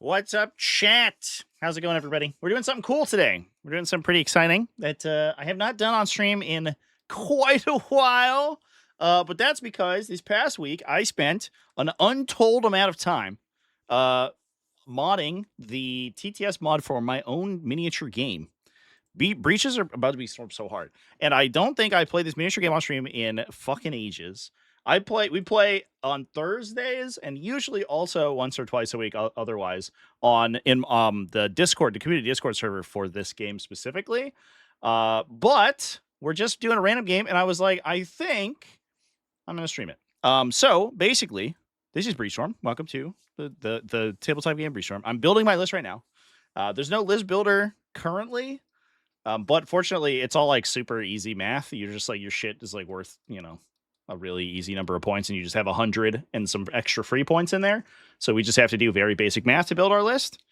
What's up, chat? How's it going, everybody? We're doing something cool today. We're doing something pretty exciting that I have not done on stream in quite a while. But that's because this past week I spent an untold amount of time modding the TTS mod for my own miniature game. Breaches are about to be stormed so hard, and I don't think I played this miniature game on stream in fucking ages. We play on Thursdays and usually also once or twice a week otherwise in the Discord, the community Discord server for this game specifically. But we're just doing a random game, and I was like, I think I'm gonna stream it. So basically, this is Breachstorm. Welcome to the tabletop game Breachstorm. I'm building my list right now. There's no list builder currently. But fortunately, it's all like super easy math. You're just like, your shit is like worth, a really easy number of points, and you just have 100 and some extra free points in there. So we just have to do very basic math to build our list,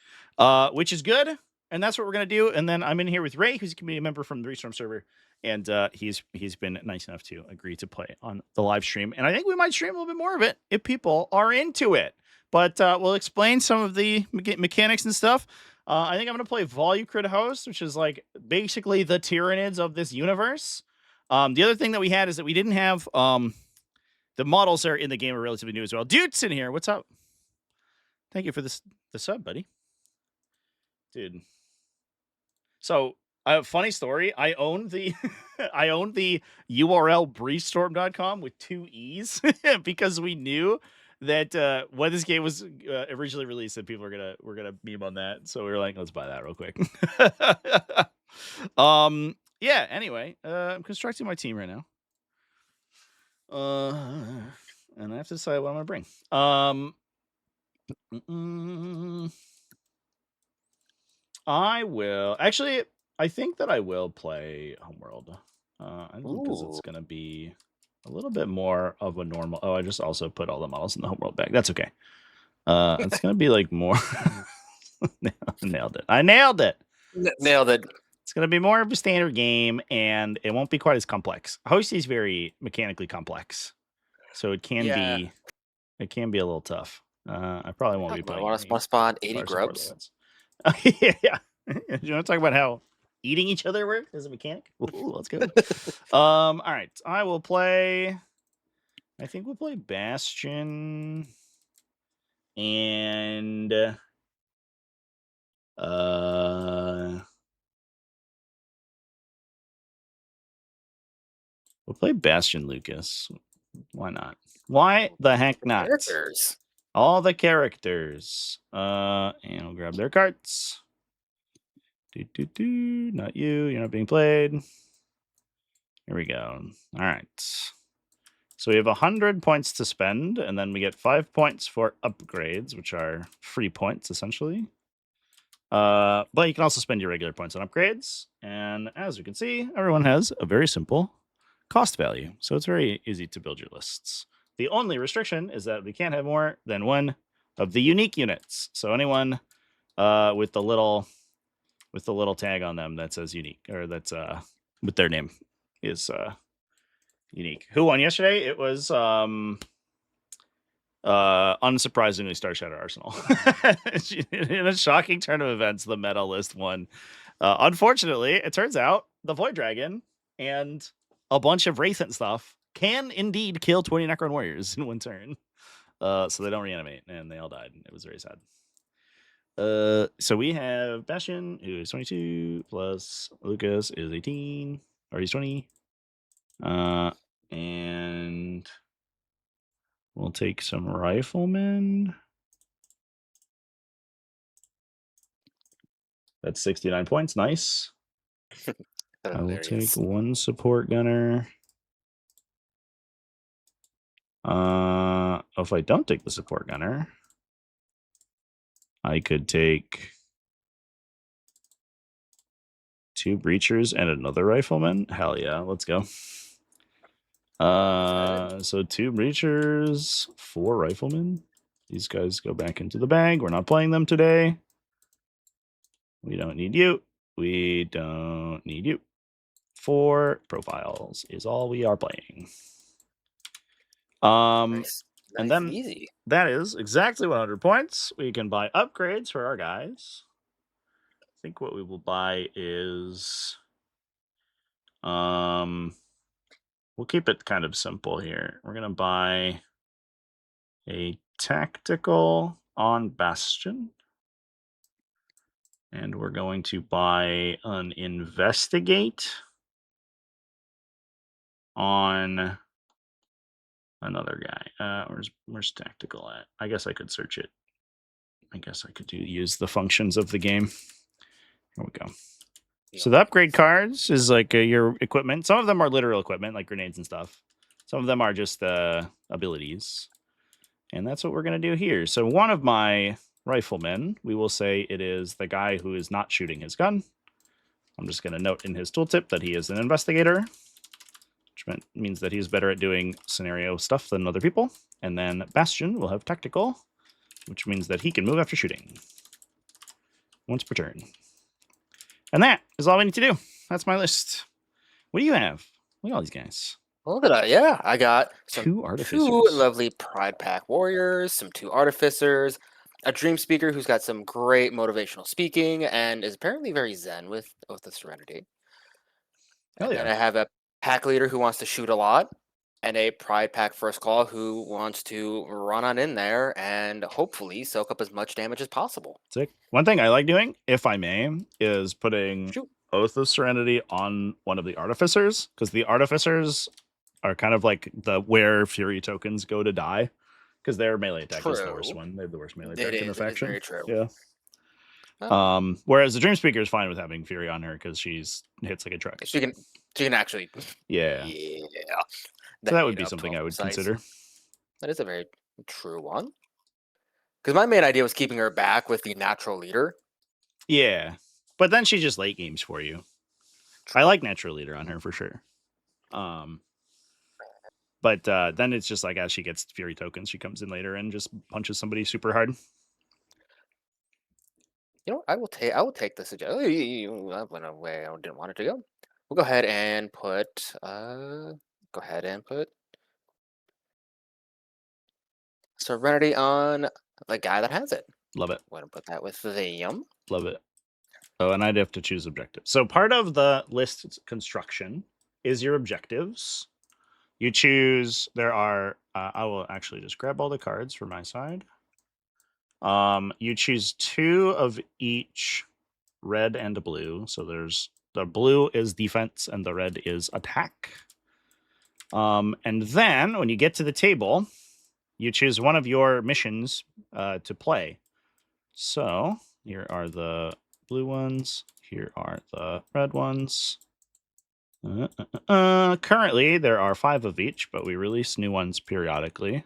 which is good. And that's what we're going to do. And then I'm in here with Ray, who's a community member from the Breachstorm server. And he's been nice enough to agree to play on the live stream. And I think we might stream a little bit more of it if people are into it. But we'll explain some of the mechanics and stuff. I think I'm going to play Volucrid Host, which is like basically the Tyranids of this universe. The other thing that we had is that we didn't have the models that are in the game are relatively new as well. Dude's in here. What's up? Thank you for the sub, buddy. Dude. So, funny story. I own the URL breachstorm.com with 2 E's because we knew that when this game was originally released, that people were gonna meme on that, so we were like, let's buy that real quick. Yeah. Anyway, I'm constructing my team right now, and I have to decide what I'm gonna bring. I will actually. I think that I will play Homeworld. I think because it's gonna be a little bit more of a normal. Oh, I just also put all the models in the Homeworld bag. That's okay. It's gonna be like more. Nailed it. I nailed it. Nailed it. It's gonna be more of a standard game, and it won't be quite as complex. Hosty is very mechanically complex, so it can be. It can be a little tough. I probably won't be playing. Want to spawn 80 grubs? Yeah. You want to talk about how eating each other work as a mechanic? Ooh, let's go. All right. I will play. I think we'll play Bastion and we'll play Bastion Lucas. Why not? Why the heck not? Characters. All the characters. And I'll grab their carts. Not you. You're not being played. Here we go. All right. So we have 100 points to spend, and then we get 5 points for upgrades, which are free points, essentially. But you can also spend your regular points on upgrades. And as you can see, everyone has a very simple cost value. So it's very easy to build your lists. The only restriction is that we can't have more than one of the unique units. So anyone with the little tag on them that says unique, or that's with their name, is unique. Who won yesterday? It was unsurprisingly Star Shadow Arsenal. In a shocking turn of events, the meta list won. Unfortunately, it turns out the Void Dragon and a bunch of Wraith and stuff can indeed kill 20 Necron Warriors in one turn. So they don't reanimate, and they all died. It was very sad. So we have Bastion, who is 22, plus Lucas is 18, or he's 20. And we'll take some riflemen. That's 69 points. Nice. I will take one support gunner. If I don't take the support gunner, I could take 2 breachers and another rifleman. Hell yeah, let's go. So 2 breachers, 4 riflemen. These guys go back into the bag. We're not playing them today. We don't need you. We don't need you. 4 profiles is all we are playing. Nice. And Nice and then easy. that is exactly 100 points. We can buy upgrades for our guys. I think what we will buy is we'll keep it kind of simple here. We're gonna buy a tactical on Bastion. And we're going to buy an investigate on another guy. Where's tactical at? I guess I could search it. I guess I could use the functions of the game. Here we go. So the upgrade cards is like your equipment. Some of them are literal equipment, like grenades and stuff. Some of them are just abilities. And that's what we're going to do here. So one of my riflemen, we will say it is the guy who is not shooting his gun. I'm just going to note in his tooltip that he is an investigator, which means that he's better at doing scenario stuff than other people. And then Bastion will have tactical, which means that he can move after shooting once per turn. And that is all we need to do. That's my list. What do you have? Look at all these guys. Look at that. Yeah, I got Two two artificers. lovely Pride Pack warriors, some 2 artificers, a dream speaker who's got some great motivational speaking and is apparently very zen with the Serenity. Hell And then yeah. I have a pack leader who wants to shoot a lot, and a Pride Pack first call who wants to run on in there and hopefully soak up as much damage as possible. Sick. One thing I like doing, if I may, is putting Shoot. Oath of Serenity on one of the artificers, because the artificers are kind of like the where Fury tokens go to die, because their melee attack is the worst True. one. They have the worst melee It attack in the is. It is faction. very true. Yeah. Well, Whereas the Dream Speaker is fine with having Fury on her because she's hits like a truck. she can actually. Yeah. Yeah. So that would be something I would consider. That is a very true one. Because my main idea was keeping her back with the natural leader. Yeah. But then she just late games for you. I like natural leader on her for sure. But then it's just like as she gets Fury tokens, she comes in later and just punches somebody super hard. You know, I will take the suggestion. That went away. I didn't want it to go. We'll go ahead and put. Serenity on the guy that has it. Love it. I'm gonna put that with them. Love it. Oh, and I'd have to choose objectives. So part of the list construction is your objectives. You choose. There are. I will actually just grab all the cards for my side. You choose 2 of each red and blue. So there's the blue is defense and the red is attack. And then when you get to the table, you choose one of your missions to play. So here are the blue ones. Here are the red ones. Currently, there are 5 of each, but we release new ones periodically.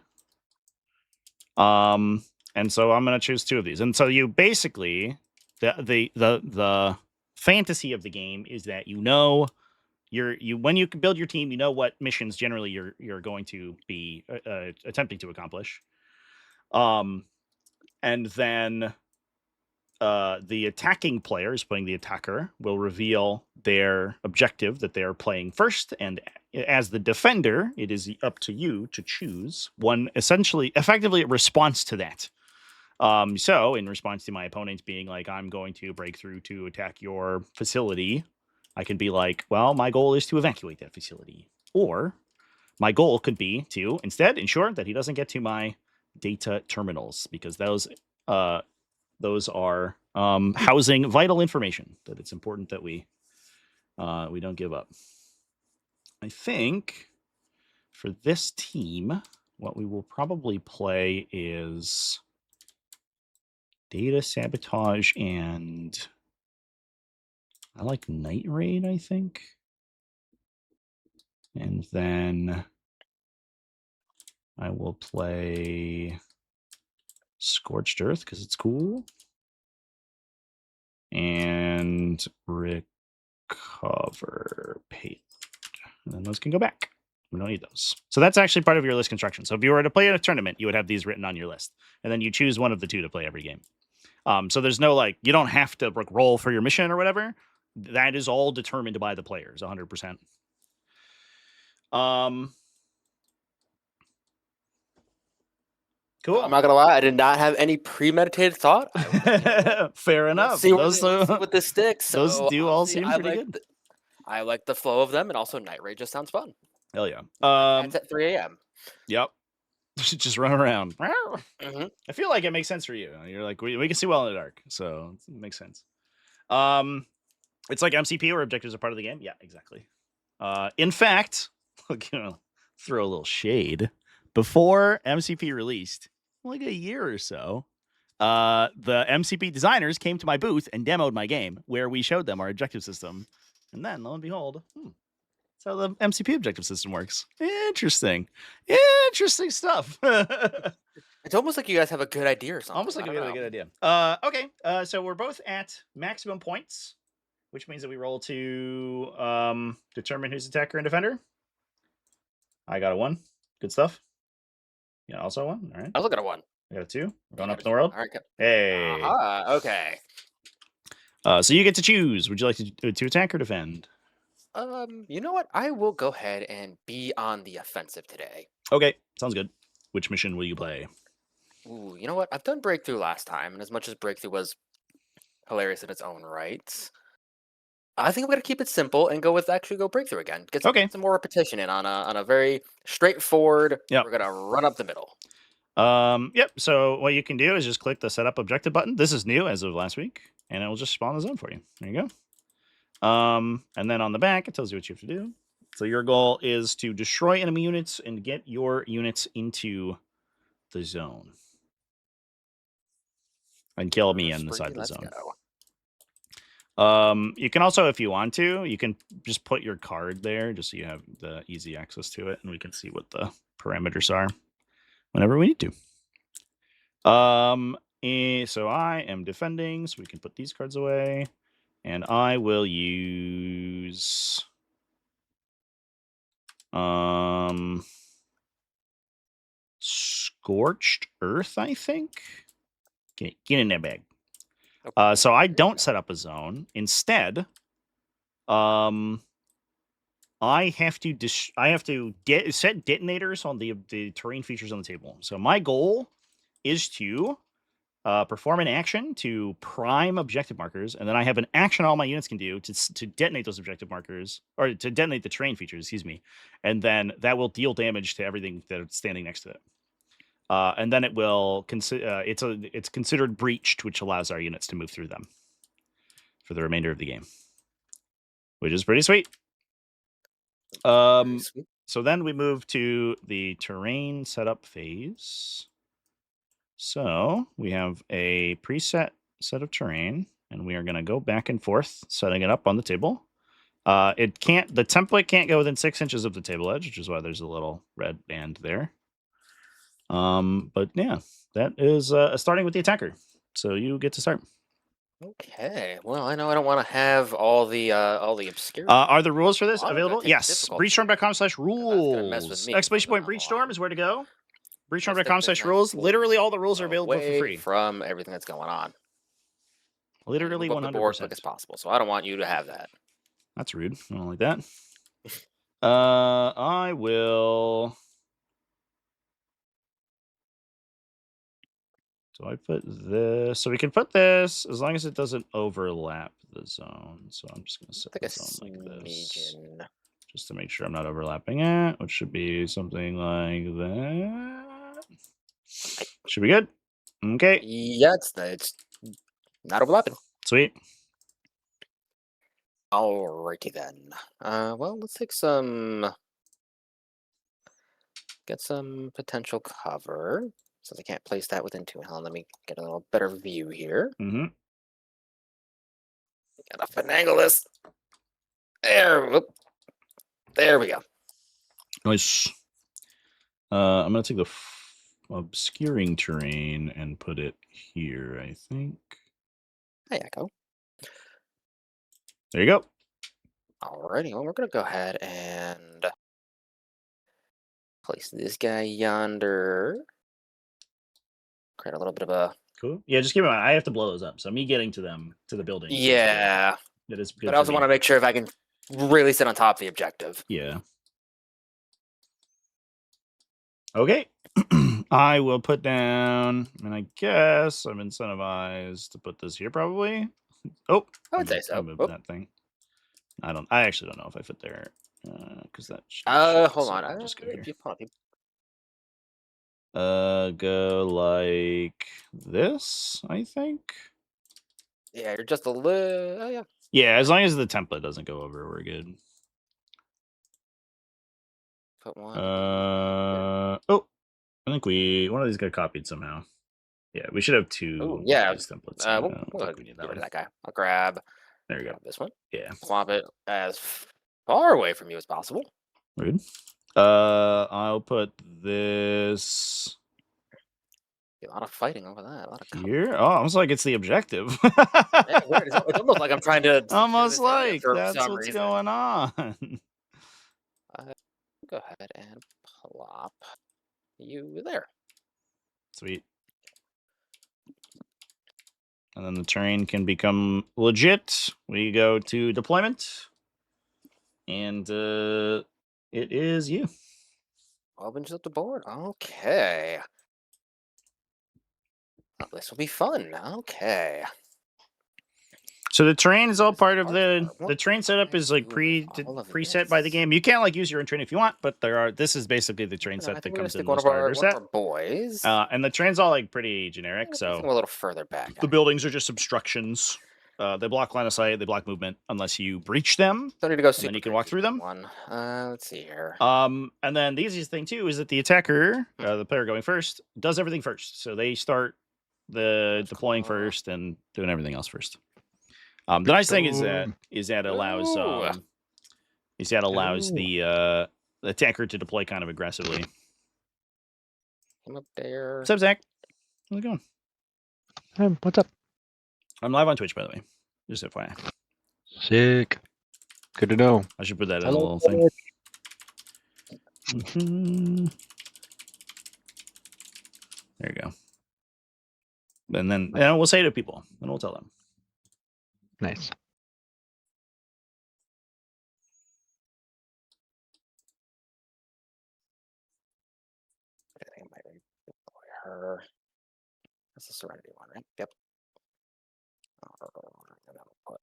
And so I'm going to choose 2 of these. And so you basically the fantasy of the game is that when you build your team, you know what missions generally you're going to be attempting to accomplish. And then the attacking players playing the attacker will reveal their objective that they are playing first, and as the defender, it is up to you to choose one effectively a response to that. So in response to my opponents being like, I'm going to break through to attack your facility, I can be like, well, my goal is to evacuate that facility. Or my goal could be to instead ensure that he doesn't get to my data terminals, because those are housing vital information that it's important that we don't give up. I think for this team, what we will probably play is data sabotage, and I like Night Raid, I think. And then I will play Scorched Earth because it's cool. And Recover Payload. And then those can go back. We don't need those. So that's actually part of your list construction. So if you were to play in a tournament, you would have these written on your list. And then you choose one of the 2 to play every game. So there's no you don't have to roll for your mission or whatever. That is all determined by the players, 100%. Cool. I'm not gonna lie, I did not have any premeditated thought. I was just, Fair enough. let's see let's see what this sticks. Those So do all honestly, seem pretty good. I like the flow of them, and also Night Raid just sounds fun. Hell yeah. That's at 3 a.m. Yep. Just run around. Mhm. I feel like it makes sense for you. You're like, we can see well in the dark, so it makes sense. It's like MCP where objectives are part of the game. Yeah, exactly. In fact, throw a little shade. Before MCP released, like a year or so, the MCP designers came to my booth and demoed my game, where we showed them our objective system, and then lo and behold, that's how the MCP objective system works. Interesting stuff. It's almost like you guys have a good idea or something. Almost like we have a good idea. Okay, so we're both at maximum points, which means that we roll to determine who's attacker and defender. I got a 1. Good stuff. Yeah, also a 1. All right. I was looking at 1. I got a 2. We're going up in the world. All right. Hey. Okay. So you get to choose. Would you like to attack or defend? You know what? I will go ahead and be on the offensive today. Okay, sounds good. Which mission will you play? Ooh, you know what? I've done Breakthrough last time, and as much as Breakthrough was hilarious in its own right, I think I'm gonna keep it simple and go Breakthrough again. Get some more repetition in on a very straightforward. Yep. We're gonna run up the middle. Yep. So what you can do is just click the Setup Objective button. This is new as of last week, and it will just spawn the zone for you. There you go. And then on the back, it tells you what you have to do. So your goal is to destroy enemy units and get your units into the zone. And kill me inside the zone. You can also, if you want to, you can just put your card there just so you have the easy access to it, and we can see what the parameters are whenever we need to. So I am defending, so we can put these cards away, and I will use Scorched Earth, I think. Get in that bag. So I don't set up a zone. Instead, I have to set detonators on the terrain features on the table. So my goal is to perform an action to prime objective markers, and then I have an action all my units can do to detonate those objective markers, or to detonate the terrain features, excuse me, and then that will deal damage to everything that's standing next to it. And then it will it's considered breached, which allows our units to move through them for the remainder of the game, which is pretty sweet. So then we move to the terrain setup phase. So we have a preset set of terrain, and we are going to go back and forth setting it up on the table. The template can't go within 6 inches of the table edge, which is why there's a little red band there. But yeah, that is starting with the attacker. So you get to start. Okay. Well, I know I don't want to have all the obscure. Are the rules for this available? Yes. Breachstorm.com/rules. Exclamation point Breachstorm is where to go. Breachstorm.com/rules. Literally all the rules are available for free. From everything that's going on. Literally 100%. Quick as possible. So I don't want you to have that. That's rude. I don't like that. I will. So I put this. So we can put this as long as it doesn't overlap the zone. So I'm just going to set the zone like this. Just to make sure I'm not overlapping it, which should be something like that. Should be good. Okay. Yeah, it's not overlapping. Sweet. Alrighty then. Well, let's take get some potential cover. Since I can't place that within 2. Let me get a little better view here. Mm-hmm. Gotta finagle this. There we go. Nice. I'm gonna take the obscuring terrain and put it here, I think. There you go. There you go. Alrighty, well, we're gonna go ahead and place this guy yonder. Create a little bit of a... Cool. Yeah, just keep in mind, I have to blow those up. So me getting to them, to the building. Yeah. That is good. But I also want to make sure if I can really sit on top of the objective. Yeah. Okay. I will put down, and I guess I'm incentivized to put this here probably. Oh, I would say so. I moved that thing. I actually don't know if I fit there because that should Hold on. I'll just go here. Hold on. Go like this, I think. Yeah, you're just a little. Oh, yeah. Yeah, as long as the template doesn't go over, we're good. Put one. Oh, I think one of these got copied somehow. Yeah, we should have two. Yeah. These templates. We'll We need get rid that of that guy. I'll grab. There you go. This one. Yeah. Plop it as far away from you as possible. Rude. I'll put this. A lot of fighting over that. A lot of here. Oh, almost like it's the objective. Yeah, it's almost like I'm trying to. Almost like for that's some what's reason. going on. Go ahead and plop you there. Sweet. And then the terrain can become legit. We go to deployment. And it is you. Opens up the board. Okay. Oh, this will be fun. Okay. So the terrain is all part of the terrain setup is like preset by the game. You can't like use your own terrain if you want, but this is basically the terrain set that comes in the starter set. Boys. And the terrain's all like pretty generic. So a little further back. The buildings are just obstructions. They block line of sight. They block movement unless you breach them. Don't need to go. And then you can walk through them. Let's see here. And then the easiest thing too is that the attacker, the player going first, does everything first. So they start deploying first and doing everything else first. The nice thing is that it allows the attacker to deploy kind of aggressively. Come up there. What's up, Zach? How's it going? What's up? I'm live on Twitch, by the way. Just FYI. Sick. Good to know. I should put that in a little thing. There you go. And then we'll say it to people, and we'll tell them. Nice. I might deploy her. That's the Serenity one, right? Yep. And I'll put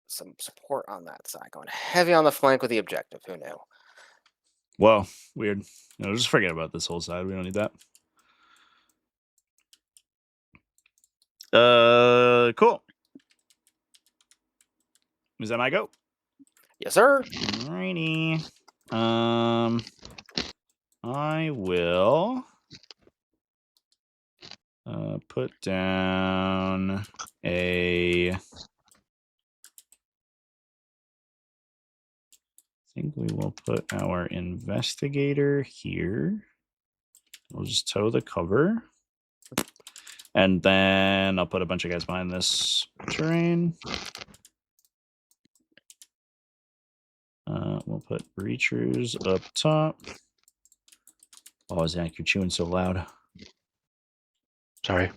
some support on that side, going heavy on the flank with the objective. Who knew? Whoa, weird. No, just forget about this whole side. We don't need that. Cool. Is that my go? Yes, sir. Alrighty. I will put down a. I think we will put our investigator here. We'll just tow the cover. And then I'll put a bunch of guys behind this terrain. We'll put breachers up top. Oh, Zach, you're chewing so loud. Sorry.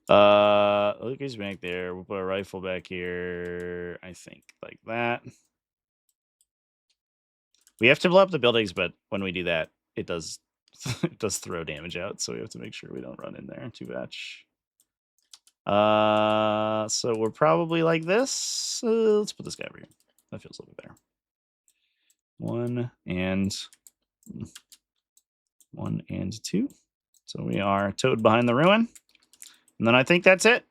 Lucas back there. We'll put a rifle back here. I think like that. We have to blow up the buildings, but when we do that, it does throw damage out, so we have to make sure we don't run in there too much. So we're probably like this. Let's put this guy over here. That feels a little bit better. 1 and 2. So we are towed behind the ruin. And then I think that's it.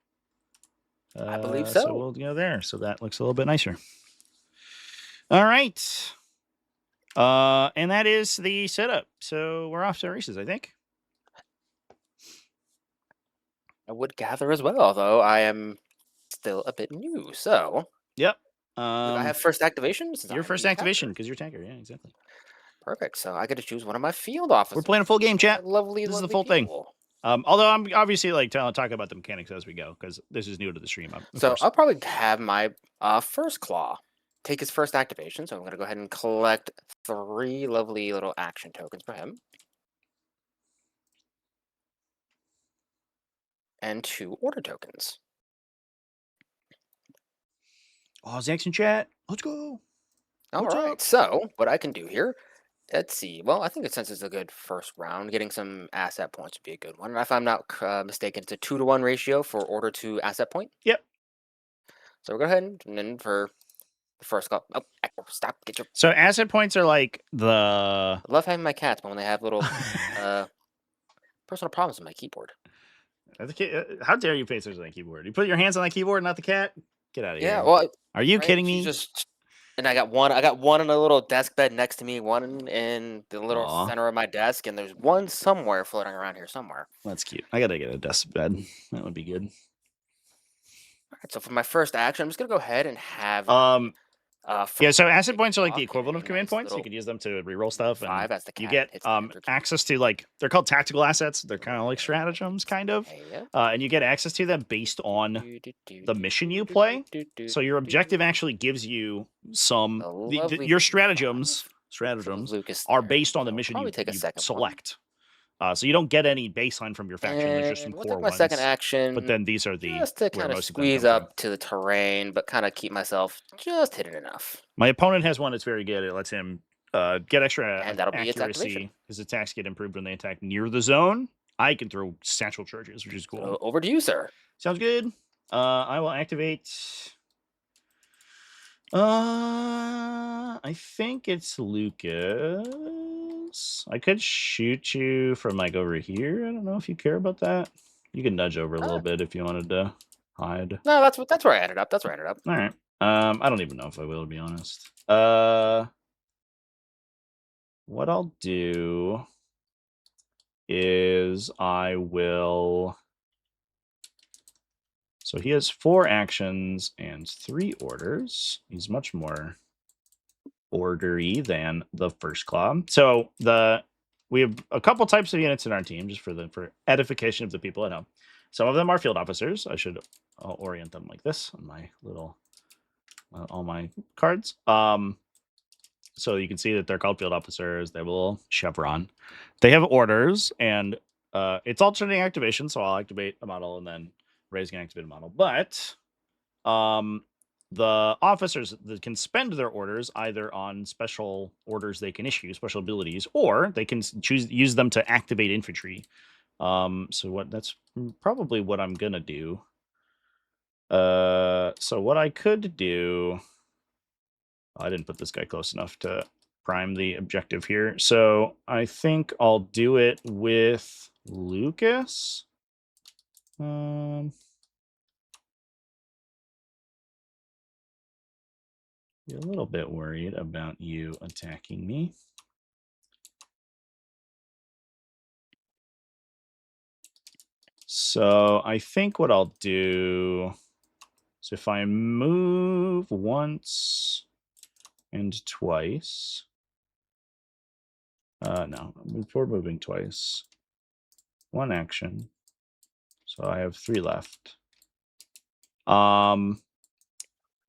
I believe so. So we'll go there. So that looks a little bit nicer. All right. And that is the setup. So we're off to races, I think. I would gather as well, although I am still a bit new. So. Yep. I have first activation. Your first activation because you're tanker. Yeah, exactly. Perfect. So I get to choose one of my field officers. We're playing a full game, chat. Lovely. This is the full thing. Although I'm obviously like talk about the mechanics as we go because this is new to the stream. I'll probably have my first claw take his first activation. So I'm going to go ahead and collect 3 lovely little action tokens for him. And 2 order tokens. Oh, Zach's in chat. Let's go. All right. So what I can do here Let's see. Well, I think since it's a good first round, getting some asset points would be a good one. And if I'm not mistaken, it's a 2-to-1 ratio for order to asset point. Yep. So we'll go ahead and then for the first call. Oh, Echo, stop! Get your. So asset points are like the. I love having my cats, but when they have little personal problems with my keyboard. How dare you pay attention to that keyboard? You put your hands on that keyboard, not the cat. Get out of Yeah, here. well, Are you right? kidding She's me? just. And I got one in a little desk bed next to me, one in the little Aw. center of my desk, and there's one somewhere floating around here somewhere. That's cute. I gotta get a desk bed. That would be good. All right, so for my first action, I'm just gonna go ahead and have yeah, so asset points are like the block equivalent and of a command nice points. You little could use them to reroll stuff, and 5 as the you cat get hits the enter key. access to like they're called tactical assets. They're kind of like stratagems, kind of, Hey, and you get access to them based on the mission you play. So your objective actually gives you some your stratagems Lucas are there. based on the So mission probably you take a second one. select. So you don't get any baseline from your faction. There's just some And we'll core take my ones. second action. But then these are the just to where kind of most of them squeeze come from. up to the terrain, but kind of keep myself just hidden enough. My opponent has one that's very good. It lets him get extra And that'll be its accuracy. activation. His attacks get improved when they attack near the zone. I can throw satchel charges, which is cool. So over to you, sir. Sounds good. I will activate. I think it's Lucas. I could shoot you from like over here. I don't know if you care about that. You can nudge over a little bit if you wanted to hide. No, that's where I ended up. That's where I ended up. All right. I don't even know if I will, to be honest. What I'll do is I will. So he has 4 actions and 3 orders. He's much more ordery than the first claw. So we have a couple types of units in our team, just for edification of the people at home. Some of them are field officers. I'll orient them like this on my little all my cards. So you can see that they're called field officers. They have a little chevron. They have orders, and it's alternating activation. So I'll activate a model, and then Ray's gonna activate a model. But the officers that can spend their orders either on special orders they can issue, special abilities, or they can use them to activate infantry. So that's probably what I'm gonna do. So what I could do. I didn't put this guy close enough to prime the objective here. So I think I'll do it with Lucas. Be a little bit worried about you attacking me. So I think what I'll do is if I move once and twice. No, before moving twice. 1 action. So I have 3 left. I'm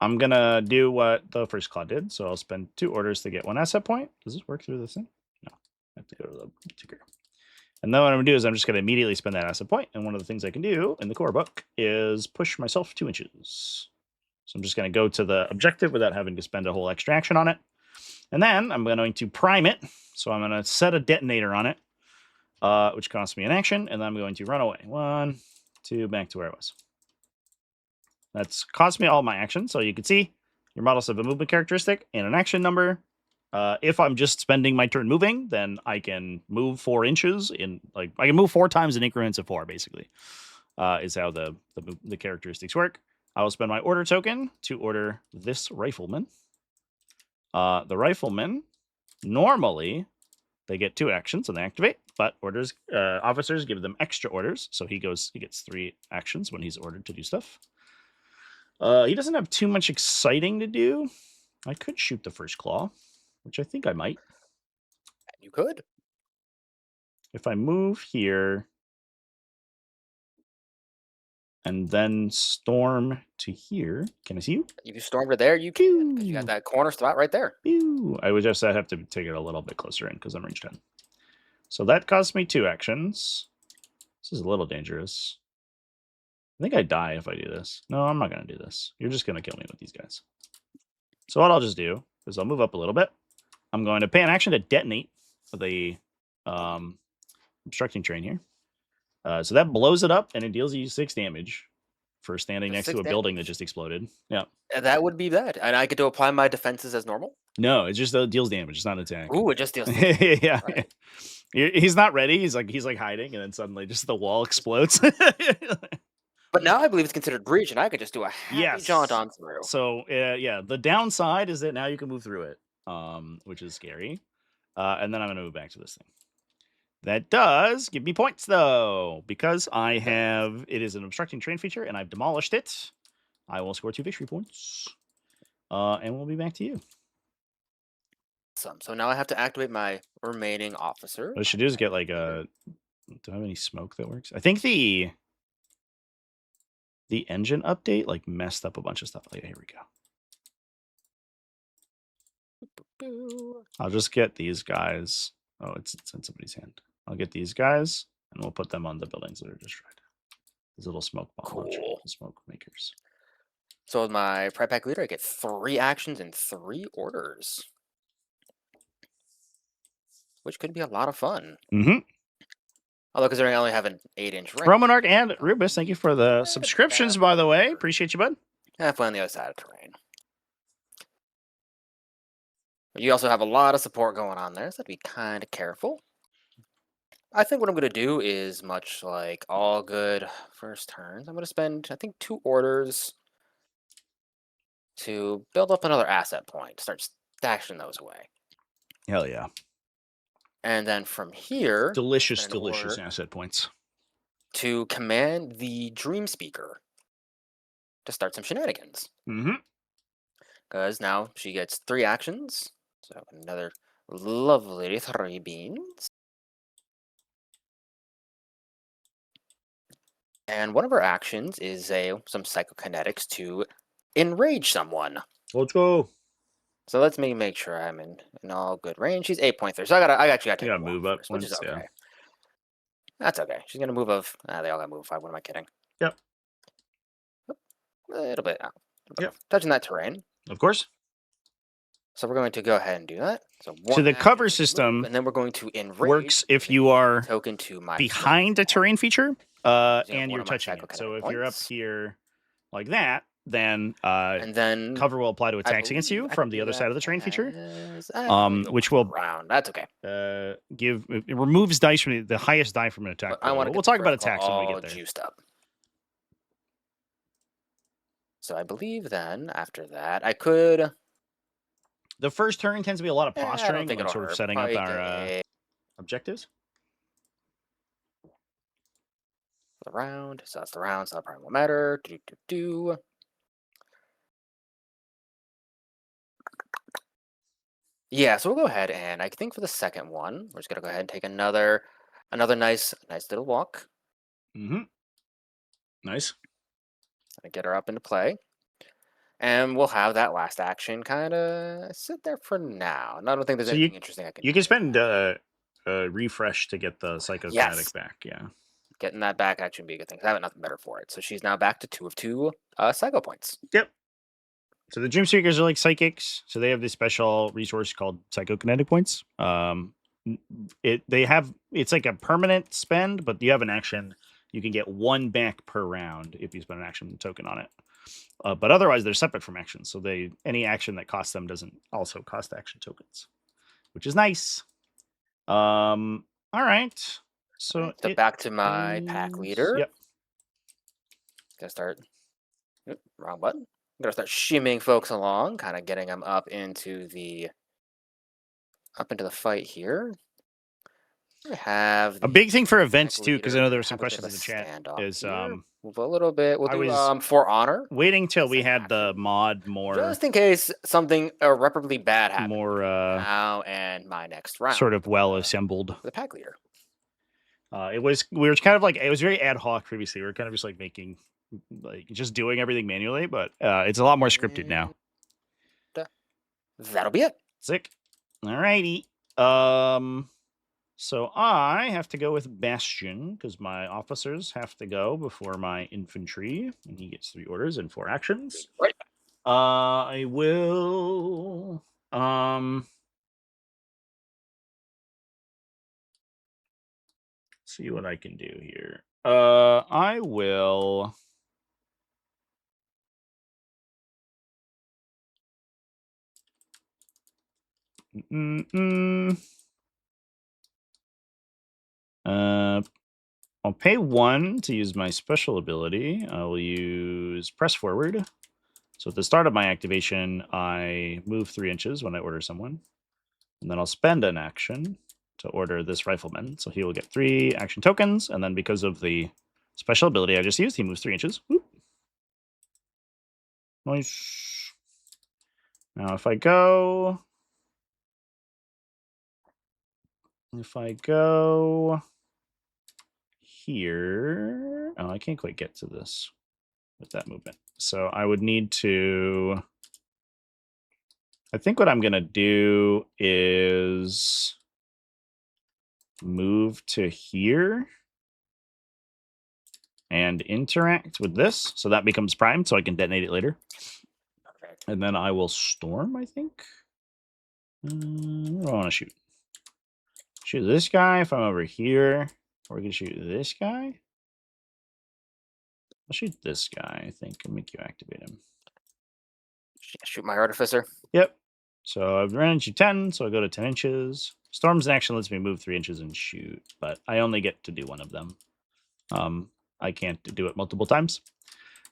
gonna do what the first claw did. So I'll spend 2 orders to get 1 asset point. Does this work through this thing? No. I have to go to the ticker. And then what I'm gonna do is I'm just gonna immediately spend that asset point. And one of the things I can do in the core book is push myself 2 inches. So I'm just gonna go to the objective without having to spend a whole extra action on it. And then I'm going to prime it. So I'm gonna set a detonator on it, which costs me an action, and then I'm going to run away. 1, 2, back to where I was. That's cost me all my actions. So you can see your models have a movement characteristic and an action number. If I'm just spending my turn moving, then I can move 4 inches I can move 4 times in increments of 4, basically, is how the characteristics work. I will spend my order token to order this rifleman. The rifleman, normally, they get 2 actions when they activate, but officers give them extra orders. So he gets 3 actions when he's ordered to do stuff. He doesn't have too much exciting to do. I could shoot the first claw, which I think I might. You could. If I move here and then storm to here, can I see you? You can storm to there, you can, because you got that corner spot right there. I would just have to take it a little bit closer in because I'm range 10. So that costs me 2 actions. This is a little dangerous. I think I die if I do this. No, I'm not going to do this. You're just going to kill me with these guys. So what I'll just do is I'll move up a little bit. I'm going to pay an action to detonate the obstructing terrain here. So that blows it up, and it deals you 6 damage for standing next to a building that just exploded. Yeah. That would be bad. And I get to apply my defenses as normal? No, it just deals damage. It's not an attack. Ooh, it just deals damage. Yeah. Right. He's not ready. He's like hiding, and then suddenly just the wall explodes. But now I believe it's considered breach, and I could just do a happy jaunt on through. So yeah, the downside is that now you can move through it, which is scary. And then I'm going to move back to this thing. That does give me points, though, because I have it is an obstructing terrain feature, and I've demolished it. I will score 2 victory points, and we'll be back to you. So now I have to activate my remaining officer. What I should do is get like a. Do I have any smoke that works? I think the engine update like messed up a bunch of stuff. Like, here we go. I'll just get these guys. Oh, it's in somebody's hand. I'll get these guys, and we'll put them on the buildings that are destroyed. These little smoke bomb launchers, smoke makers. So with my Prep Pack Leader, I get 3 actions and 3 orders, which could be a lot of fun. Mm-hmm. Although considering I only have an 8-inch range. Romanarch and Rubus, thank you for the subscriptions, by the way. Appreciate you, bud. Halfway on the other side of terrain. But you also have a lot of support going on there, so I'd be kind of careful. I think what I'm going to do is much like all good first turns. I'm going to spend, I think, 2 orders to build up another asset point. Start stashing those away. Hell yeah. And then from here... Delicious asset points. To command the Dream Speaker to start some shenanigans. Mm-hmm. Because now she gets 3 actions. So another lovely 3 beans. And one of her actions is some psychokinetics to enrage someone. Let's go. So let's make sure I'm in all good range. She's 8.3, so I actually got to take move up, which is okay. Yeah. That's okay. She's gonna move of. They all got move 5. What am I kidding? Yep. A little bit. Yep. Touching that terrain. Of course. So we're going to go ahead and do that. So the cover system and then we're going to enrage works if you are token to my behind a terrain feature and you're touching it. So if you're up here like that, then cover will apply to attacks against you from the other side of the terrain feature, which will That's okay. It removes dice from the highest die from an attack. We'll talk about attacks when we get there. Juiced up. So I believe then after that I could. The first turn tends to be a lot of posturing, like sort of setting up our objectives. The round, so that's the round, so that probably won't matter. Yeah, so we'll go ahead and I think for the second one, we're just gonna go ahead and take another nice little walk. Mm-hmm. Nice. And get her up into play. And we'll have that last action kind of sit there for now. And I don't think there's anything interesting I can do. You can spend refresh to get the psychokinetic back, yeah. Getting that back actually would be a good thing, because I have nothing better for it. So she's now back to 2 of 2 psycho points. Yep. So the Dream Speakers are like psychics, so they have this special resource called psychokinetic points. It's like a permanent spend, but you have an action. You can get 1 back per round if you spend an action token on it. But otherwise, they're separate from actions. So any action that costs them doesn't also cost action tokens, which is nice. All right. So back to my pack leader. Yep. Gonna start. Wrong button. I'm gonna start shimming folks along, kind of getting them up into the fight here. I have a big thing for events too, because I know there were some questions in the chat. Is move a little bit. We'll do For Honor. Waiting till we had the mod more, just in case something irreparably bad happens. More now and my next round. Sort of well assembled. The pack leader. We were kind of like, it was very ad hoc previously. We were kind of just like making, like just doing everything manually, but it's a lot more scripted now. That'll be it. Sick. All righty. So I have to go with Bastion because my officers have to go before my infantry, and he gets 3 orders and 4 actions. Right. I will see what I can do here. I will. I'll pay 1 to use my special ability. I will use press forward. So at the start of my activation, I move 3 inches when I order someone. And then I'll spend an action to order this rifleman. So he will get 3 action tokens. And then because of the special ability I just used, he moves 3 inches. Whoop. Nice. Now if I go here, oh, I can't quite get to this with that movement. So I would need to, I think what I'm going to do is move to here and interact with this. So that becomes primed so I can detonate it later. Okay. And then I will storm, I think. What do I want to shoot? Shoot this guy if I'm over here. Or we can shoot this guy. I'll shoot this guy, I think, and make you activate him. Shoot my artificer. Yep. So I've run into 10, so I go to 10 inches. Storm's action lets me move 3 inches and shoot, but I only get to do one of them. I can't do it multiple times.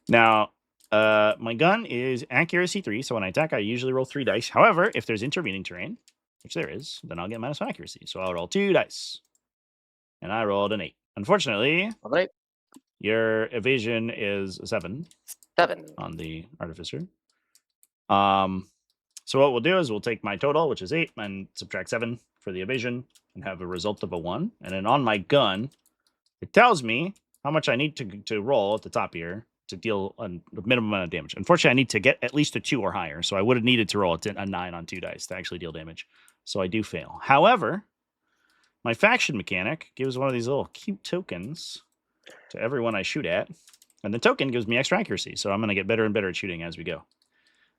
Now, my gun is accuracy 3, so when I attack, I usually roll 3 dice. However, if there's intervening terrain, which there is, then I'll get -1 accuracy. So I'll roll 2 dice. And I rolled an 8. Unfortunately, Right. your evasion is a 7. 7 on the artificer. So what we'll do is we'll take my total, which is 8, and subtract 7 for the evasion, and have a result of a 1. And then on my gun, it tells me how much I need to roll at the top here to deal a minimum amount of damage. Unfortunately, I need to get at least a 2 or higher, so I would have needed to roll a 9 on 2 dice to actually deal damage. So I do fail. However, my faction mechanic gives one of these little cute tokens to everyone I shoot at, and the token gives me extra accuracy, so I'm going to get better and better at shooting as we go.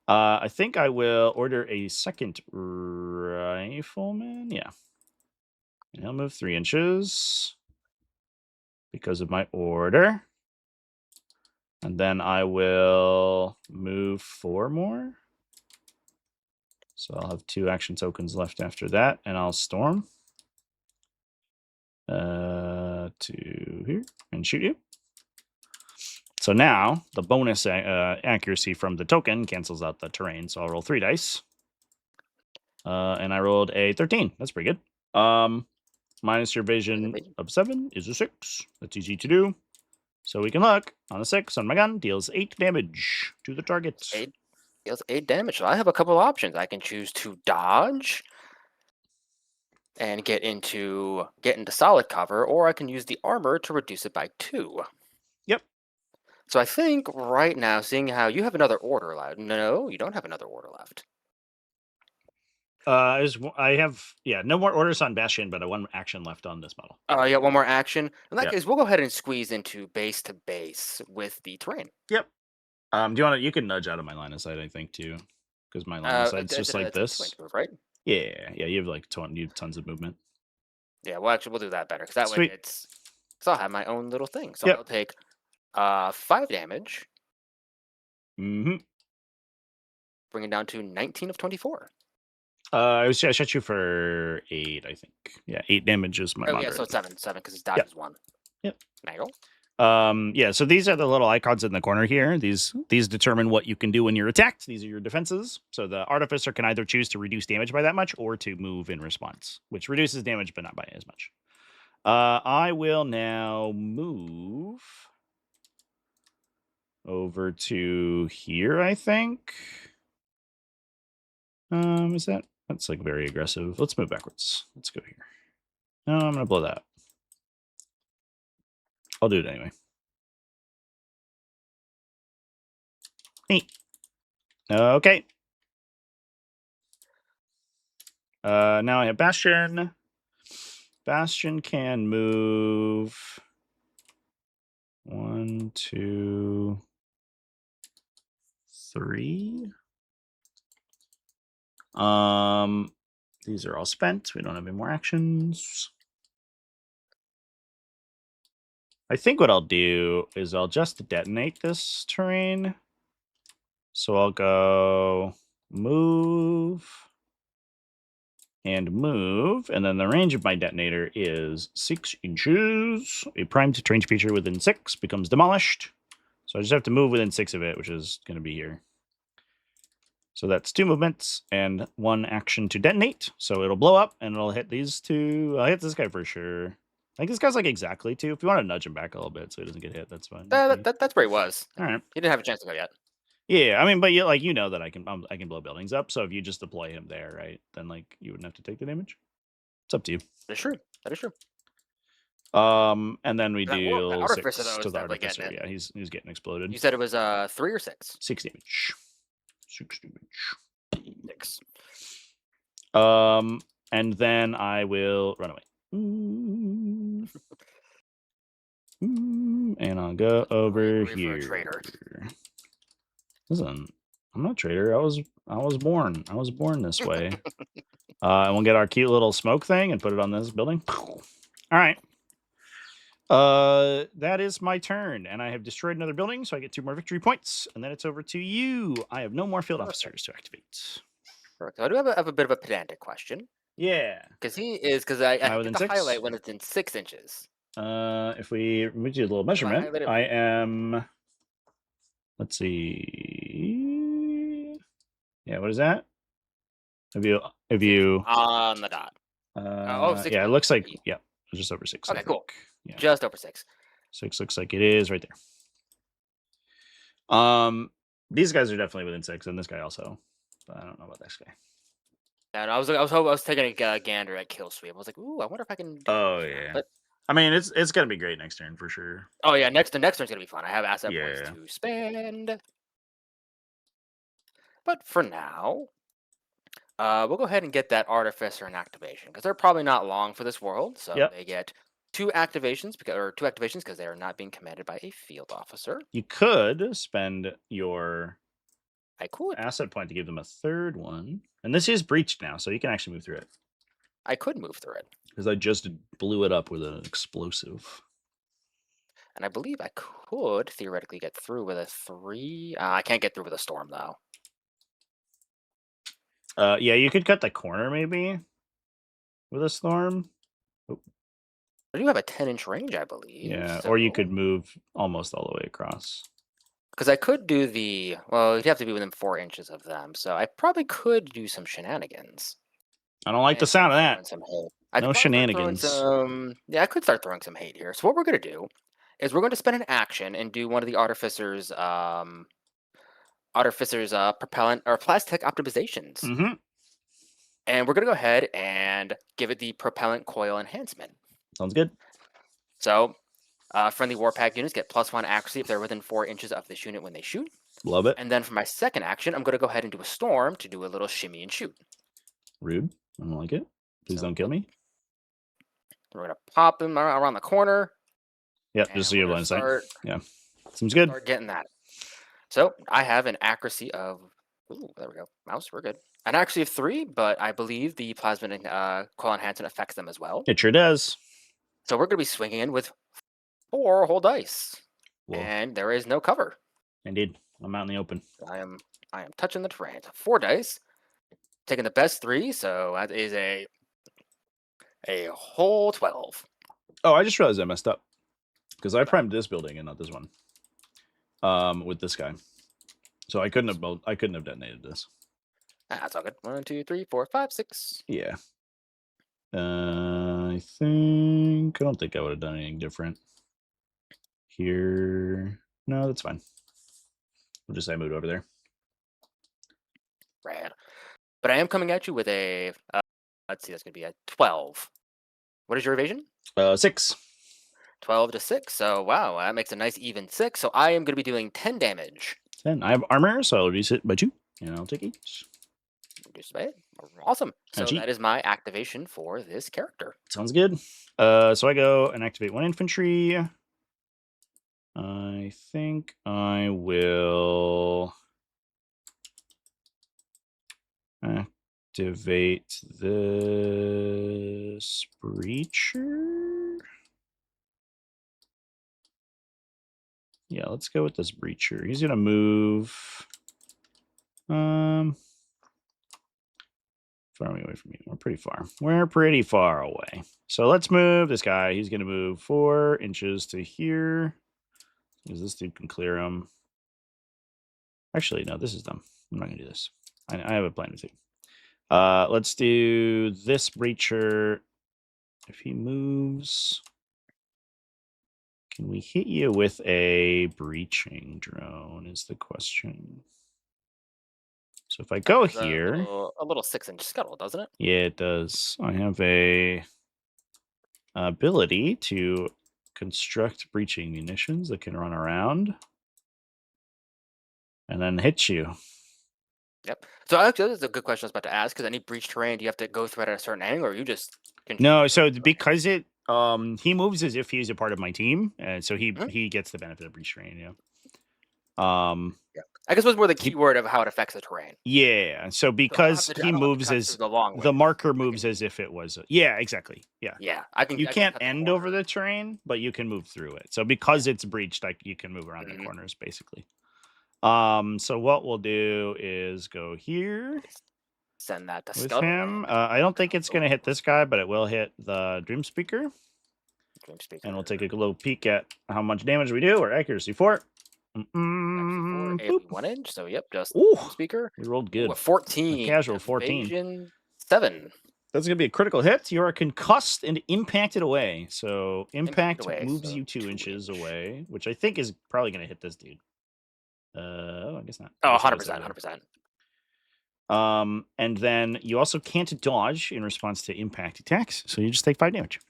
I think I will order a second rifleman. Yeah. And he'll move 3 inches because of my order. And then I will move 4 more. So I'll have 2 action tokens left after that, and I'll storm to here and shoot you. So now the bonus accuracy from the token cancels out the terrain. So I'll roll 3 dice. And I rolled a 13. That's pretty good. Minus your vision of 7 is a 6. That's easy to do. So we can look on a 6 on my gun. Deals 8 damage to the target. 8 deals 8 damage. So I have a couple options. I can choose to dodge and get into solid cover, or I can use the armor to reduce it by 2. Yep. So I think right now, seeing how you have another order left. No, you don't have another order left. I have no more orders on Bastion, but 1 action left on this model. You got 1 more action. In that case, we'll go ahead and squeeze into base to base with the terrain. Yep. Do you want to? You can nudge out of my line of sight, I think, too, because my line of sight's just like this. Move, right? Yeah. You have like tons of movement. Yeah. Well, actually, we'll do that better because that way it's. So I'll have my own little thing. So I'll take 5 damage. Mm-hmm. Bring it down to 19 of 24. I shot you for 8, I think. Yeah, 8 damage is my moderate. Yeah, so it's 7 because his dodge is 1. Yep. There so these are the little icons in the corner here. These determine what you can do when you're attacked. These are your defenses. So the artificer can either choose to reduce damage by that much or to move in response, which reduces damage but not by as much. I will now move over to here, I think. Is that's like very aggressive. Let's move backwards. Let's go here. No, I'm gonna blow that up. I'll do it anyway. Neat. Okay. Now I have Bastion. Bastion can move 1, 2, 3. These are all spent. We don't have any more actions. I think what I'll do is I'll just detonate this terrain. So I'll go move and move, and then the range of my detonator is 6 inches. A primed range feature within 6 becomes demolished. So I just have to move within 6 of it, which is going to be here. So that's 2 movements and 1 action to detonate. So it'll blow up and it'll hit these 2. I'll hit this guy for sure. I think this guy's like exactly 2. If you want to nudge him back a little bit so he doesn't get hit, that's fine. That's where he was. All right. He didn't have a chance to go yet. Yeah, I mean, but you know that I can blow buildings up. So if you just deploy him there, right, then like you wouldn't have to take the damage. It's up to you. That is true. That is true. And then we deal Artificer, 6 though, to is the definitely Artificer. getting it. Yeah, he's getting exploded. You said it was 3 or 6? 6 damage. 6 damage. 6. And then I will run away. And I'll go over here. Traitor. Listen, I'm not a traitor. I was born. I was born this way. And we'll get our cute little smoke thing and put it on this building. All right. That is my turn, and I have destroyed another building, so I get 2 more victory points, and then it's over to you. I have no more field officers to activate. Perfect. I do have a bit of a pedantic question. Yeah. Because I get the highlight when it's in 6 inches. If we do a little measurement, I am. Let's see. Yeah, what is that? If you on the dot. Yeah, it looks like just over 6. Okay, cool. Yeah. Just over 6. 6 looks like it is right there. These guys are definitely within 6, and this guy also. But I don't know about this guy. And I was taking a gander at kill sweep. I was like, ooh, I wonder if I can. Yeah. But I mean, it's gonna be great next turn for sure. Oh yeah, the next turn's gonna be fun. I have asset points to spend. But for now, we'll go ahead and get that Artificer in activation because they're probably not long for this world. So they get 2 activations because they are not being commanded by a field officer. You could spend your asset point to give them a 3rd one, and this is breached now, so you can actually move through it. I could move through it because I just blew it up with an explosive. And I believe I could theoretically get through with a 3. I can't get through with a storm though. Yeah, you could cut the corner maybe with a storm. Oh. I do have a 10-inch range, I believe. Yeah, or you could move almost all the way across. Because I could do you'd have to be within 4 inches of them, so I probably could do some shenanigans. I don't like the sound of that. No shenanigans. I could start throwing some hate here. So what we're going to do is we're going to spend an action and do one of the Artificer's propellant or plastic optimizations. Mm-hmm. And we're going to go ahead and give it the propellant coil enhancement. Sounds good. So friendly Warpack units get +1 accuracy if they're within 4 inches of this unit when they shoot. Love it. And then for my second action, I'm going to go ahead and do a storm to do a little shimmy and shoot. Rude. I don't like it. Please don't kill me. We're going to pop him around the corner. Yep, just so you have line of sight. Yeah. Seems good. Start getting that. So I have an accuracy of... Ooh, there we go. Mouse, we're good. An accuracy of 3, but I believe the plasma coil enhancement affects them as well. It sure does. So we're going to be swinging in with 4 whole dice. Whoa. And there is no cover. Indeed. I'm out in the open. I am touching the terrain. 4 dice. Taking the best 3, so that is a whole 12. Oh, I just realized I messed up. Because I primed this building and not this one. With this guy. So I couldn't have detonated this. That's all good. 1, 2, 3, 4, 5, 6. Yeah. I don't think I would have done anything different. Here. No, that's fine. We'll just say I moved over there. Rad. But I am coming at you with a, let's see, that's going to be a 12. What is your evasion? 6. 12 to 6. So, wow, that makes a nice even 6. So I am going to be doing 10 damage. 10. I have armor, so I'll reduce it by 2. And I'll take 8. Reduce by 8. Awesome. So that is my activation for this character. Sounds good. So I go and activate 1 infantry. I think I will activate this breacher. Yeah, let's go with this Breacher. He's gonna move. Far away from you. We're pretty far. We're pretty far away. So let's move this guy. He's gonna move 4 inches to here. Because this dude can clear him. Actually, no, this is dumb. I'm not gonna do this. I have a plan to take. Let's do this Breacher. If he moves, can we hit you with a breaching drone? Is the question. So if I go here, a little 6-inch scuttle, doesn't it? Yeah, it does. I have a ability to construct breaching munitions that can run around and then hit you. Yep. So actually, that's a good question I was about to ask. Because any breach terrain, do you have to go through it at a certain angle, or you just No? So because it he moves as if he's a part of my team, and so he gets the benefit of breach terrain. Yeah. Yeah. I guess it was more the keyword of how it affects the terrain. Yeah. So because he moves as the marker moves as if it was. Yeah. Exactly. Yeah. Yeah. You can't end over the terrain, but you can move through it. So because it's breached, like you can move around the corners basically. So what we'll do is go here. Send that to with him. I don't think it's going to hit this guy, but it will hit the Dream Speaker. And we'll take a little peek at how much damage we do. Or accuracy 4. Accuracy 4, 1 inch. So yep, just Dream Speaker. We rolled good. Ooh, 14. A casual 14. Evasion 7. That's going to be a critical hit. You are concussed and impacted away. So impact moves you 2 inches away, which I think is probably going to hit this dude. I guess not. Oh, 100%. And then you also can't dodge in response to impact attacks, so you just take 5 damage.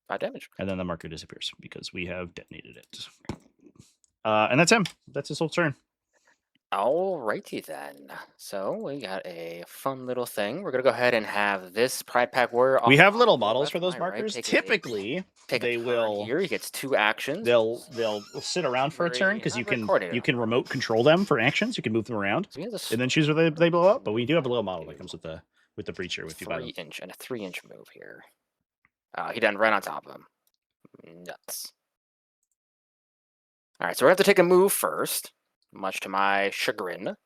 5 damage. And then the marker disappears because we have detonated it. And that's him. That's his whole turn. Alrighty then. So we got a fun little thing. We're gonna go ahead and have this Pride Pack Warrior. We have little models for those markers. Typically, they will. Here he gets 2 actions. They'll sit around for a turn because you can remote control them for actions. You can move them around and then choose where they blow up. But we do have a little model that comes with the Breacher with you. 3-inch and a 3-inch move here. He done right on top of him. Nuts. All right, so we have to take a move first. Much to my chagrin.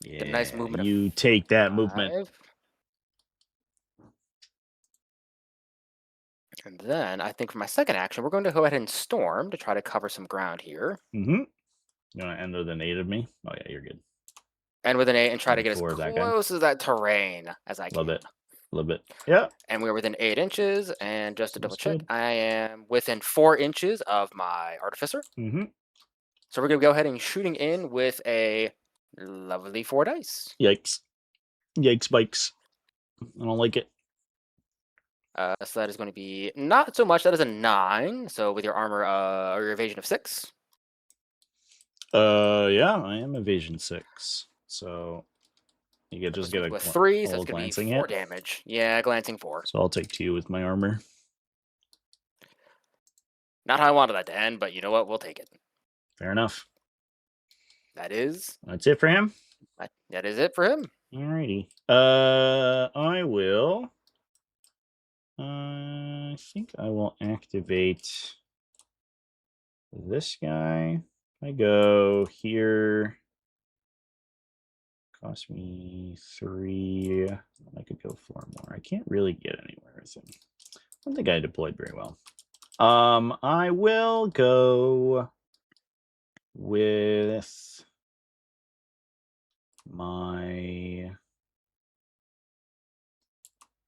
Yeah, a nice movement. You take that movement. And then I think for my second action, we're going to go ahead and storm to try to cover some ground here. You want to end with an 8 of me? Oh yeah, you're good. And with an 8 and try to get as close as that terrain as I can. A little bit. Yeah. And we're within 8 inches. And just to double check, I am within 4 inches of my Artificer. So we're going to go ahead and shooting in with a lovely 4 dice. Yikes. Yikes bikes. I don't like it. So that is going to be not so much. That is a 9. So with your armor or your evasion of 6. Yeah, I am evasion 6. So you could just get a 3, so it's going to be 4 damage. Yeah, glancing 4. So I'll take 2 with my armor. Not how I wanted that to end, but you know what? We'll take it. Fair enough. That's it for him? That is it for him. Alrighty. I will. I think I will activate this guy. I go here. Cost me 3. I could go 4 more. I can't really get anywhere with him. I don't think I deployed very well. I will go with my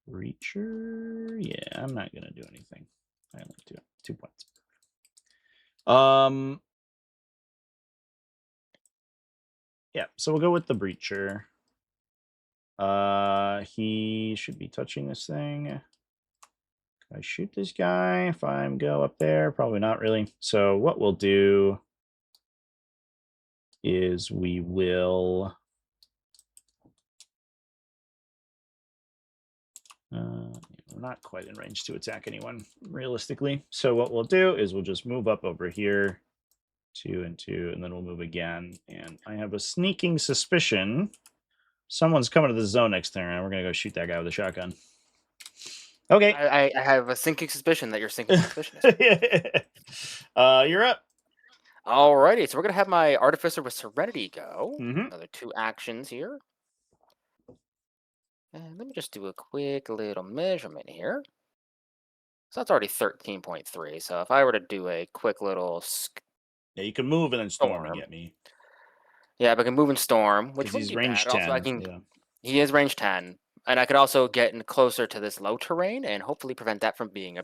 Breacher. Yeah, I'm not gonna do anything. I only do 2 points. Yeah, so we'll go with the Breacher. He should be touching this thing. Can I shoot this guy if I go up there? Probably not really. So what we'll do is we will we're not quite in range to attack anyone realistically. So what we'll do is we'll just move up over here 2 and 2, and then we'll move again. And I have a sneaking suspicion someone's coming to the zone next turn, and we're gonna go shoot that guy with a shotgun. Okay. I have a sinking suspicion that you're sinking suspicious. You're up. Alrighty, so we're gonna have my Artificer with Serenity go. Mm-hmm. Another 2 actions here. And let me just do a quick little measurement here. So that's already 13.3. So if I were to do a quick little Yeah, you can move and then storm and storm. get me. Yeah, but I can move and storm, which Because wouldn't he's be range bad. Also, I 10. can. Yeah. He is range 10, and I could also get in closer to this low terrain and hopefully prevent that from being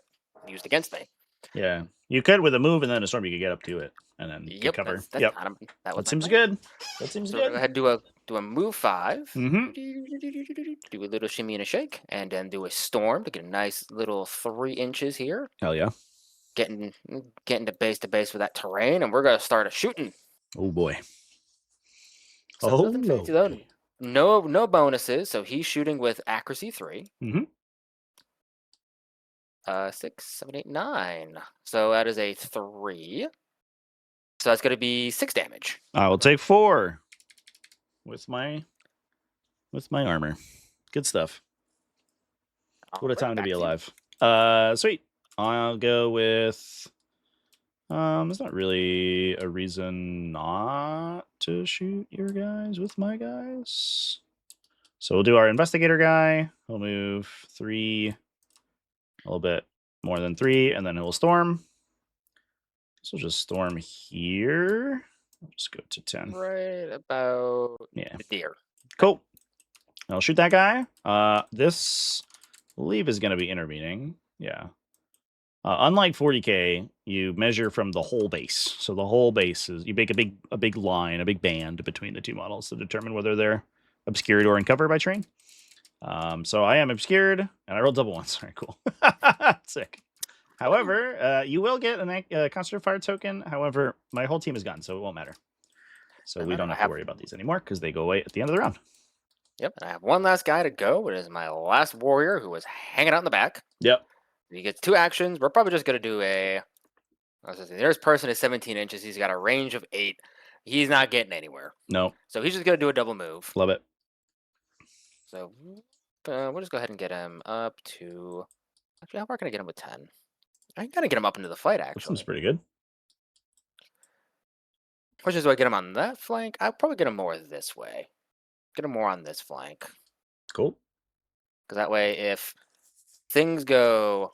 used against me. Yeah. You could with a move and then a storm, you could get up to it and then get Yep, cover. that's Yep. kind of that was That my seems plan. good. That seems So we're good. gonna go ahead and do a move 5. Mm-hmm. Do a little shimmy and a shake, and then do a storm to get a nice little 3 inches here. Hell yeah. Getting to base with that terrain, and we're gonna start a shooting. Oh boy. So nothing fancy though. No bonuses. So he's shooting with accuracy 3. Mm-hmm. 6, 7, 8, 9. So that is a 3. So that's gonna be 6 damage. I will take 4 with my armor. Good stuff. What a time to be alive. Sweet. I'll go with there's not really a reason not to shoot your guys with my guys. So we'll do our investigator guy. He'll move 3, a little bit more than 3, and then he'll storm. So we'll just storm here. I'll just go to 10. Right about Yeah. the deer. Cool. I'll shoot that guy. This I believe is going to be intervening. Yeah. Unlike 40k, you measure from the whole base. So the whole base is you make a big line, a big band between the two models to determine whether they're obscured or in cover by terrain. So I am obscured, and I rolled double ones. All right, cool. Sick. However, you will get a concentrated fire token. However, my whole team is gone, so it won't matter. So we don't have to worry about these anymore because they go away at the end of the round. Yep, and I have one last guy to go. It is my last warrior who was hanging out in the back. Yep. He gets 2 actions. We're probably just gonna do a. There's person is 17 inches. He's got a range of 8. He's not getting anywhere. No. So he's just gonna do a double move. Love it. So we'll just go ahead and get him up to. Actually, how far can I get him with 10? I gotta get him up into the fight. Actually, That seems pretty good. Which is do I get him on that flank? I'll probably get him more this way. Get him more on this flank. Cool. Because that way, if things go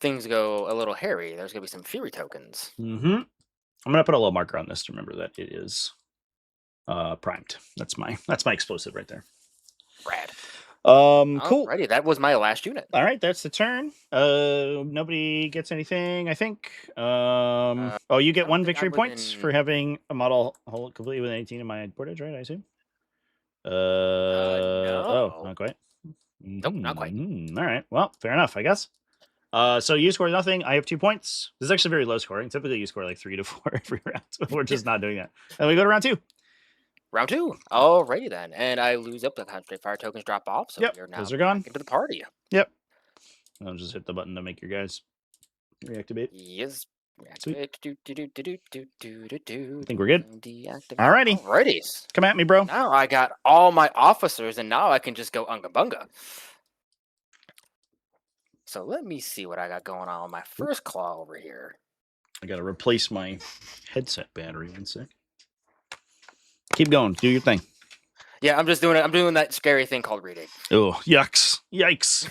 a little hairy, there's gonna be some fury tokens. Mm-hmm. I'm gonna put a little marker on this to remember that it is primed. That's my explosive right there. Rad. Cool. Alrighty, that was my last unit. All right, that's the turn. Nobody gets anything, I think. Oh, you get 1 victory points for having a model completely with 18 in my portage, right? I assume. No. Oh, not quite. Nope, not quite. All right. Well, fair enough, I guess. So you score nothing. I have 2 points. This is actually very low scoring. Typically, you score like 3 to 4 every round. We're just not doing that. And we go to round 2. Round 2. Alrighty then, and I lose up the concentrate fire tokens drop off. So Yep, we are now those are gone. into the party. Yep. I'll just hit the button to make your guys reactivate. Yes. Sweet. I think we're good. Deactivate. Alrighty. Alrighty. Come at me, bro. Now I got all my officers, and now I can just go unga bunga. So let me see what I got going on with my first claw over here. I gotta replace my headset battery. 1 sec. Keep going. Do your thing. Yeah, I'm just doing it. I'm doing that scary thing called reading. Oh, yucks. Yikes.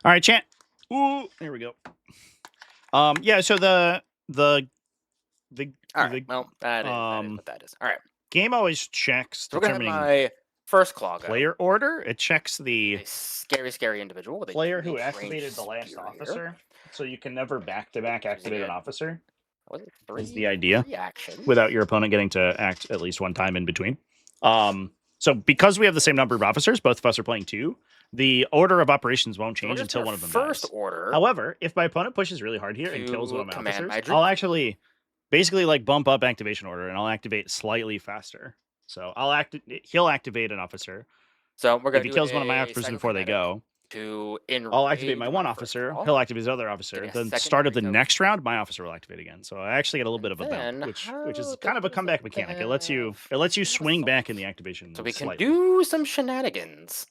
All right, chat. Ooh, there we go. Yeah, so the all right. Well, that is what that is. All right. Game always checks So we're gonna have my first claw go. player order. It checks the scary individual with a player who activated the last officer. So you can never back-to-back activate an officer. Is the idea without your opponent getting to act at least one time in between. So because we have the same number of officers, both of us are playing 2. The order of operations won't change until one of them dies. Order. However, if my opponent pushes really hard here and kills one of my officers, I'll actually basically like bump up activation order and I'll activate slightly faster. So he'll activate an officer. So we're gonna if he kills one of my officers before they go, I'll activate my one officer. He'll activate his other officer. Then the start of the next round, my officer will activate again. So I actually get a little bit of a bump, which is kind of a comeback mechanic. It lets you swing back in the activation. So we can do some shenanigans.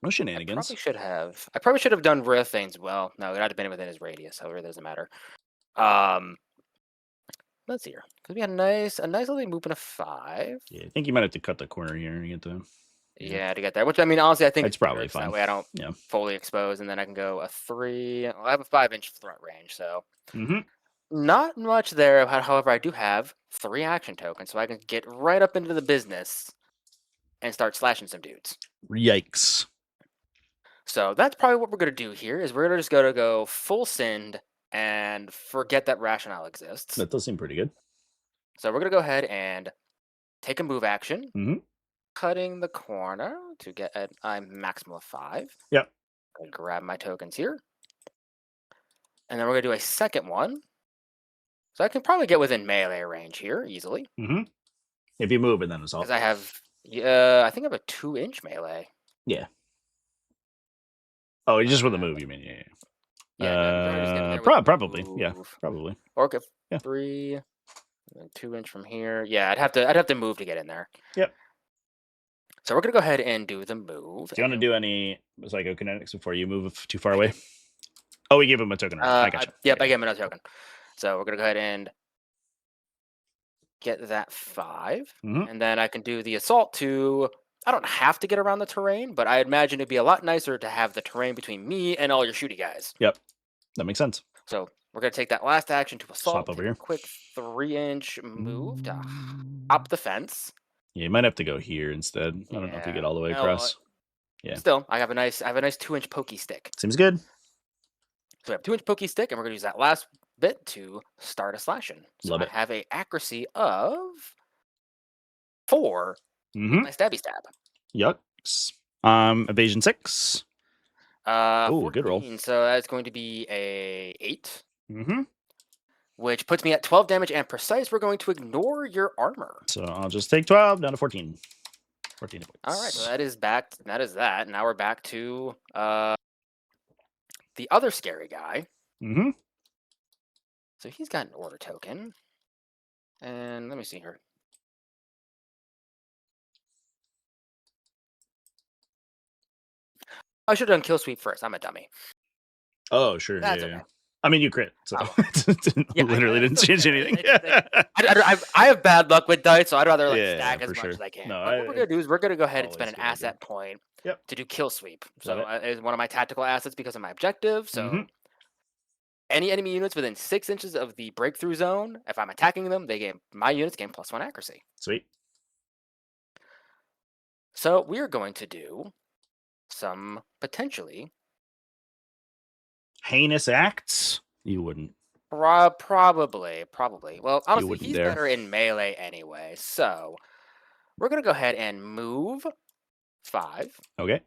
No shenanigans. I probably should have done rare things. Well, no, it had to have been within his radius, so it really doesn't matter. Let's see here. Because we had a nice little move in a 5. Yeah, I think you might have to cut the corner here to get the. Yeah, to get there. Which, I mean, honestly, I think it's probably fine. That way I don't fully expose, and then I can go a 3. I have a 5-inch threat range, so not much there. However, I do have 3 action tokens, so I can get right up into the business and start slashing some dudes. Yikes. So that's probably what we're going to do here, is we're just going to go full send and forget that rationale exists. That does seem pretty good. So we're going to go ahead and take a move action. Cutting the corner to get a maximum of 5. Yep. Gonna grab my tokens here. And then we're going to do a second one. So I can probably get within melee range here easily. If you move and then assault. Because I have, I think I have a 2-inch melee. Yeah. Oh, just with a move, you mean? Yeah. Probably. Move. Yeah, probably. Or 3, 2-inch from here. Yeah, I'd have to move to get in there. Yep. So we're gonna go ahead and do the move. Do you want to do any psychokinetics before you move too far away? Oh, we gave him a token. I gotcha. Yep, I gave him another token. So we're gonna go ahead and get that 5, and then I can do the assault to. I don't have to get around the terrain, but I imagine it'd be a lot nicer to have the terrain between me and all your shooty guys. Yep, that makes sense. So we're gonna take that last action to assault. Swap over here. Quick 3-inch move to hop the fence. Yeah, you might have to go here instead. I don't know if you get all the way across. Yeah. Still, I have a nice 2-inch pokey stick. Seems good. So we have 2-inch pokey stick, and we're gonna use that last bit to start a slashing. So Love I have a accuracy of 4. My stabby stab. Yucks. Evasion 6. Oh, good roll. So that's going to be a 8. Which puts me at 12 damage and precise. We're going to ignore your armor. So I'll just take 12 down to 14. 14 points. All right, so that is back. That is that. Now we're back to the other scary guy. So he's got an order token. And let me see here. I should have done kill sweep first. I'm a dummy. Oh, sure. That's yeah, okay. Yeah. I mean, you crit, so literally didn't change anything. I have bad luck with dice, so I'd rather stack as much as I can. No, what we're gonna do is we're gonna go ahead and spend an asset point to do kill sweep. So it's one of my tactical assets because of my objective. So any enemy units within 6 inches of the breakthrough zone, if I'm attacking them, my units gain +1 accuracy. Sweet. So we're going to do some potentially heinous acts. You wouldn't. Probably. Well, honestly, he's better in melee anyway. So we're gonna go ahead and move 5. Okay.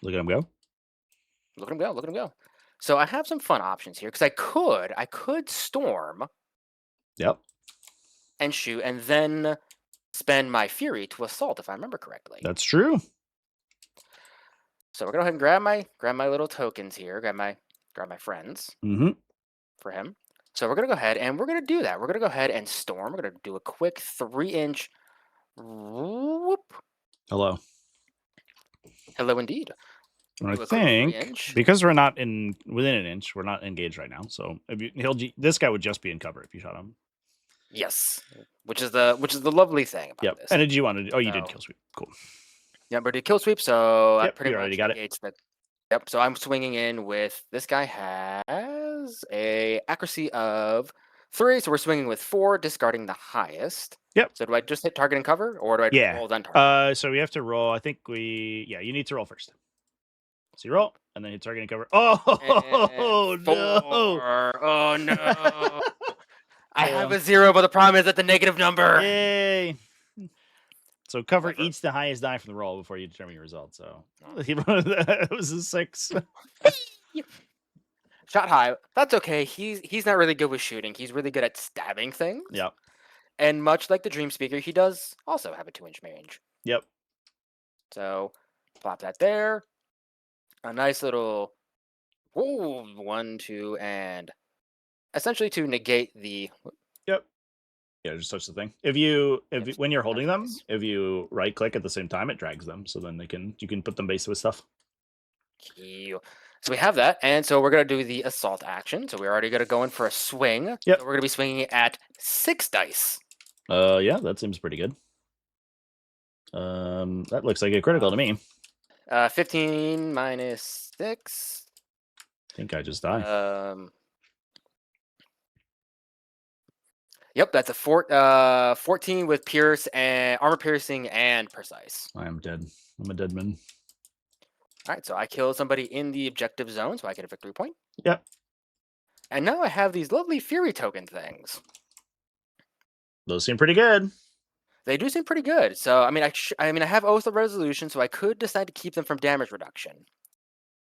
Look at him go. Look at him go. So I have some fun options here because I could storm. Yep. And shoot, and then spend my fury to assault, if I remember correctly. That's true. So we're gonna go ahead and grab my little tokens here. Grab my friends. For him. So we're gonna go ahead and we're gonna do that. We're gonna go ahead and storm. We're gonna do a quick 3-inch whoop. Hello Indeed. I think because we're not within an inch, we're not engaged right now. So this guy would just be in cover if you shot him. Yes, which is the lovely thing about this. And did you want to? Oh, you did kill sweep. Cool. Yeah, but did kill sweep. So that pretty much already got it. Yep. So I'm swinging in with this guy has a accuracy of 3, so we're swinging with 4, discarding the highest. Yep. So do I just hit target and cover, or do I roll then target? So we have to roll. I think you need to roll first. So you roll, and then hit target and cover. Oh, no. Oh, no. I have a 0, but the problem is at the negative number. Yay. So cover each the highest die from the roll before you determine your result. So it was a 6. Shot high. That's okay. He's not really good with shooting. He's really good at stabbing things. Yep. And much like the Dream Speaker, he does also have a 2-inch range. Yep. So plop that there. A nice little 1, 2, and essentially to negate the. Yep. Yeah, just touch the thing. When you're holding them, if you right click at the same time, it drags them. So then you can put them base with stuff. So we have that, and so we're going to do the assault action. So we're already going to go in for a swing. Yep. So we're going to be swinging at 6 dice. Yeah, that seems pretty good. That looks like a critical to me. 15 minus 6. I think I just die. Yep, that's a 14 with pierce and armor piercing and precise. I am dead. I'm a dead man. All right, so I kill somebody in the objective zone, so I get a victory point. Yep. And now I have these lovely Fury token things. Those seem pretty good. They do seem pretty good. So I mean, I have Oath of Resolution, so I could decide to keep them from damage reduction.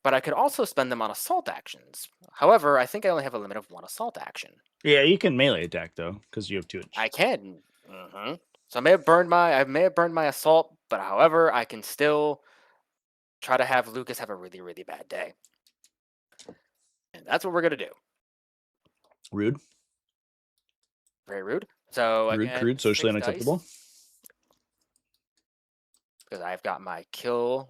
But I could also spend them on assault actions. However, I think I only have a limit of 1 assault action. Yeah, you can melee attack though, because you have 2 inches. I can. So I may have burned my assault, but however, I can still try to have Lucas have a really, really bad day. And that's what we're gonna do. Rude. Very rude. So rude, again, crude, socially unacceptable. Because I've got my kill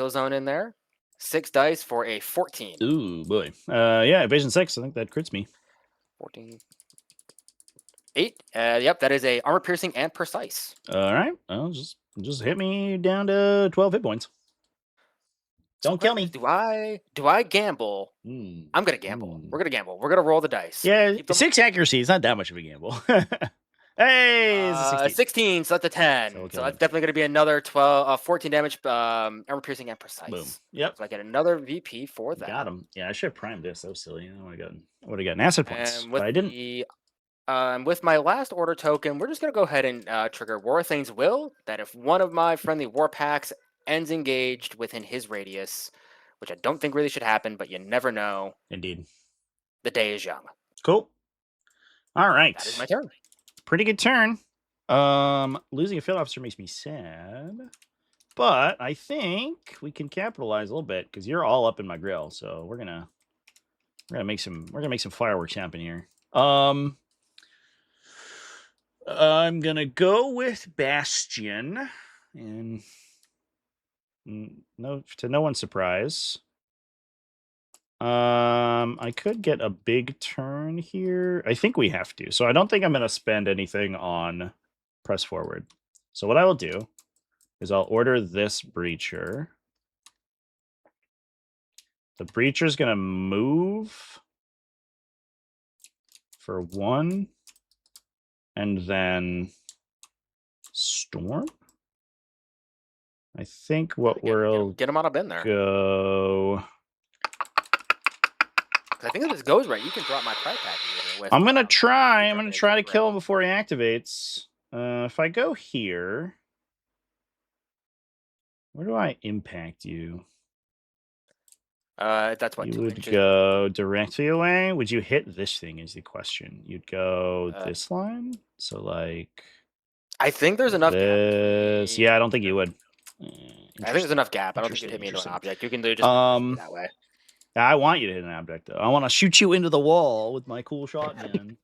zone in there. 6 dice for a 14. Ooh boy. Yeah, evasion 6. I think that crits me. 14. 8. Yep, that is a armor piercing and precise. All right. Well, just hit me down to 12 hit points. Don't kill me. Do I gamble? I'm gonna gamble. We're gonna gamble. We're gonna roll the dice. Yeah, 6 accuracy is not that much of a gamble. Hey, it's 16, so that's a 10. So that's definitely gonna be another 14 damage, armor piercing and precise. Boom. Yep. So I get another VP for that. Got him. Yeah, I should have primed this. That was silly. I would have gotten acid points, but I didn't. With my last order token, we're just gonna go ahead and trigger War Thane's Will. That if one of my friendly war packs ends engaged within his radius, which I don't think really should happen, but you never know. Indeed. The day is young. Cool. All right. That is my turn. Pretty good turn. Losing a field officer makes me sad, but I think we can capitalize a little bit because you're all up in my grill. So we're gonna make some fireworks happen here. I'm gonna go with Bastion, and to no one's surprise, I could get a big turn here. I think we have to, so I don't think I'm gonna spend anything on press forward. So what I will do is I'll order this breacher. The breacher's gonna move for 1. And then storm. I think what we'll get him out of bin there. Go. I think if this goes right, you can drop my tri pack. I'm gonna try. I'm gonna try to kill him before he activates. If I go here, where do I impact you? That's what you would go directly away. Would you hit this thing? Is the question. You'd go this line. So like, I think there's enough. This, yeah, I don't think you would. I think there's enough gap. I don't think you'd hit me into an object. You can do just that way. I want you to hit an object though. I want to shoot you into the wall with my cool shotgun.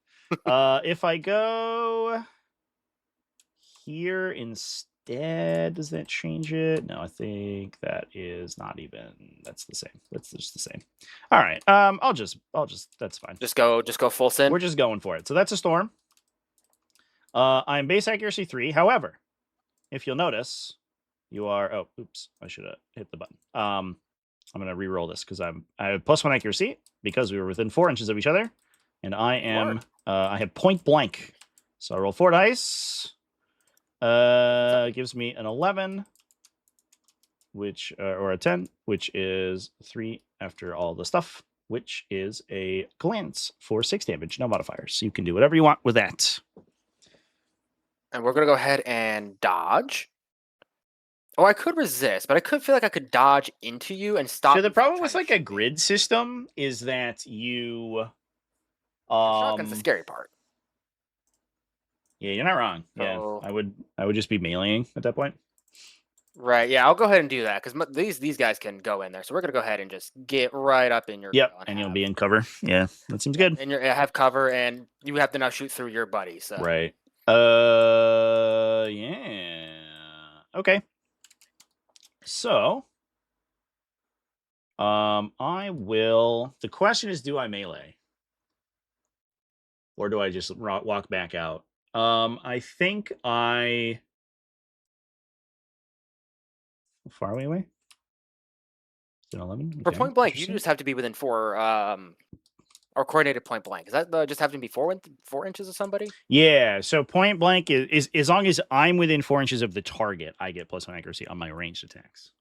If I go here instead, does that change it? No, I think that is not even. That's the same. That's just the same. All right. I'll just. That's fine. Just go full send. We're just going for it. So that's a storm. I'm base accuracy 3. However, if you'll notice, you are. Oh, oops! I should have hit the button. I'm gonna re-roll this because I have +1 accuracy because we were within 4 inches of each other, and I am. I have point blank. So I roll 4 dice. Gives me an 11, which or a 10, which is 3 after all the stuff, which is a glance for 6 damage, no modifiers. So you can do whatever you want with that. And we're gonna go ahead and dodge. Oh, I could resist, but I could feel like I could dodge into you and stop. So the problem with like a grid system is that you. Shotgun's the scary part. Yeah, you're not wrong. Yeah, I would just be meleeing at that point. Right. Yeah, I'll go ahead and do that because these guys can go in there. So we're gonna go ahead and just get right up in your. Yep, and you'll be in cover. Yeah, that seems good. And you have cover, and you have to now shoot through your buddy. So. Right. Yeah. Okay. So I will. The question is, do I melee? Or do I just walk back out? I think I... How far are we away? 11? For Okay, point blank, you just have to be within 4, or coordinated point blank. Is that just have to be 4 inches of somebody? Yeah, so point blank is as long as I'm within 4 inches of the target, I get +1 accuracy on my ranged attacks.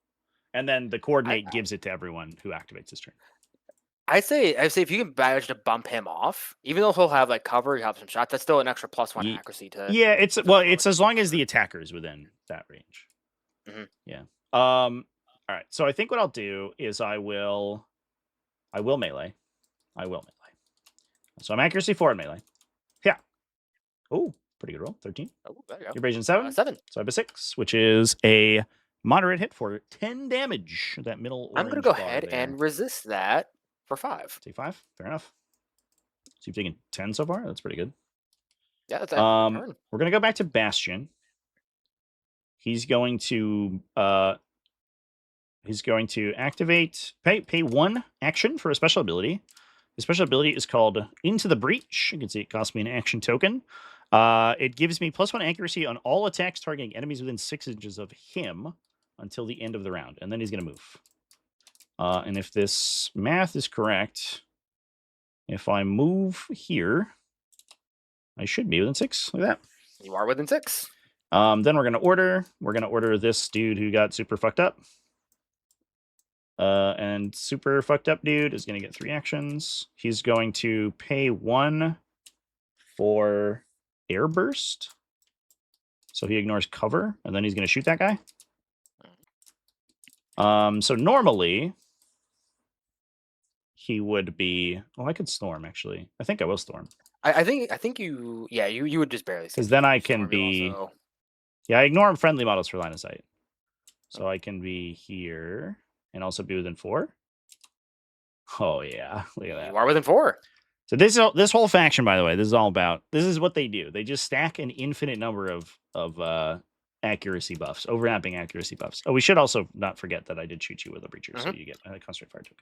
And then the coordinate gives it to everyone who activates this turn. I say if you can manage to bump him off, even though he'll have like cover, he'll have some shots, that's still an extra +1 accuracy to. Yeah, it's as long as the attacker is within that range. Mm-hmm. Yeah. All right. So I think what I'll do is I will melee. So I'm accuracy 4 in melee. Yeah. Oh, pretty good roll. 13. Oh, there you go. Evasion 7. 7. So I have a 6, which is a moderate hit for 10 damage. That middle orange I'm gonna go bar ahead there. and resist that for 5. Take 5. Fair enough. So you've taken 10 so far. That's pretty good. Yeah, that's a turn. We're gonna go back to Bastion. He's going to activate pay 1 action for a special ability. The special ability is called Into the Breach. You can see it costs me an action token. It gives me +1 accuracy on all attacks targeting enemies within 6 inches of him until the end of the round, and then he's going to move. And if this math is correct, if I move here, I should be within 6. Look at that. You are within 6. Then we're going to order this dude who got super fucked up. And super fucked up dude is going to get 3 actions. He's going to pay 1 for air burst. So he ignores cover, and then he's going to shoot that guy. So normally he would be... Well, I could storm, actually. I think I will storm. I think you... Yeah, you would just barely... Because then I can be... Also... Yeah, I ignore friendly models for line of sight. So I can be here and also be within 4. Oh, yeah. Look at that. You are within 4. So this whole faction, by the way, this is what they do. They just stack an infinite number of accuracy buffs, overlapping accuracy buffs. Oh, we should also not forget that I did shoot you with a breacher, so you get a concentrate fire token.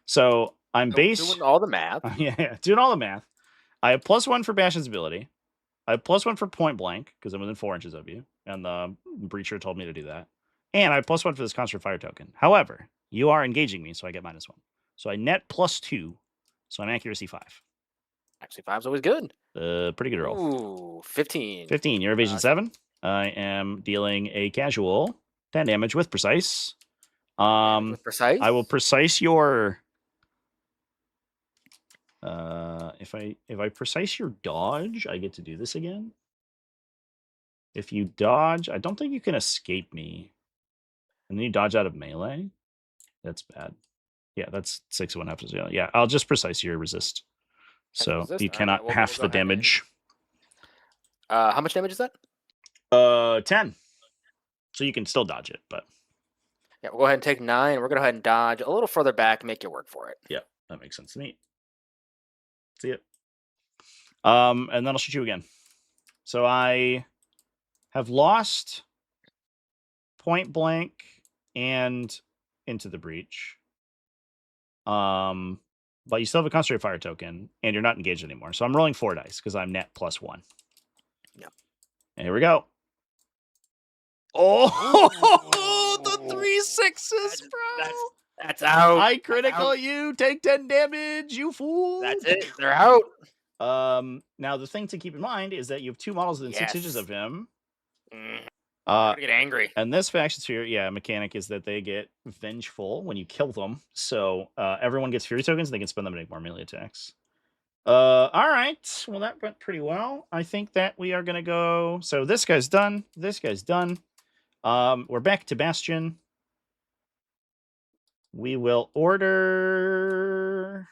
So I'm doing all the math. Yeah, doing all the math. I have +1 for Bastion's ability. I have +1 for point blank because I'm within 4 inches of you, and the breacher told me to do that. And I have +1 for this concentrate fire token. However, you are engaging me, so I get -1. So I net +2. So I'm accuracy 5. Accuracy 5 is always good. Pretty good roll. Ooh, 15. 15. Your evasion 7. I am dealing a casual 10 damage with precise. With precise? I will precise your... if I precise your dodge, I get to do this again. If you dodge, I don't think you can escape me. And then you dodge out of melee. That's bad. Yeah, that's 6 of 1/2. Yeah, I'll just precise your resist. So resist? You cannot half the damage. How much damage is that? 10. So you can still dodge it, but... Yeah, we'll go ahead and take 9. We're going to go ahead and dodge a little further back, make you work for it. Yeah, that makes sense to me. See it. And then I'll shoot you again. So I have lost point blank and Into the Breach. But you still have a concentrated fire token, and you're not engaged anymore. So I'm rolling 4 dice because I'm net +1. Yep. And here we go. Oh, the 3 6s, bro. That's out. I critical you. Take 10 damage, you fool. That's it. They're out. Now the thing to keep in mind is that you have 2 models within 6 inches of him. Get angry. And this faction sphere, mechanic is that they get vengeful when you kill them. So everyone gets fury tokens. They can spend them to make more melee attacks. All right. Well, that went pretty well. I think that we are gonna go. So this guy's done. This guy's done. We're back to Bastion. We will order.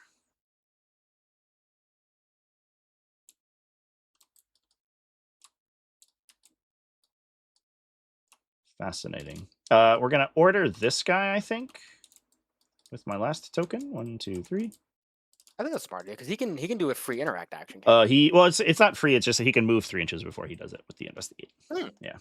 Fascinating. We're gonna order this guy, I think, with my last token. 1, 2, 3. I think that's smart, because he can do a free interact action. It's not free. It's just that he can move 3 inches before he does it with the investigate. Yeah.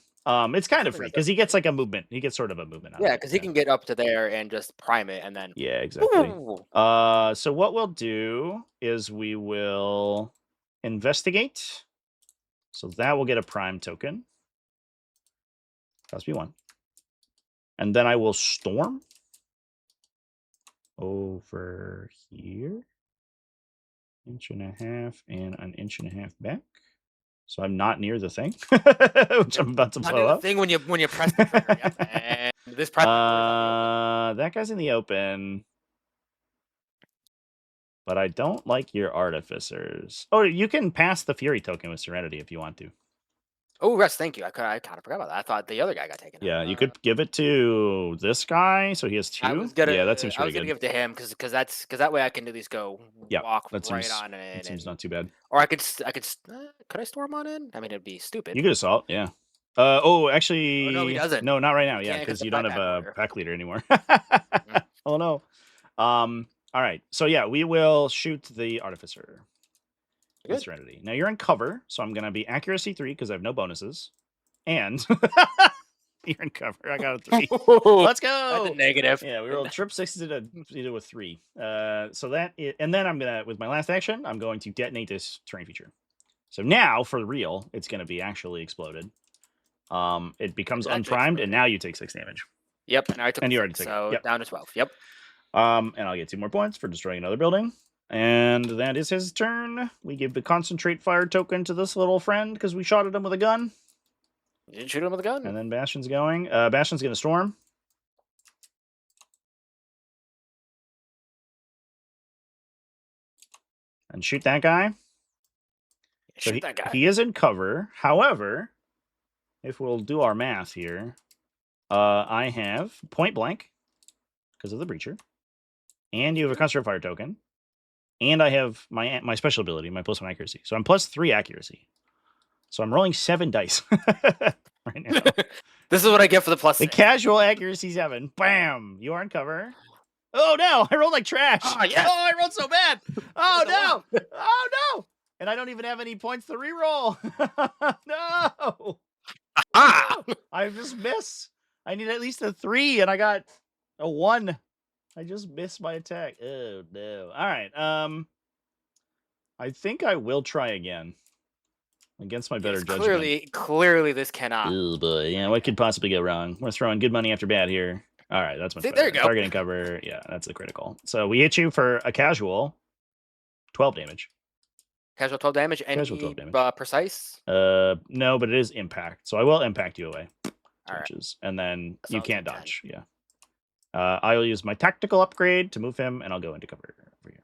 It's kind of free because he gets like a movement. He gets sort of a movement. Yeah, because he can get up to there and just prime it, and then yeah, exactly. So what we'll do is we will investigate. So that will get a prime token. Cost me 1. And then I will storm over here. 1.5 inches and an 1.5 inches back. So I'm not near the thing, which I'm about to blow up. The thing when you press the trigger. Yep. And this prime. That guy's in the open. But I don't like your artificers. Oh, you can pass the Fury token with Serenity if you want to. Oh, Russ, thank you. I kind of forgot about that. I thought the other guy got taken. Yeah, you could give it to this guy, so he has 2. Yeah, that seems pretty good. I was gonna give it to him because that way I can at least go walk that right seems, on in. That seems not too bad. Or I could I storm on in? I mean, it'd be stupid. You could assault, yeah. Actually, no, he doesn't. No, not right now. Yeah, because you don't have a pack leader anymore. Oh no. All right. So yeah, we will shoot the artificer. With Serenity. Now you're in cover, so I'm gonna be accuracy 3 because I have no bonuses. And you're in cover. I got a 3. Let's go. That's a negative. Yeah, we rolled trip 6 to a 3. So that is, and then I'm gonna, with my last action, I'm going to detonate this terrain feature. So now for real, it's gonna be actually exploded. It becomes unprimed, and now you take 6 damage. Yep, and I took. And you already took. So yep. Down to 12. Yep. And I'll get 2 more points for destroying another building. And that is his turn. We give the concentrate fire token to this little friend because we shot at him with a gun. You didn't shoot him with a gun? And then Bastion's going. Bastion's going to storm. And shoot that guy. Shoot that guy. He is in cover. However, if we'll do our math here, I have point blank because of the breacher. And you have a concentrate fire token. And I have my special ability, my +1 accuracy. So I'm +3 accuracy. So I'm rolling 7 dice right now. This is what I get for the +6. The casual accuracy 7. Bam! You are in cover. Oh no! I rolled like trash. Oh, yes. Oh, I rolled so bad. Oh no! Oh no! And I don't even have any points to reroll. No! I just miss. I need at least a 3, and I got a 1. I just missed my attack. Oh no! All right. I think I will try again against my better judgment. Clearly, this cannot. Oh boy! Yeah, what could possibly go wrong? We're throwing good money after bad here. All right, that's much better. There you go. Targeting cover. Yeah, that's a critical. So we hit you for a casual 12 damage. Casual 12 damage. Any 12 damage. Precise? No, but it is impact. So I will impact you away. All right. And then you can't dodge. 10. Yeah. I'll use my tactical upgrade to move him, and I'll go into cover over here.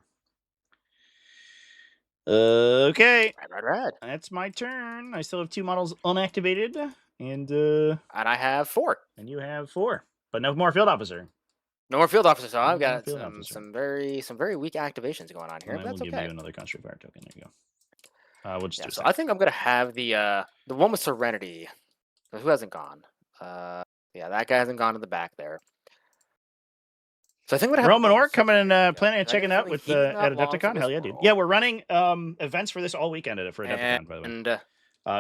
Okay. Right. That's my turn. I still have 2 models unactivated, and I have 4. And you have 4, but no more field officer. No more field officer. So I've got some very weak activations going on here. But that's okay. We'll give you another concentrate fire token. There you go. We'll just do. So I think I'm gonna have the one with Serenity. Who hasn't gone? Yeah, that guy hasn't gone to the back there. So I think what Roman Orc coming and planning on checking out with at Adepticon. Hell yeah, dude. Yeah, we're running events for this all weekend for Adepticon, by the way. And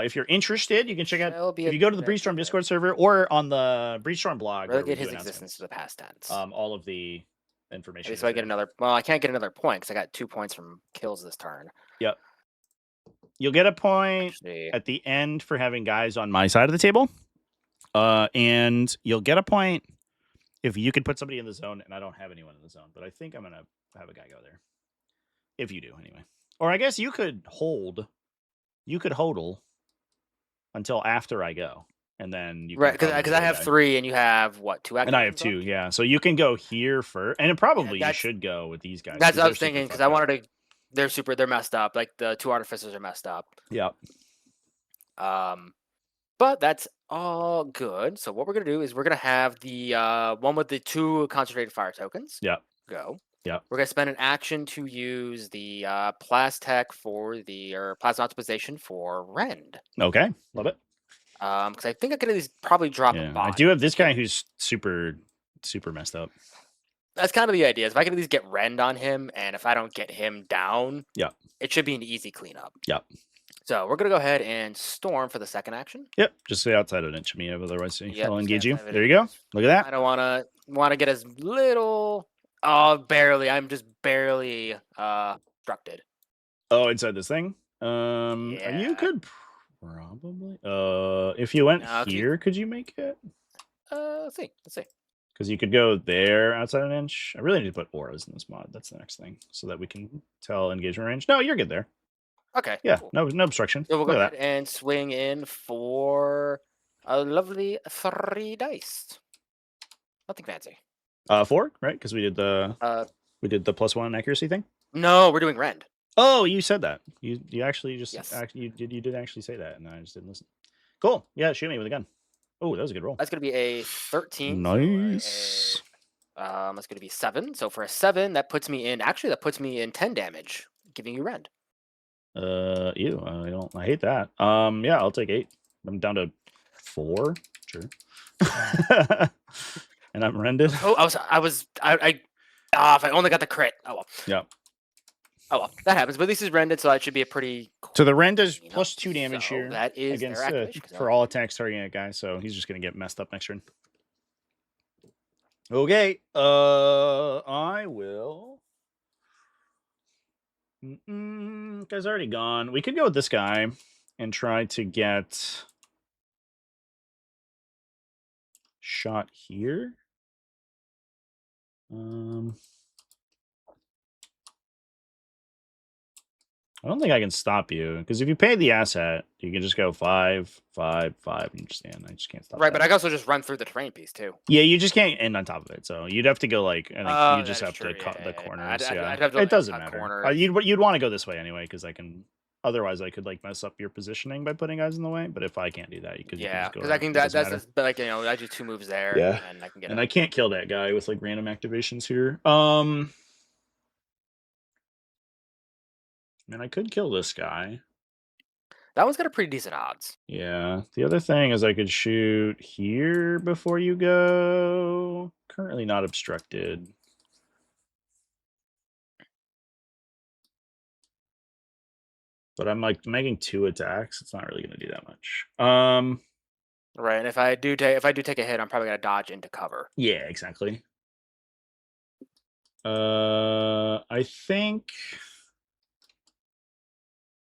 if you're interested, you can check out if you go to the Breachstorm Discord server or on the Breachstorm blog. Relegate his existence to the past tense. All of the information. So I get another. Well, I can't get another point because I got 2 points from kills this turn. Yep. You'll get a point at the end for having guys on my side of the table, and you'll get a point if you could put somebody in the zone, and I don't have anyone in the zone, but I think I'm gonna have a guy go there. If you do, anyway. Or I guess you could hold. You could hodl until after I go, and then you right because I have 3 and you have what 2 activations? And I have 2, yeah. So you can go here first, and probably you should go with these guys. That's what I was thinking because I wanted to. They're messed up. Like the 2 artificers are messed up. Yep. But that's all good. So what we're gonna do is we're gonna have the one with the 2 concentrated fire tokens. Yep. Go. Yep. We're gonna spend an action to use the Plastech or Plasma Optimization for Rend. Okay, love it. Because I think I could at least probably drop a bot. I do have this guy who's super messed up. That's kind of the idea. If I can at least get Rend on him, and if I don't get him down, yeah, it should be an easy cleanup. Yeah. So we're gonna go ahead and Storm for the second action. Yep. Just stay outside of an inch of me, otherwise Yep, I'll stay engage you. outside of it. There you go. Look at that. I don't wanna get as little. Oh, barely. I'm just barely obstructed. Oh, inside this thing. Yeah. You could probably. If you went No, here, could you make it? Let's see. Because you could go there outside an inch. I really need to put auras in this mod. That's the next thing, so that we can tell engagement range. No, you're good there. Okay. Yeah, Cool. no obstruction. So we'll go Look ahead at and swing in for a lovely 3 dice. Nothing fancy. 4, right? Because we did the +1 accuracy thing. No, we're doing Rend. Oh, you said that. You actually just Yes. you did actually say that, and I just didn't listen. Cool. Yeah, shoot me with a gun. Oh, that was a good roll. That's gonna be a 13. Nice. That's gonna be 7. So for a 7, that puts me in. Actually, that puts me in 10 damage, giving you Rend. Ew. I hate that. Yeah, I'll take 8. I'm down to 4. Sure. And I'm rended. Oh, if I only got the crit. Oh well. Yeah. Oh well, that happens. But at least it's rended, so that should be a pretty. So the rend is cleanup. +2 damage So here that is against their activation, for all attacks targeting a guy. So he's just gonna get messed up next turn. Okay. I will. Guy's already gone. We could go with this guy and try to get shot here. I don't think I can stop you, because if you pay the asset, you can just go 5, 5, 5, and stand. I just can't stop. Right, that. but I can also just run through the terrain piece too. Yeah, you just can't end on top of it. So you'd have to go like, I think you just have to cut the corners. I'd yeah, have to, it doesn't cut matter. You'd want to go this way anyway, because I can. Otherwise, I could like mess up your positioning by putting guys in the way. But if I can't do that, you could. Yeah, because I can. That's just, like I do 2 moves there. Yeah, and I can get. And I can't kill that guy with like random activations here. And I could kill this guy. That one's got a pretty decent odds. Yeah. The other thing is I could shoot here before you go. Currently not obstructed. But I'm like making 2 attacks. It's not really going to do that much. Right, and if I do take a hit, I'm probably gonna dodge into cover. Yeah, exactly. I think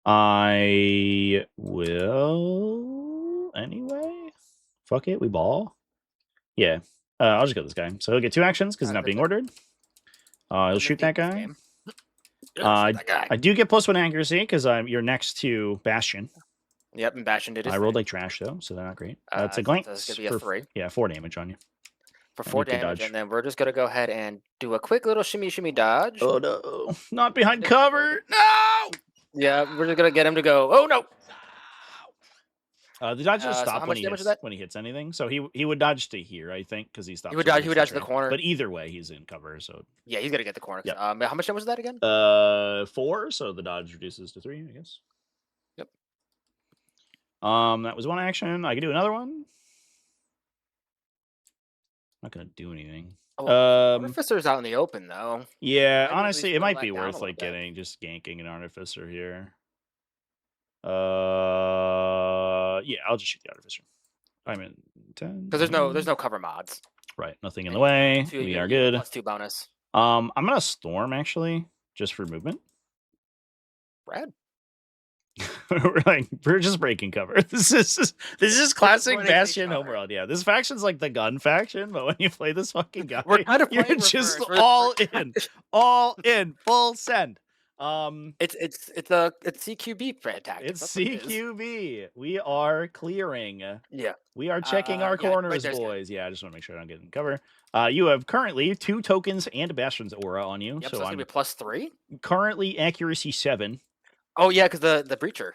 I will anyway. Fuck it, we ball. Yeah, I'll just go this guy. So he'll get 2 actions because he's not being ordered. He'll shoot that guy. I do get +1 accuracy because you're next to Bastion. Yep, and Bastion did his I rolled like trash though, so they're not great. That's a glance. That's gonna be a 3. Yeah, 4 damage on you. For 4 damage, and then we're just gonna go ahead and do a quick little shimmy dodge. Oh no, not behind cover. No. Yeah, we're just gonna get him to go. Oh no. The dodge will So stop how when much he hits anything. So he would dodge to here, I think, because he stops. He would dodge to the corner. But either way, he's in cover. So yeah, he's gonna get the corner. Yep. How much damage was that again? 4. So the dodge reduces to 3, I guess. Yep. That was 1 action. I can do another one. Not gonna do anything. Artificer's out in the open though. Yeah, honestly, it might be worth like just ganking an Artificer here. Yeah, I'll just shoot the Artificer. I'm in 10. Because there's no cover mods. Right, nothing in the way. We are good. +2 bonus. I'm gonna storm actually, just for movement. Rad. we're just breaking cover. This is classic Bastion Homeworld. Yeah, this faction's like the gun faction, but when you play this fucking guy, you're just all in, full send. It's CQB tactic. It's CQB. We are clearing. Yeah. We are checking our corners, boys. Yeah, I just want to make sure I don't get in cover. You have currently 2 tokens and a Bastion's aura on you. Yep, so I'm gonna be +3. Currently accuracy 7. Oh yeah, because the breacher.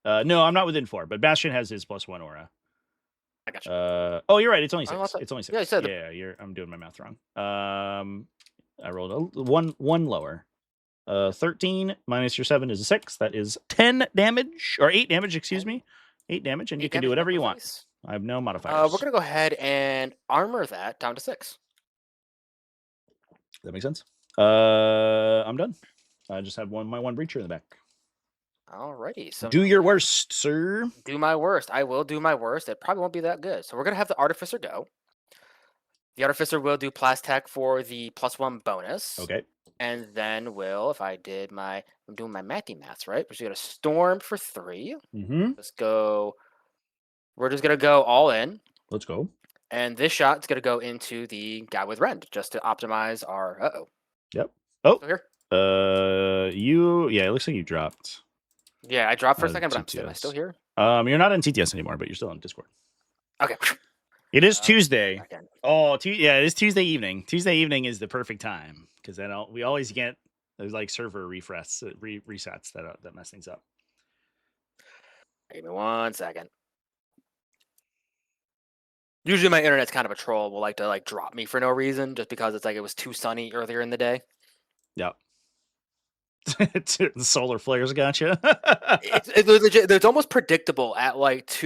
No, I'm not within 4, but Bastion has his +1 aura. I got you. Oh, you're right. It's only 6. It's only 6. Yeah, you said I'm doing my math wrong. I rolled a one lower. 13 minus your 7 is a 6. That is 10 damage, or 8 damage, excuse me. 8 damage, and you can do whatever you want. I have no modifiers. We're gonna go ahead and armor that down to 6. That makes sense. I'm done. I just have my one breacher in the back. Alrighty. So do your worst, sir. Do my worst. I will do my worst. It probably won't be that good. So we're gonna have the Artificer go. The Artificer will do Plastech for the +1 bonus. Okay. And then will, if I did I'm doing my mathy maths, right? We're just gonna Storm for 3. Mm-hmm. Let's go. We're just gonna go all in. Let's go. And this shot's gonna go into the guy with Rend just to optimize our. Yep. Oh. Still here? Yeah, it looks like you dropped. Yeah, I dropped for a second, but am I still here? You're not in TTS anymore, but you're still on Discord. Okay. It is Tuesday. Again. Oh, yeah, it is Tuesday evening. Tuesday evening is the perfect time because then we always get there's like server resets that mess things up. Give me 1 second. Usually my internet's kind of a troll. Will like to drop me for no reason just because it's like it was too sunny earlier in the day. Yep. The solar flares gotcha. It's legit. It's almost predictable at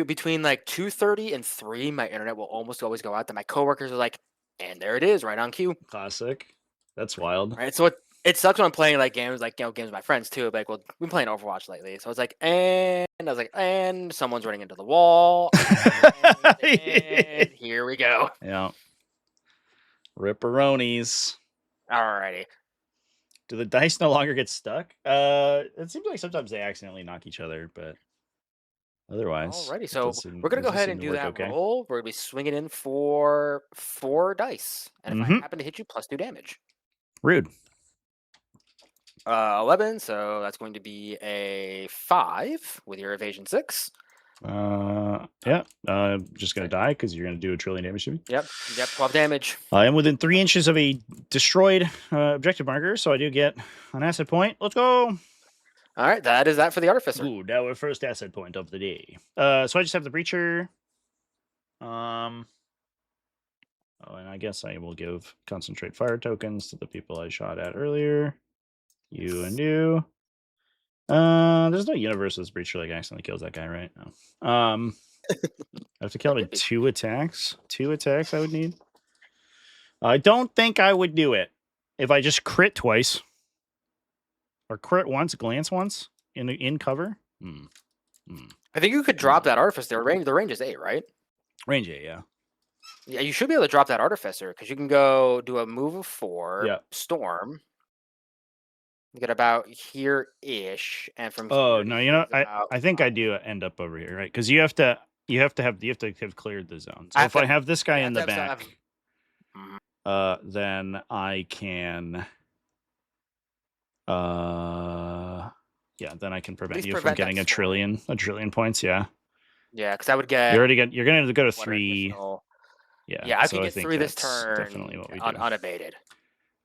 between 2:30 and 3. My internet will almost always go out. Then my coworkers are like, and there it is, right on cue. Classic. That's wild. Right. So it sucks when I'm playing games games with my friends too. Like, well, we've been playing Overwatch lately, so it's like, and I was like, and someone's running into the wall. And here we go. Yeah. Ripperonis. Alrighty. Do the dice no longer get stuck? It seems like sometimes they accidentally knock each other, but otherwise. Alrighty, so we're gonna go ahead and do that roll. We're gonna be swinging in for 4 dice, and if I happen to hit you, +2 damage. Rude. 11, so that's going to be a 5 with your evasion 6. Yeah. Just gonna die because you're gonna do a trillion damage to me. Yep. 12 damage. I am within 3 inches of a destroyed objective marker, so I do get an asset point. Let's go. All right, that is that for the Artificer. Ooh, now our first asset point of the day. So I just have the Breacher. Oh, and I guess I will give concentrate fire tokens to the people I shot at earlier. You and you. There's no universe this Breacher accidentally kills that guy, right? No. I have to kill him in 2 attacks. 2 attacks I would need. I don't think I would do it if I just crit twice. Or crit once, glance once in cover. I think you could drop that Artificer. The range is 8, right? Range 8, yeah. Yeah, you should be able to drop that Artificer because you can go do a move of 4, yeah. Storm. You get about here-ish, and from here, no, you know, I think I do end up over here, right? Because you have to have cleared the zone. So if I have this guy in the back, then I can, then I can prevent you from getting a trillion points. Yeah. Yeah, because I would get. You're going to go to 3. Yeah, I can get 3 this turn. Definitely what we do. Unabated.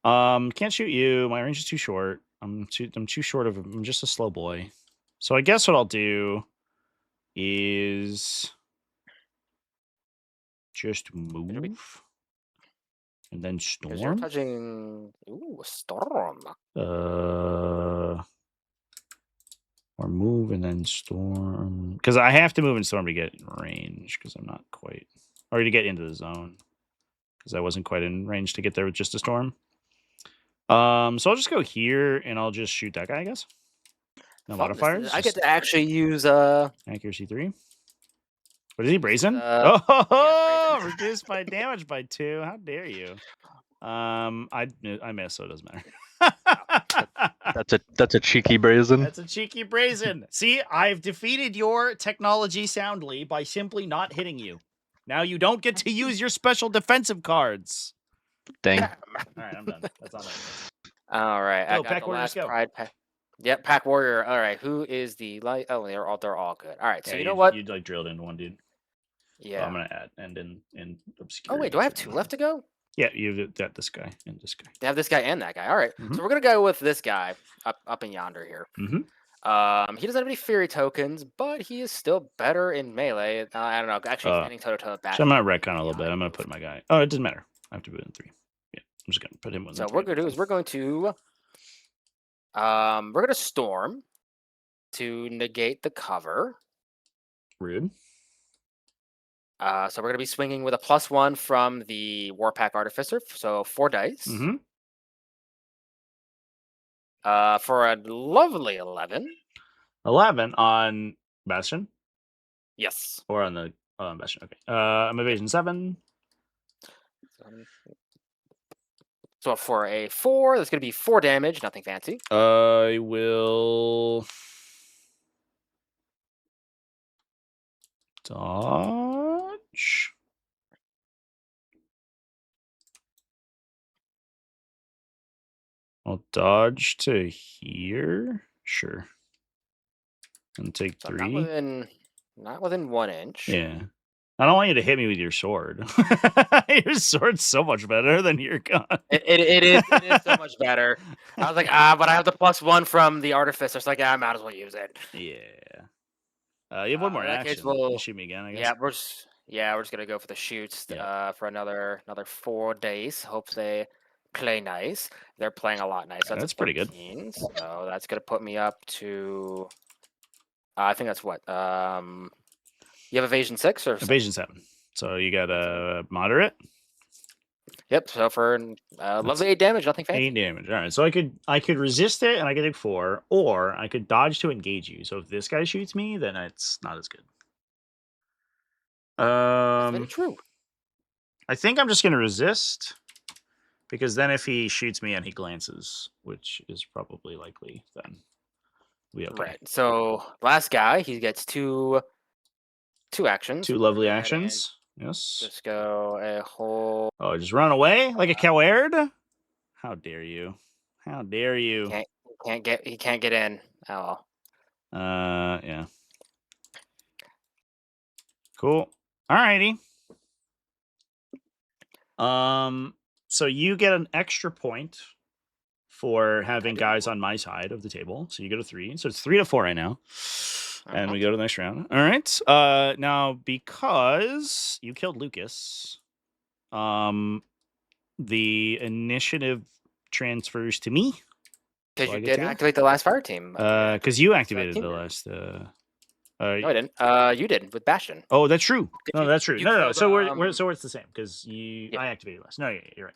Can't shoot you. My range is too short. I'm too short of. I'm just a slow boy. So I guess what I'll do is just move and then storm. You're touching. Ooh, storm. Or move and then storm. Because I have to move and storm to get in range. Because I'm not quite, or to get into the zone. Because I wasn't quite in range to get there with just a storm. So I'll just go here and I'll just shoot that guy, I guess. No modifiers. I get to actually use accuracy 3. What is he, brazen? Brazen. Reduced by damage by 2. How dare you? I miss, so it doesn't matter. That's a cheeky brazen. That's a cheeky brazen. See, I've defeated your technology soundly by simply not hitting you. Now you don't get to use your special defensive cards. Dang. All right, I'm done. That's on it. All right. Go, Pack Warriors, go. Pride pack. Yep, Pack Warrior. All right. Who is the light? Oh, they're all good. All right. So you know what? You drilled into one, dude. Yeah. So I'm gonna add and in obscurity. Oh wait, do I have 2 left to go? Yeah, you've got this guy and this guy. They have this guy and that guy. All right. So we're gonna go with this guy up in yonder here. He doesn't have any Fury tokens, but he is still better in melee. I don't know. Actually, standing toe-to-toe back. So I'm gonna retcon a little bit. I'm gonna put my guy. Oh, it doesn't matter. I have to put it in 3. Yeah, I'm just gonna put him in. So what we're gonna do is we're going to storm to negate the cover. Rude. So we're gonna be swinging with a +1 from the Warpack Artificer. So 4 dice. For a lovely 11. 11 on Bastion? Yes. Or on the Bastion. Okay. I'm evasion 7. So for a 4, that's going to be 4 damage. Nothing fancy. I will dodge. I'll dodge to here. Sure. And take So 3. not within 1 inch. Yeah. I don't want you to hit me with your sword. Your sword's so much better than your gun. It is so much better. I was like, but I have the +1 from the artificer. So like, I might as well use it. Yeah. You have one more In that action. case, we'll You shoot me again, I guess. we're just gonna go for the shoots. Yeah. For another 4 days. Hope they play nice. They're playing a lot nice. That's pretty good. 13, so that's gonna put me up to. I think that's what. You have evasion 6 or Evasion 7. So you got a moderate. Yep. So for lovely 8 damage, nothing fancy. 8 damage. All right. So I could resist it and I could take 4, or I could dodge to engage you. So if this guy shoots me, then it's not as good. That's very true. I think I'm just gonna resist, because then if he shoots me and he glances, which is probably likely, then we okay. Right. So last guy, he gets two actions. 2 lovely actions. Yes. Just go a whole. Oh, just run away like a coward? How dare you? How dare you? He can't get in at all. Yeah. Cool. Alrighty. So you get an extra point for having guys on my side of the table. So you go to 3. So it's 3 to 4 right now. And we go to the next round. All right. Now because you killed Lucas, the initiative transfers to me. Because you did activate the last fire team. Because you activated the last. No, I didn't. You did with Bastion. Oh, that's true. No, that's true. No. So it's the same because I activated last. No, you're right.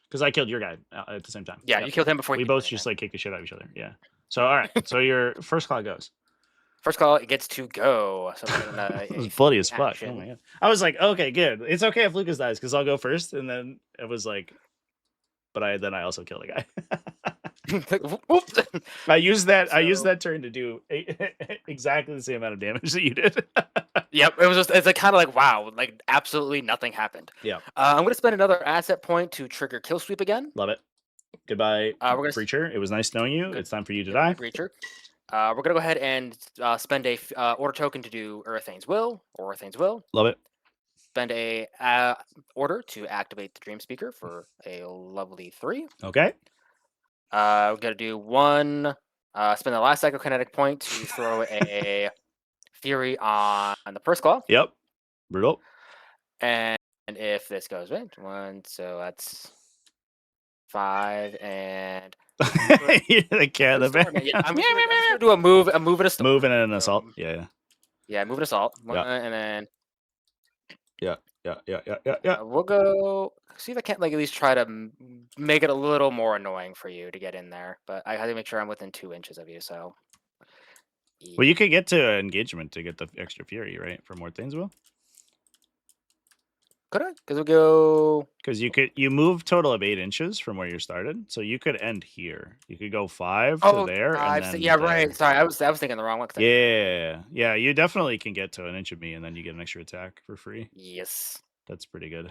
Because I killed your guy at the same time. Yeah, you killed him before. We both just like kick the shit out of each other. Yeah. So all right. So your first call goes. First call, it gets to go. So it was bloody as fuck. Oh my god. I was like, okay, good. It's okay if Lucas dies because I'll go first, and then it was like, but I also killed a guy. I used that turn to do exactly the same amount of damage that you did. Yep, it's like kind of like wow, like absolutely nothing happened. Yeah. I'm gonna spend another asset point to trigger kill sweep again. Love it. Goodbye, Breacher. It was nice knowing you. It's time for you to die. Breacher. We're gonna go ahead and spend a order token to do Urathane's Will. Love it. Spend a order to activate the Dream Speaker for a lovely 3. Okay. We're gonna do 1. Spend the last psychokinetic point to throw a Fury on the first claw. Yep. Brutal. And if this goes right, 1, so that's 5 and. The cat of I'm just gonna do a move and a storm. Move and an assault. Yeah, move and assault. And then. Yeah. We'll go see if I can't at least try to make it a little more annoying for you to get in there. But I have to make sure I'm within 2 inches of you. So. Yeah. Well, you could get to engagement to get the extra fury, right? For more things, Will. Could I? Because we'll go. Because you move total of 8 inches from where you started, so you could end here. You could go 5 to there. 5, and then yeah, right. Sorry, I was thinking the wrong one. Yeah. You definitely can get to an inch of me, and then you get an extra attack for free. Yes, that's pretty good.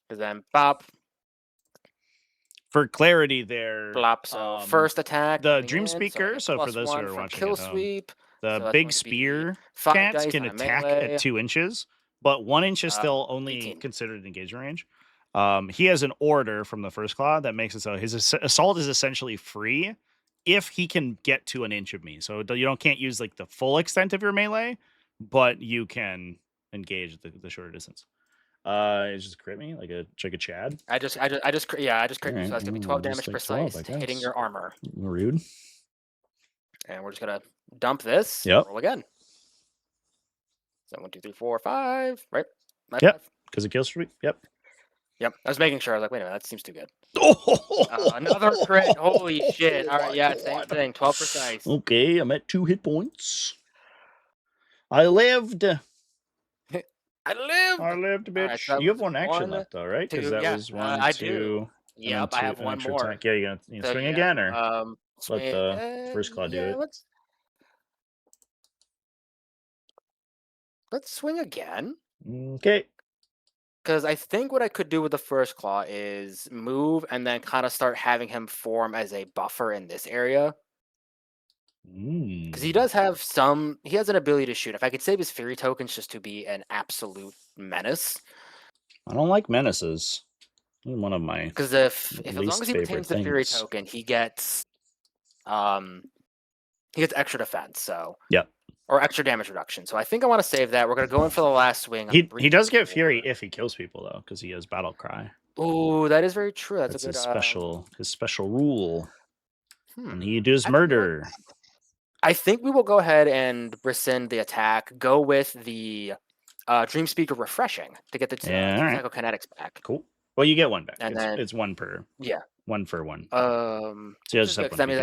Because then pop. For clarity, there. Plop. So first attack. The Dream Speaker. So for those who are watching kill at home, sweep. The big spear cats can attack at 2 inches. But 1 inch is still only 18. considered engagement range. He has an order from the first claw that makes it so his assault is essentially free if he can get to an inch of me. So you can't use like the full extent of your melee, but you can engage the shorter distance. It's just crit me like a Chad. I just crit you. So that's gonna be 12 damage precise, hitting your armor. Rude. And we're just gonna dump this. Yep. Roll again. So 1, 2, 3, 4, 5. Right. Yep. Because it kills streak. Yep. Yep, I was making sure. I was like, wait a minute, that seems too good. Oh, Another crit. Holy shit. All my right, yeah, same God. thing. 12 precise. Okay, I'm at 2 hit points. I lived. I lived. I lived, bitch. Right, so you have one action 1, left, though, right? Because 2. that Yeah, was 1, I 2, do. and then Yep, I 2, have an one extra more. attack. Yeah, you gonna So swing yeah, again, or swing. let the first claw do it? Let's swing again. Okay. Because I think what I could do with the first claw is move and then kind of start having him form as a buffer in this area. Because he does have he has an ability to shoot. If I could save his Fury tokens just to be an absolute menace. I don't like menaces. One of my Because if as long least as he favorite retains the Fury things. token, he gets extra defense, so Yep. or extra damage reduction. So I think I want to save that. We're gonna go in for the last swing. He does get Fury if he kills people though, because he has Battle Cry. Oh, that is very true. That's a good his special rule. And he does Actually, you know what? murder. I think we will go ahead and rescind the attack. Go with the Dream Speaker Refreshing to get the two psychokinetics back. Cool. Well, you get one back. And then it's 1 per. Yeah. 1 for 1. So just have that means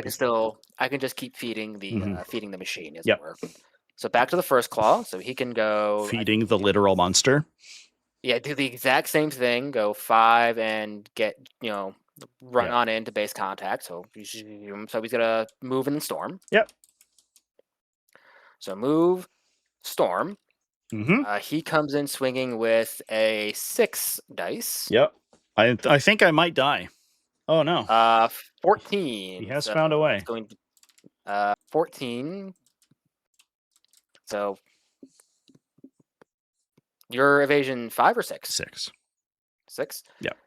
I can just keep feeding the feeding the machine, as it were. So back to the first claw. So he can go feeding the literal monster. Yeah, do the exact same thing. Go 5 and get run on into base contact. So he's gonna move and storm. Yep. So move, storm. Mm-hmm. He comes in swinging with a 6 dice. Yep. I think I might die. Oh no. 14. He has found a way. It's going to 14. So your evasion 5 or 6? 6. 6? Yep.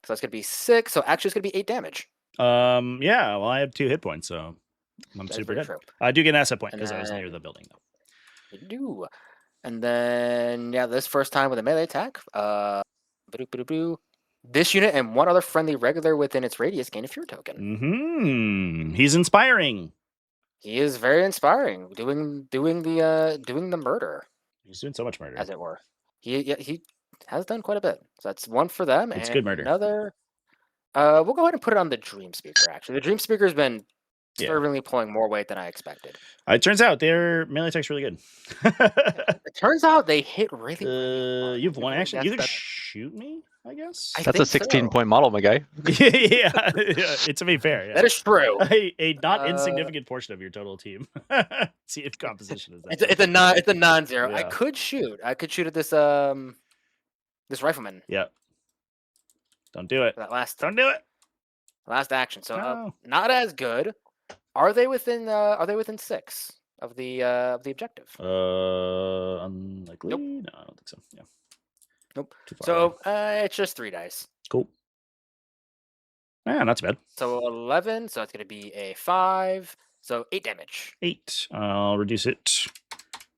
So that's gonna be 6. So actually it's gonna be 8 damage. Yeah, well I have 2 hit points, so I'm super good. I do get an asset point because I was near the building though. You do. And then this first time with a melee attack. This unit and one other friendly regular within its radius gain a Fury token. Mm-hmm. He's inspiring. He is very inspiring. Doing the murder. He's doing so much murder, as it were. He has done quite a bit. So that's 1 for them. It's and good murder. Another. We'll go ahead and put it on the Dream Speaker. Actually, the Dream Speaker has been disturbingly pulling more weight than I expected. It turns out their melee attack's really good. It turns out they hit really. You have 1 action. You can shoot me, I guess. That's a 16-point model, my guy. yeah. To be fair, yeah. That is true. A not insignificant portion of your total team. See if composition is that. It's a non-zero. Yeah. I could shoot at this this rifleman. Yeah. Don't do it. Don't do it. Last action. So not as good. Are they within 6 of the objective? Unlikely. Nope. No, I don't think so. Yeah. Nope. So it's just 3 dice. Cool. Yeah, not too bad. So 11. So it's gonna be a 5. So 8 damage. 8. I'll reduce it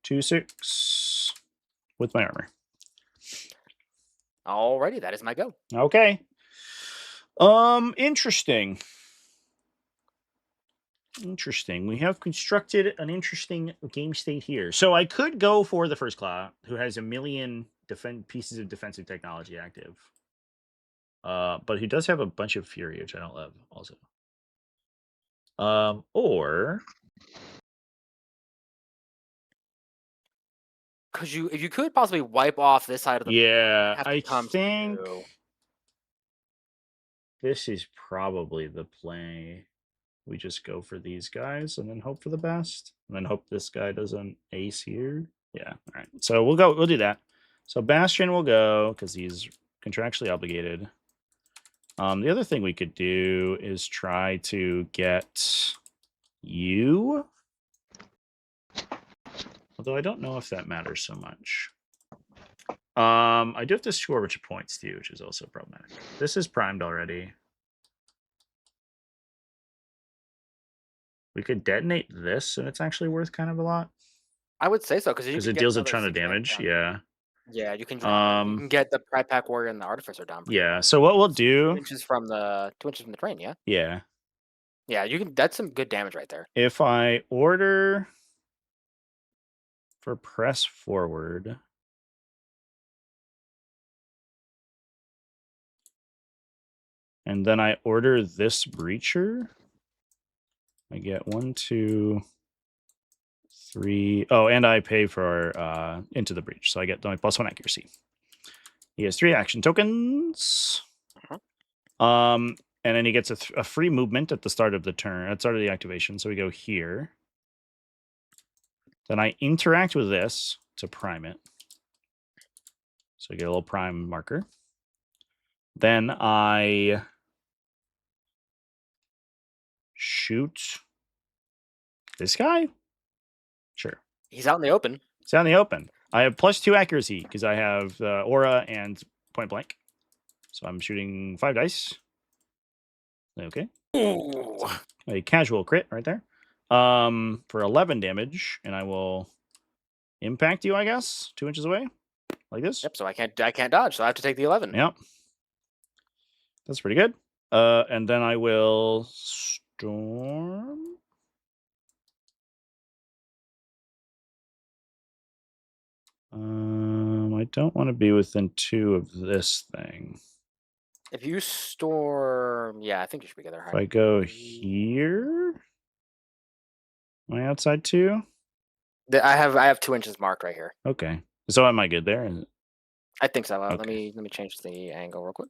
to 6 with my armor. Alrighty, that is my go. Okay. Interesting. Interesting. We have constructed an interesting game state here. So I could go for the first claw, who has 1 million pieces of defensive technology active. But he does have a bunch of fury, which I don't love also. Or because you could possibly wipe off this side of the I think this is probably the play. We just go for these guys and then hope for the best, and then hope this guy doesn't ace here. Yeah, all right. So we'll do that. So Bastion will go because he's contractually obligated. The other thing we could do is try to get you. Although I don't know if that matters so much. I do have to score a bunch of points too, which is also problematic. This is primed already. We could detonate this, and it's actually worth kind of a lot. I would say so because it deals a ton of damage. Yeah. Yeah, you can drop you can get the Pride Pack Warrior and the Artificer down. Yeah. So what we'll do? 2 inches from the train. Yeah. Yeah. Yeah, you can. That's some good damage right there. If I order for press forward, And then I order this breacher. I get 1, 2, 3. Oh, and I pay for Into the Breach. So I get my +1 accuracy. He has 3 action tokens. And then he gets a free movement at the start of the turn, at the start of the activation. So we go here. Then I interact with this to prime it. So I get a little prime marker. Then I shoot this guy? Sure. He's out in the open. He's out in the open. I have +2 accuracy because I have aura and point blank. So I'm shooting 5 dice. Okay. Ooh. So a casual crit right there. For 11 damage, and I will impact you, I guess, 2 inches away. Like this. Yep, so I can't dodge, so I have to take the 11. Yep. That's pretty good. And then I will storm. I don't want to be within 2 of this thing. If you storm, yeah, I think you should be together. If I go here, am I outside 2? I have 2 inches marked right here. Okay. So am I good there? I think so. Okay. Let me change the angle real quick.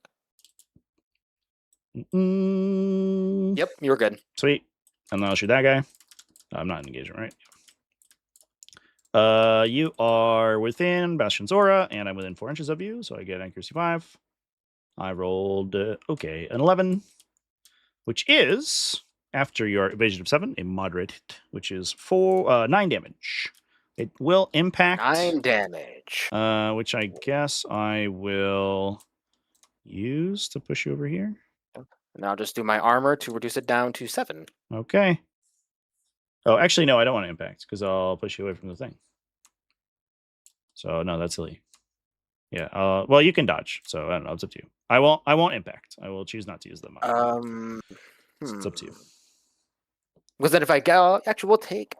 Mm, Yep, you're good. Sweet. And then I'll shoot that guy. I'm not in engagement, right? You are within Bastion's aura, and I'm within 4 inches of you, so I get accuracy 5. I rolled, an 11, which is, after your evasion of 7, a moderate hit, which is 9 damage. It will impact 9 damage. Which I guess I will use to push you over here. And I'll just do my armor to reduce it down to 7. Okay. Oh, actually, no, I don't want to impact because I'll push you away from the thing. So no, that's silly. Yeah. Well, you can dodge. So I don't know. It's up to you. I won't impact. I will choose not to use them. It's up to you. Was that if I go? Actually, we'll take.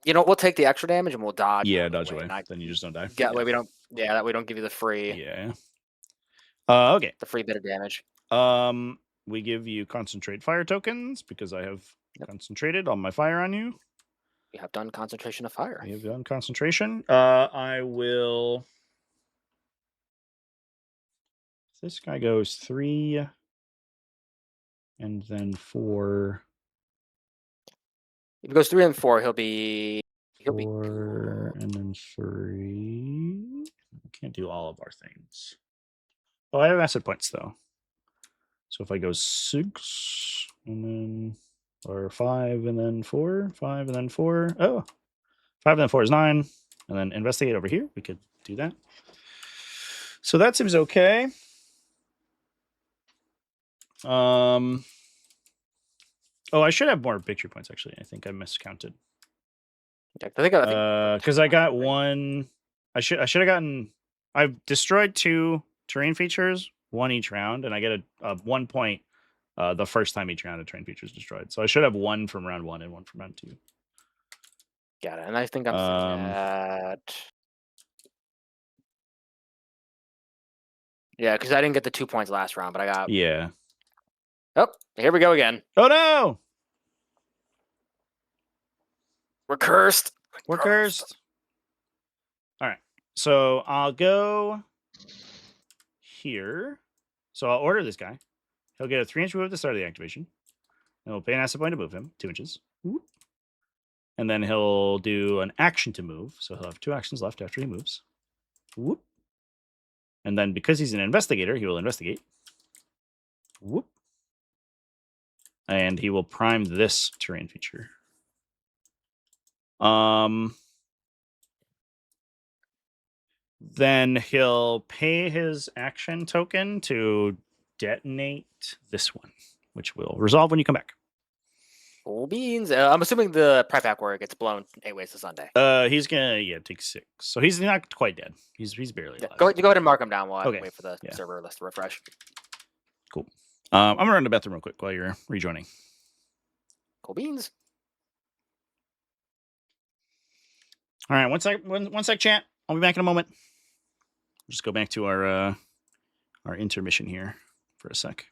We'll take the extra damage and we'll dodge. Yeah, dodge away. Then you just don't die. Yeah, that way we don't. Yeah, that way we don't give you the free. Yeah. Okay. The free bit of damage. We give you concentrate fire tokens because I have concentrated on my fire on you. We have done concentration of fire. We have done concentration. I will. This guy goes 3 and then 4. If he goes 3 and 4, he'll be 4 and then 3. I can't do all of our things. Oh, I have asset points though. So if I go 6 and then, or 5 and then 4, 5 and then 4. Oh, 5 and then 4 is 9. And then investigate over here. We could do that. So that seems okay. Oh, I should have more victory points actually. I think I miscounted. I think because I got 1. I should have gotten. I've destroyed 2 terrain features, 1 each round, and I get a 1 point the first time each round a terrain feature is destroyed. So I should have 1 from round 1 and 1 from round 2. Got it. And I think I'm at. Yeah, because I didn't get the 2 points last round, but I got. Yeah. Oh, here we go again. Oh no! We're cursed. We're cursed. All right. So I'll go here. So I'll order this guy. He'll get a 3-inch move at the start of the activation. And we'll pay an asset point to move him, 2 inches. Whoop. And then he'll do an action to move. So he'll have 2 actions left after he moves. Whoop. And then because he's an investigator, he will investigate. Whoop. And he will prime this terrain feature. Then he'll pay his action token to detonate this one, which will resolve when you come back. Cool beans. I'm assuming the prep pack where it gets blown 8 ways to Sunday. He's gonna take 6, so he's not quite dead. He's barely alive. Go ahead and mark him down while I wait for the server list to refresh. Cool. I'm gonna run to the bathroom real quick while you're rejoining. Cool beans. All right, one sec, chat. I'll be back in a moment. Just go back to our intermission here for a sec.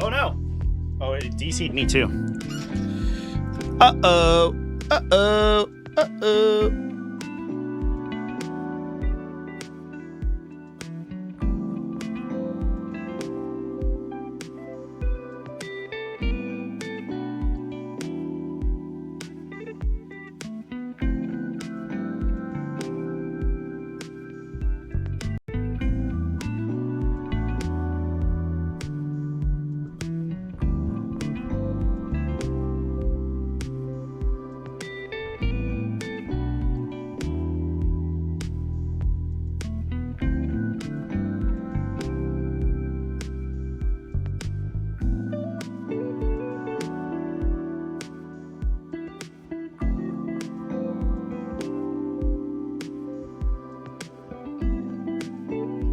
Oh no! Oh, it DC'd me too. Uh-oh. Uh-oh. Uh-oh.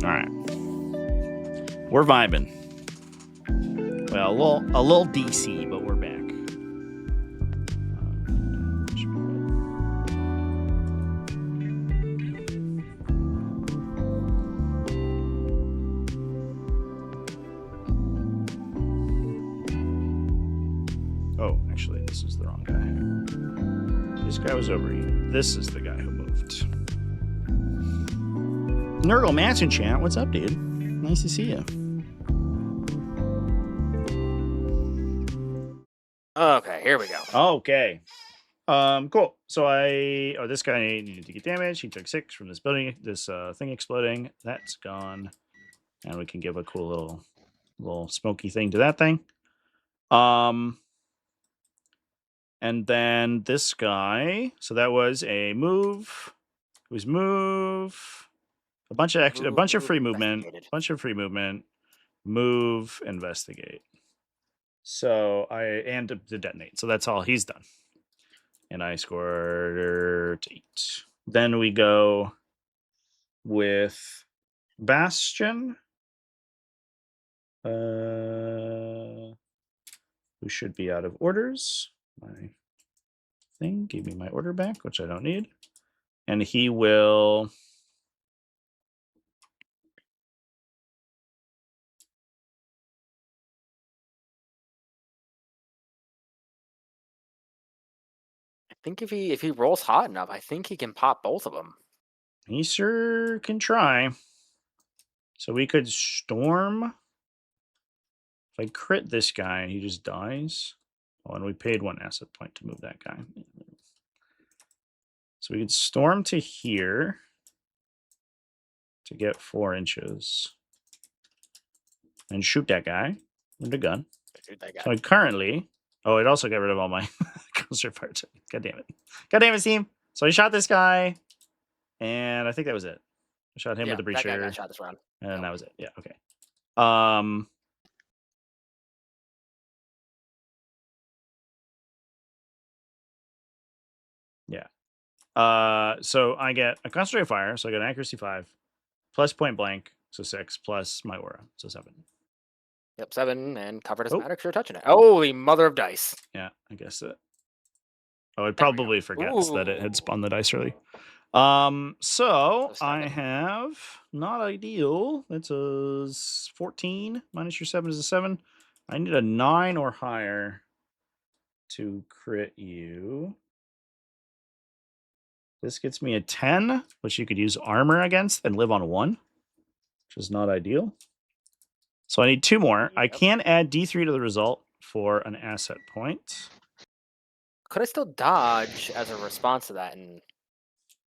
All right. We're vibing. Well, a little DC, but we're back. Oh, actually, this is the wrong guy. This guy was over here. This is the guy who moved. Nurgle Matson chat, what's up, dude? Nice to see you. Okay, here we go. Okay. Cool. So this guy needed to get damage. He took 6 from this building, this thing exploding. That's gone. And we can give a cool little smoky thing to that thing. And then this guy. So that was a move. It was move. A bunch of free movement. Move, investigate. So and to detonate. So that's all he's done. And I scored 8. Then we go with Bastion. Who should be out of orders. My thing gave me my order back, which I don't need. And he will... I think if he rolls hot enough, I think he can pop both of them. He sure can try. So we could storm. If I crit this guy, he just dies. Oh, and we paid 1 asset point to move that guy. So we could storm to here to get 4 inches. And shoot that guy with the gun. Shoot that guy. So I currently... Oh, it also got rid of all my Coaster Fire. God damn it. God damn it, team. So I shot this guy. And I think that was it. I shot him with the breacher. That guy got shot this round. And that was it. Yeah, okay. Yeah. So I get a concentrated fire, so I get an accuracy 5, plus point blank, so 6, plus my aura, so 7. Yep, 7, and cover doesn't matter because you're touching it. Holy mother of dice. Yeah, I guess that. Oh, it probably forgets that it had spun the dice early. So I have not ideal. That's a 14 minus your 7 is a 7. I need a 9 or higher to crit you. This gets me a 10, which you could use armor against and live on 1, which is not ideal. So I need 2 more. Yep. I can add D3 to the result for an asset point. Could I still dodge as a response to that and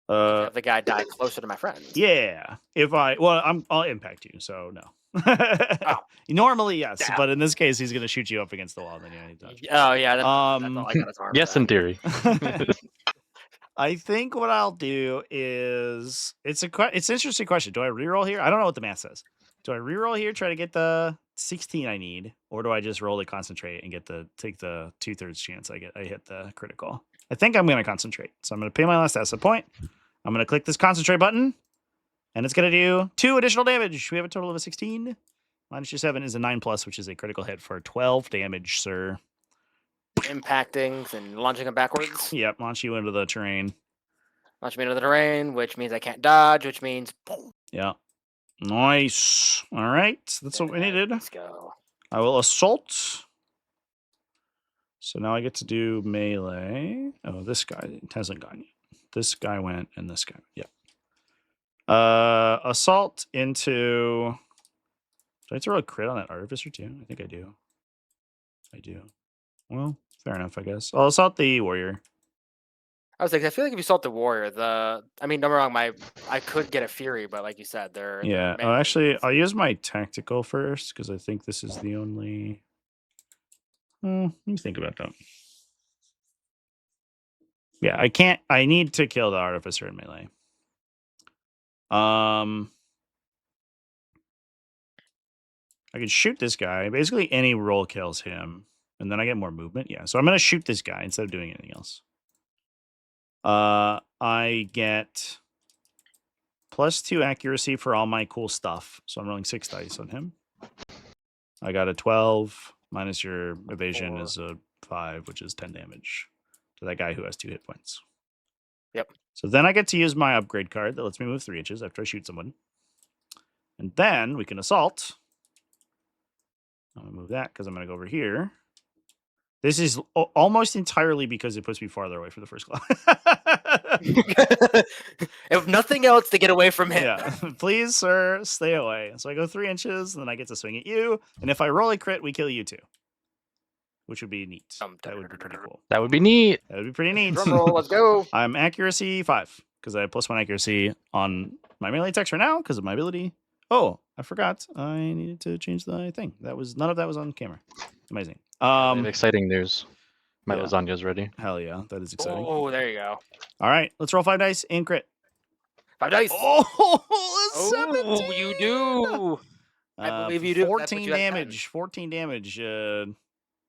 have the guy die closer to my friend? Yeah. I'll impact you, so no. Oh. Normally, yes, Damn. but in this case, he's going to shoot you up against the wall. And then you need to dodge. Oh yeah, that's all I got is armor. Yes, in theory. I think what I'll do is it's an interesting question. Do I reroll here? I don't know what the math says. Do I reroll here, try to get the 16 I need, or do I just roll to concentrate and take the 2/3 chance I hit the critical? I think I'm going to concentrate, so I'm going to pay my last asset point. I'm going to click this concentrate button, and it's going to do 2 additional damage. We have a total of a 16. Minus your 7 is a 9+, which is a critical hit for 12 damage, sir. Impacting and launching him backwards. Yep, launch you into the terrain. Launch me into the terrain, which means I can't dodge, which means. Yeah. Nice. All right, that's what we needed. Let's go. I will assault. So now I get to do melee. Oh, this guy hasn't gone yet. This guy went, and this guy. Yeah. Assault into. Do I throw a crit on that artificer too? I think I do. I do. Well, fair enough, I guess. I'll assault the warrior. I was like, I feel like if you assault the warrior, don't get me wrong, I could get a fury, but like you said, they're actually, I'll use my tactical first because I think this is the only. Let me think about that. Yeah, I can't. I need to kill the artificer in melee. I can shoot this guy. Basically, any roll kills him, and then I get more movement. Yeah, so I'm gonna shoot this guy instead of doing anything else. I get +2 accuracy for all my cool stuff. So I'm rolling 6 dice on him. I got a 12 minus your evasion is a 5, which is 10 damage to that guy who has 2 hit points. Yep. So then I get to use my upgrade card that lets me move 3 inches after I shoot someone. And then we can assault. I'm going to move that because I'm going to go over here. This is almost entirely because it puts me farther away from the first claw. If nothing else, to get away from him. Yeah, please, sir, stay away. So I go 3 inches, and then I get to swing at you. And if I roll a crit, we kill you too, which would be neat. That would be pretty cool. That would be neat. That would be pretty neat. Drum roll, let's go. I'm accuracy 5 because I have +1 accuracy on my melee attacks right now because of my ability. Oh, I forgot. I needed to change the thing. None of that was on camera. Amazing. Exciting news. My lasagna's ready. Hell yeah, that is exciting. Oh, there you go. All right, let's roll 5 dice and crit. 5 dice. Oh, 17. You do. I believe you do. 14 damage. 14 damage.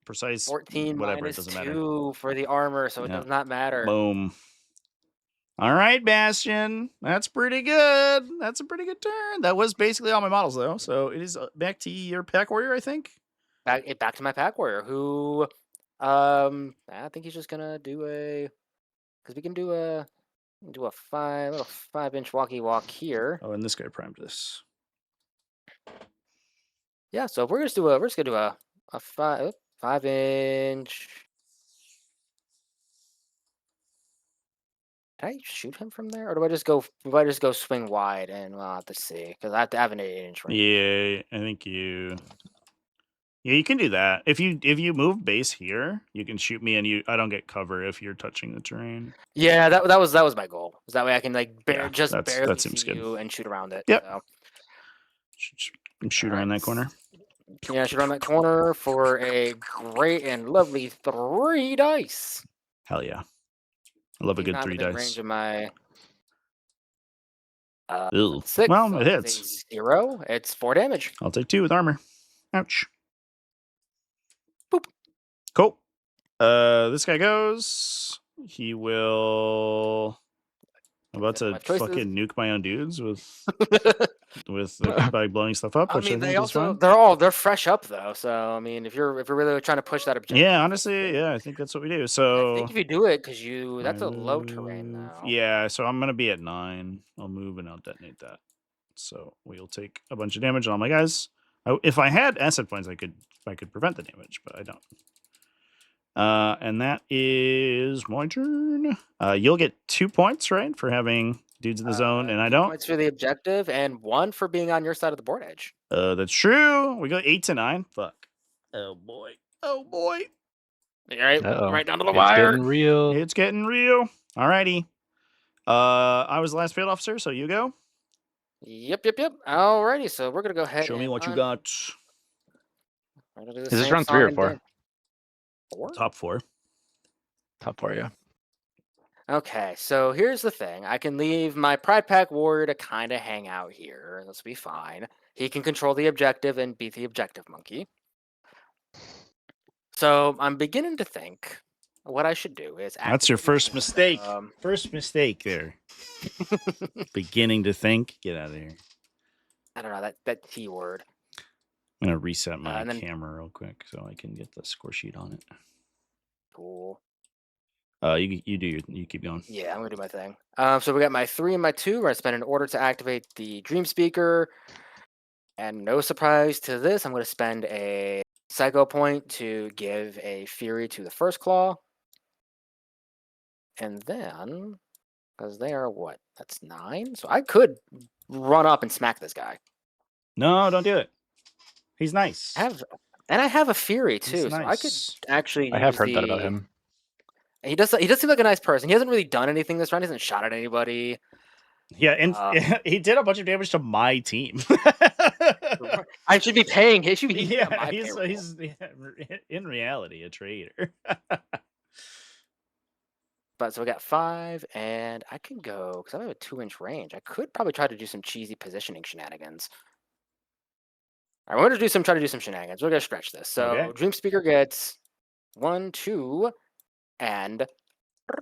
Precise. 14 whatever. minus It doesn't matter. 2 for the armor, so it does not matter. Boom. All right, Bastion. That's pretty good. That's a pretty good turn. That was basically all my models, though. So it is back to your pack warrior, I think. Back to my pack warrior, who, I think he's just gonna do because we can do a 5-inch walkie walk here. Oh, and this guy primed this. Yeah, so we're just gonna do a 5-inch. Did I shoot him from there, or do I just go swing wide and we'll have to see because I have an 8-inch range. Yeah, I think you. Yeah, you can do that. If you move base here, you can shoot me, and I don't get cover if you're touching the terrain. Yeah, that was my goal. So that way I can barely that seems see good. you and shoot around it. Yep. So. Shoot around that corner. Yeah, shoot around that corner for a great and lovely 3 dice. Hell yeah! I love a good 3 dice. Range of my. 6. Well, it hits. 0. It's 4 damage. I'll take 2 with armor. Ouch. Boop. Cool. This guy goes. He will. I'm about to fucking nuke my own dudes by blowing stuff up. Which I mean, they're fresh up though. So I mean, if you're really trying to push that objective. Yeah, honestly, I think that's what we do. So I think if you do it, because that's a low terrain now. Yeah, so I'm gonna be at 9. I'll move and I'll detonate that. So we'll take a bunch of damage on all my guys. If I had asset points, I could prevent the damage, but I don't. And that is my turn. You'll get 2 points, right, for having dudes in the zone, and I 2 don't. points for the objective, and 1 for being on your side of the board edge. That's true. We go 8 to 9. Fuck. Oh boy. Oh boy. All right, Uh-oh. right down to the It's wire. getting real. It's getting real. Alrighty. I was the last field officer, so you go. Yep. Alrighty, so we're gonna go ahead. Show me and what you got. We're gonna do the Is this same round 3 song or and 4? dance. 4? Top 4. Top 4, yeah. Okay, so here's the thing. I can leave my Pride Pack Warrior to kind of hang out here. This will be fine. He can control the objective and beat the objective monkey. So I'm beginning to think what I should do is That's your first mistake. Um, First mistake there. Beginning to think. Get out of here. I don't know that T word. I'm gonna reset my and then- camera real quick so I can get the score sheet on it. Cool. You keep going. Yeah, I'm gonna do my thing. So we got my 3 and my 2. We're gonna spend an order to activate the Dream Speaker. And no surprise to this, I'm gonna spend a Psycho Point to give a Fury to the first claw. And then, because they are what? That's 9. So I could run up and smack this guy. No, don't do it. He's nice. I have a Fury too, He's so I could nice. actually. I have heard that about him. He does seem like a nice person. He hasn't really done anything this round. He hasn't shot at anybody. Yeah, and he did a bunch of damage to my team. I should be paying. He should be. Yeah, he's in reality a traitor. But so we got 5, and I can go because I have a 2-inch range. I could probably try to do some cheesy positioning shenanigans. All right, we're gonna try to do some shenanigans. We're gonna stretch this. So Okay. Dream Speaker gets 1, 2, and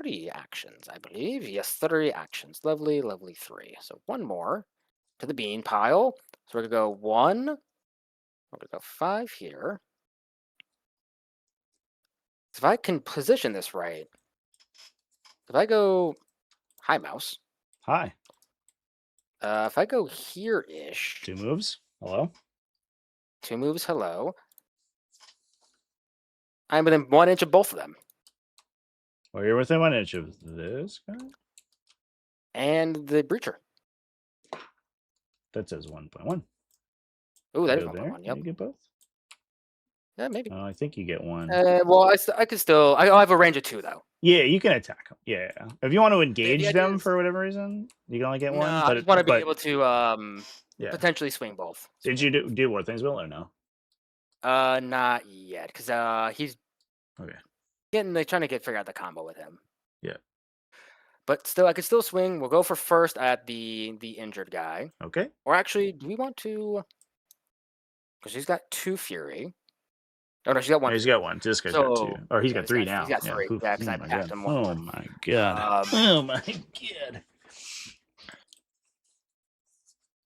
3 actions, I believe. Yes, 3 actions. Lovely, lovely 3. So 1 more to the bean pile. So we're gonna go 1. We're gonna go 5 here. So if I can position this right, if I go hi mouse. Hi. If I go here-ish. 2 moves. Hello. 2 moves. Hello. I'm within 1 inch of both of them. Well, you're within 1 inch of this guy. And the breacher. That says 1.1. Oh, that is Go 1.1. there. Yep. You get both. Yeah, maybe. I think you get 1. Well, I could still. I have a range of 2 though. Yeah, you can attack them. Yeah, if you want to engage idea them is- for whatever reason, you can only get 1. I just want to be able to yeah. potentially swing both. Did you do more things, Will, or no? Not yet, because he's Okay. trying to figure out the combo with him. Yeah. But still, I could still swing. We'll go for first at the injured guy. Okay. Or actually, do we want to? Because he's got 2 fury. Oh no, she's got 1. No, he's got 1. This guy's got 2. Or he's got 3 now. He's got 3. Oof, Yeah, because I my packed God. him 1. Oh my god. Oh my god.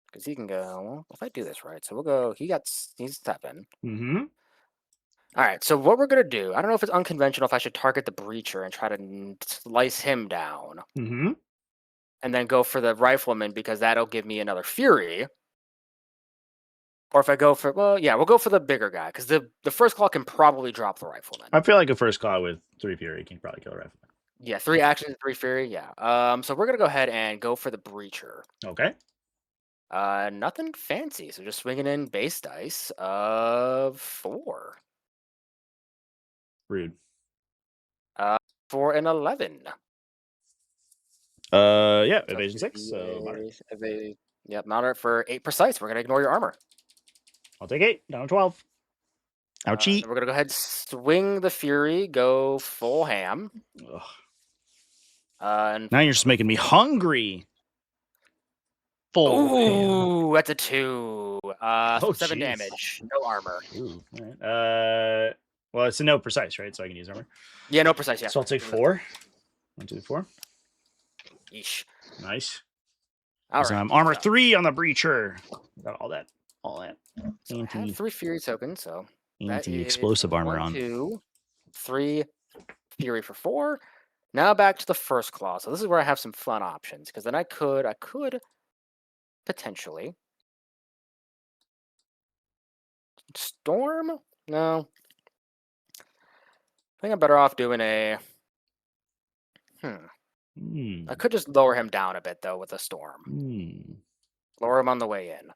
Because he can go. Well, if I do this right, so we'll go. He's 7. Mm-hmm. All right. So what we're gonna do? I don't know if it's unconventional. If I should target the breacher and try to slice him down, Mm-hmm. and then go for the rifleman because that'll give me another fury. Or if I go for we'll go for the bigger guy because the first claw can probably drop the rifleman. I feel like a first claw with 3 fury can probably kill a rifleman. Yeah, 3 actions and 3 fury. Yeah. So we're gonna go ahead and go for the breacher. Okay. Nothing fancy. So just swinging in base dice of 4. Rude. 4 and 11. Yeah, evasion 6. So moderate. Yep, moderate for 8 precise. We're gonna ignore your armor. I'll take 8. Down to 12. Ouchie. We're gonna go ahead, swing the fury, go full ham. Ugh. And Now you're just making me hungry. Full ham. ooh, that's a 2. So 7 jeez. damage, no armor. Ooh, all right. Well, it's a no precise, right? So I can use armor. Yeah, no precise. Yeah. So I'll take 4. 1, 2, 4. Yeesh. Nice. All So right. I'm armor 3 on the breacher. Got all that. So I have 3 fury tokens. So Anti-explosive armor 1, on. 2, 3 fury for 4. Now back to the first claw. So this is where I have some fun options because then I could potentially storm. No. think I'm better off doing a. I could just lower him down a bit though with a storm. Lower him on the way in.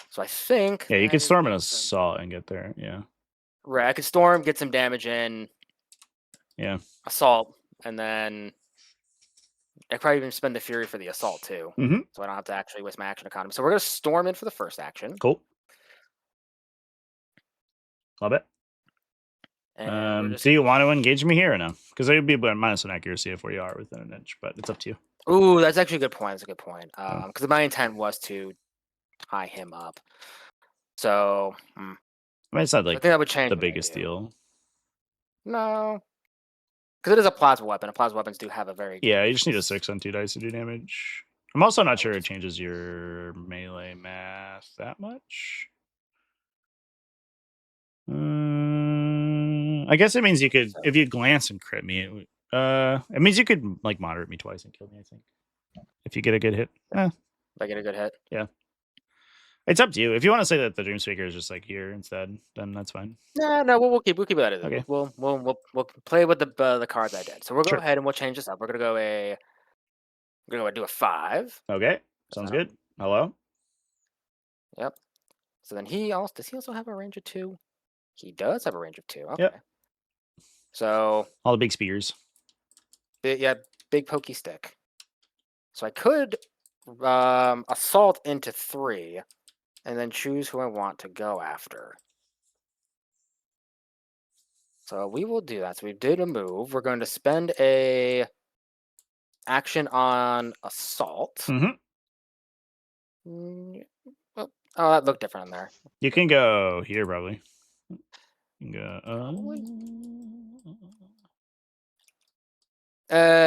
So I think. Yeah, you could storm an assault and get there. Yeah. Right, I could storm, get some damage in. Yeah. Assault, and then I probably even spend the fury for the assault too. So I don't have to actually waste my action economy. So we're gonna storm in for the first action. Cool. Love it. And do you want to engage me here or no? Because it would be -1 accuracy if we are within an inch, but it's up to you. Ooh, that's actually a good point. That's a good point. Because my intent was to tie him up. So I mean, it's not like I think that would change the biggest deal. No. Because it is a plasma weapon, and plasma weapons do have a very Yeah, you just need a 6 on 2 dice to do damage. I'm also not sure it changes your melee math that much. I guess it means you could, if you glance and crit me, it means you could like moderate me twice and kill me, I think. If you get a good hit. If I get a good hit. Yeah. It's up to you. If you want to say that the Dream Speaker is just like here instead, then that's fine. No, we'll keep it at it. Okay. We'll play with the cards I did. So we'll go ahead and we'll change this up. We're gonna go do a 5. Okay. Sounds good. Hello. Yep. So then does he also have a range of 2? He does have a range of 2. Okay. Yep. So all the big spears. Big pokey stick. So I could assault into 3 and then choose who I want to go after. So we will do that. So we did a move. We're going to spend a action on assault. Oh, that looked different on there. You can go here probably. You can go.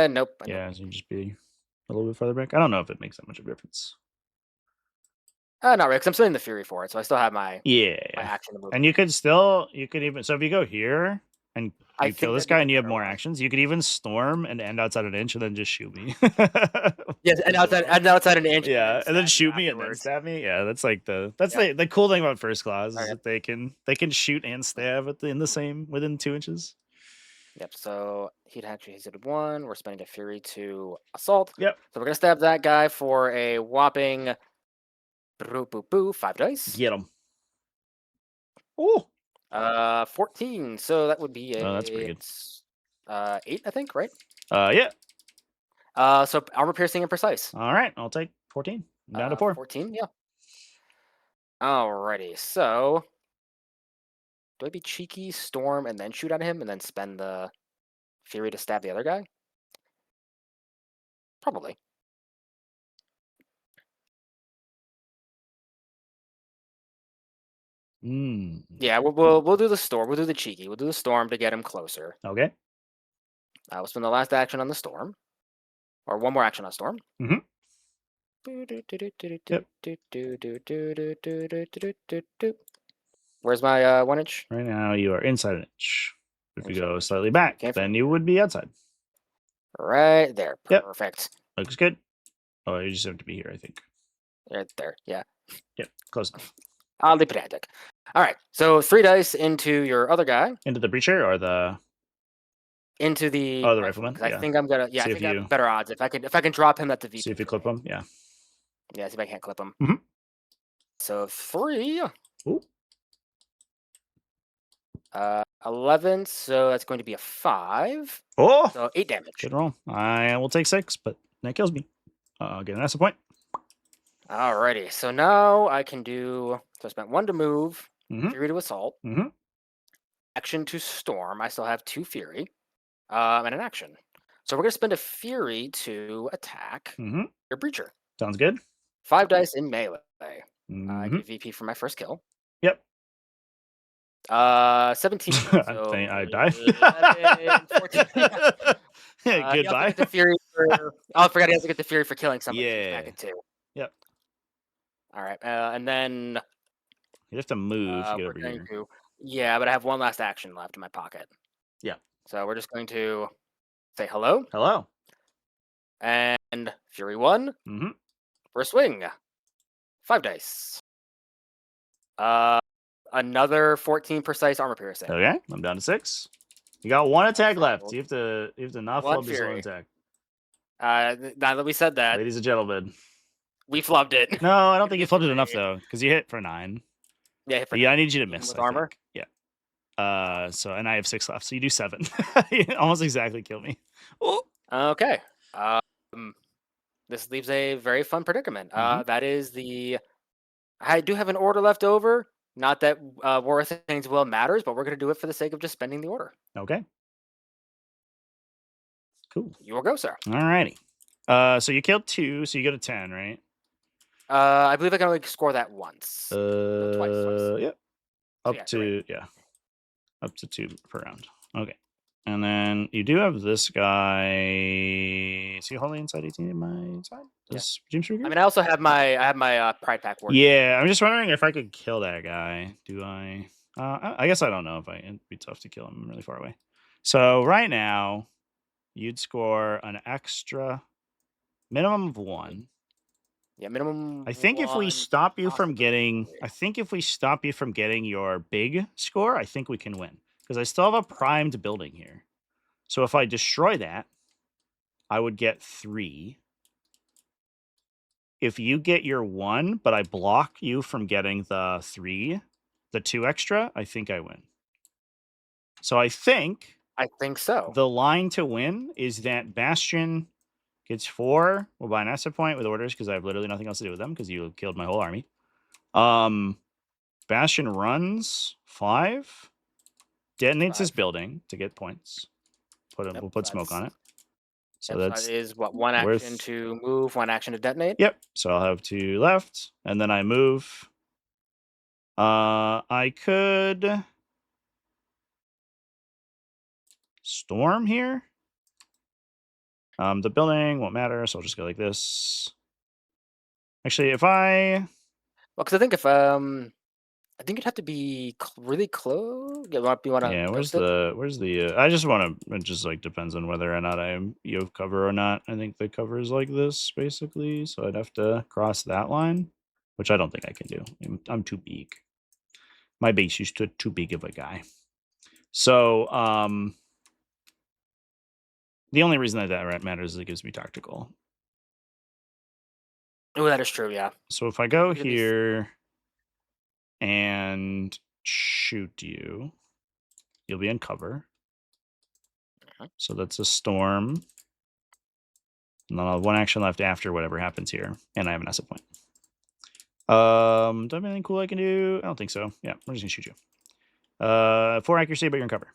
Nope. Yeah, so you just be a little bit further back. I don't know if it makes that much of a difference. Not really, because I'm still in the fury for it, so I still have my my action to move. And you could even, so if you go here and you kill this guy and you have more actions, you could even storm and end outside an inch and then just shoot me. Yes, and outside an inch. Yeah, and then shoot me and then stab me. Yeah, that's like the cool thing about first class is that they can shoot and stab within 2 inches. Yep. So he'd actually hit 1. We're spending a fury to assault. Yep. So we're gonna stab that guy for a whopping 5 dice. Get him. Oh. 14. So that would be that's pretty good. 8, I think, right? Yeah. So armor piercing and precise. All right, I'll take 14. Down to 4. 14, yeah. Alrighty, so do I be cheeky, storm, and then shoot at him, and then spend the fury to stab the other guy? Probably. Yeah, we'll do the storm. We'll do the cheeky. We'll do the storm to get him closer. Okay. We'll spend the last action on the storm, or one more action on storm. Where's my 1 inch? Right now you are inside an inch. If you go slightly back, then you would be outside. Right there. Perfect. Looks good. Oh, you just have to be here, I think. Right there. Yeah. Yep. Close enough. Oddly pedantic. All right. So 3 dice into your other guy. Into the breacher or the. Into the. Oh, the rifleman. I think I'm gonna. Yeah, I think I have better odds if I can drop him at the VP. See if you clip him. Yeah. Yeah. See if I can't clip him. So 3. Ooh. 11. So that's going to be a 5. Oh. So 8 damage. Good roll. I will take 6, but that kills me. I'll get an extra point. Alrighty. So now I can do. So I spent 1 to move. Fury to assault. Action to storm. I still have 2 fury. And an action. So we're gonna spend a fury to attack your breacher. Sounds good. 5 dice in melee. I get VP for my first kill. Yep. 17. So I die. 14. Goodbye. I forgot he has to get the fury for killing somebody. Yeah. Back at 2. Yep. All right. And then you have to move to get over here. Yeah, but I have 1 last action left in my pocket. Yeah. So we're just going to say hello. Hello. And fury 1. For a swing. 5 dice. Another 14 precise armor piercing. Okay, I'm down to 6. You got one attack left. You have to not Blood flub this Fury. one attack. Now that we said that, Ladies and gentlemen, we flubbed it. No, I don't think you flubbed it enough though, because you hit for 9. Yeah, hit for Yeah, 9. I need you to Even miss. with I armor. think. Yeah. So and I have 6 left, so you do 7. You almost exactly kill me. Oh. Okay. This leaves a very fun predicament. That is I do have an order left over. Not that War of Things Will matters, but we're going to do it for the sake of just spending the order. Okay. Cool. You will go, sir. Alrighty. So you killed 2, so you go to 10, right? I believe I can only score that once. No, twice. Yep. Up So, to up to 2 per round. Okay. And then you do have this guy. Is he holding inside 18 in my side? This James Ruger? I mean, I also have my Pride Pack working. Yeah, I'm just wondering if I could kill that guy. Do I? I guess I don't know if it'd be tough to kill him. I'm really far away. So right now, you'd score an extra minimum of 1. Yeah, minimum. I think if we stop you from getting, your big score, I think we can win because I still have a primed building here. So if I destroy that, I would get 3. If you get your 1, but I block you from getting the 3, the 2 extra, I think I win. So I think so. The line to win is that Bastion gets 4. We'll buy an asset point with orders because I have literally nothing else to do with them because you killed my whole army. Bastion runs 5, detonates his building to get points. We'll put smoke on it. So that is what, 1 action to move, 1 action to detonate? Yep. So I'll have 2 left, and then I move. I could storm here. The building won't matter, so I'll just go like this. Actually, if I... Well, because I think I think you'd have to be really close. You want Yeah, where's the... I just want to... It just like depends on whether or not you have cover or not. I think the cover is like this, basically. So I'd have to cross that line, which I don't think I can do. I'm too big. My base is too big of a guy. So, the only reason that matters is it gives me tactical. Oh, that is true, yeah. So if I go here and shoot you, you'll be in cover. So that's a storm. And then I'll have 1 action left after whatever happens here. And I have an asset point. Do I have anything cool I can do? I don't think so. Yeah, we're just gonna shoot you. 4 accuracy, but you're in cover.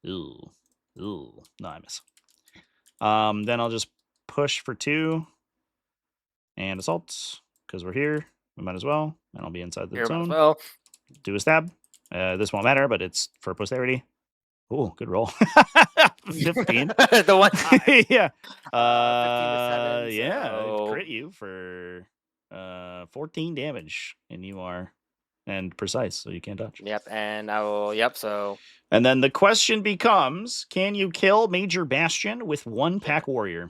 Ooh. No, I miss. Then I'll just push for 2 and assault because we're here. We might as well, and I'll be inside the zone. Well. Do a stab. This won't matter, but it's for posterity. Oh, good roll. 15. The one time. Yeah. 15 to 7. Yeah. So... Crit you for 14 damage, and you are precise, so you can't dodge. Yep, and I will. Yep. So. And then the question becomes: can you kill Major Bastion with 1 pack warrior?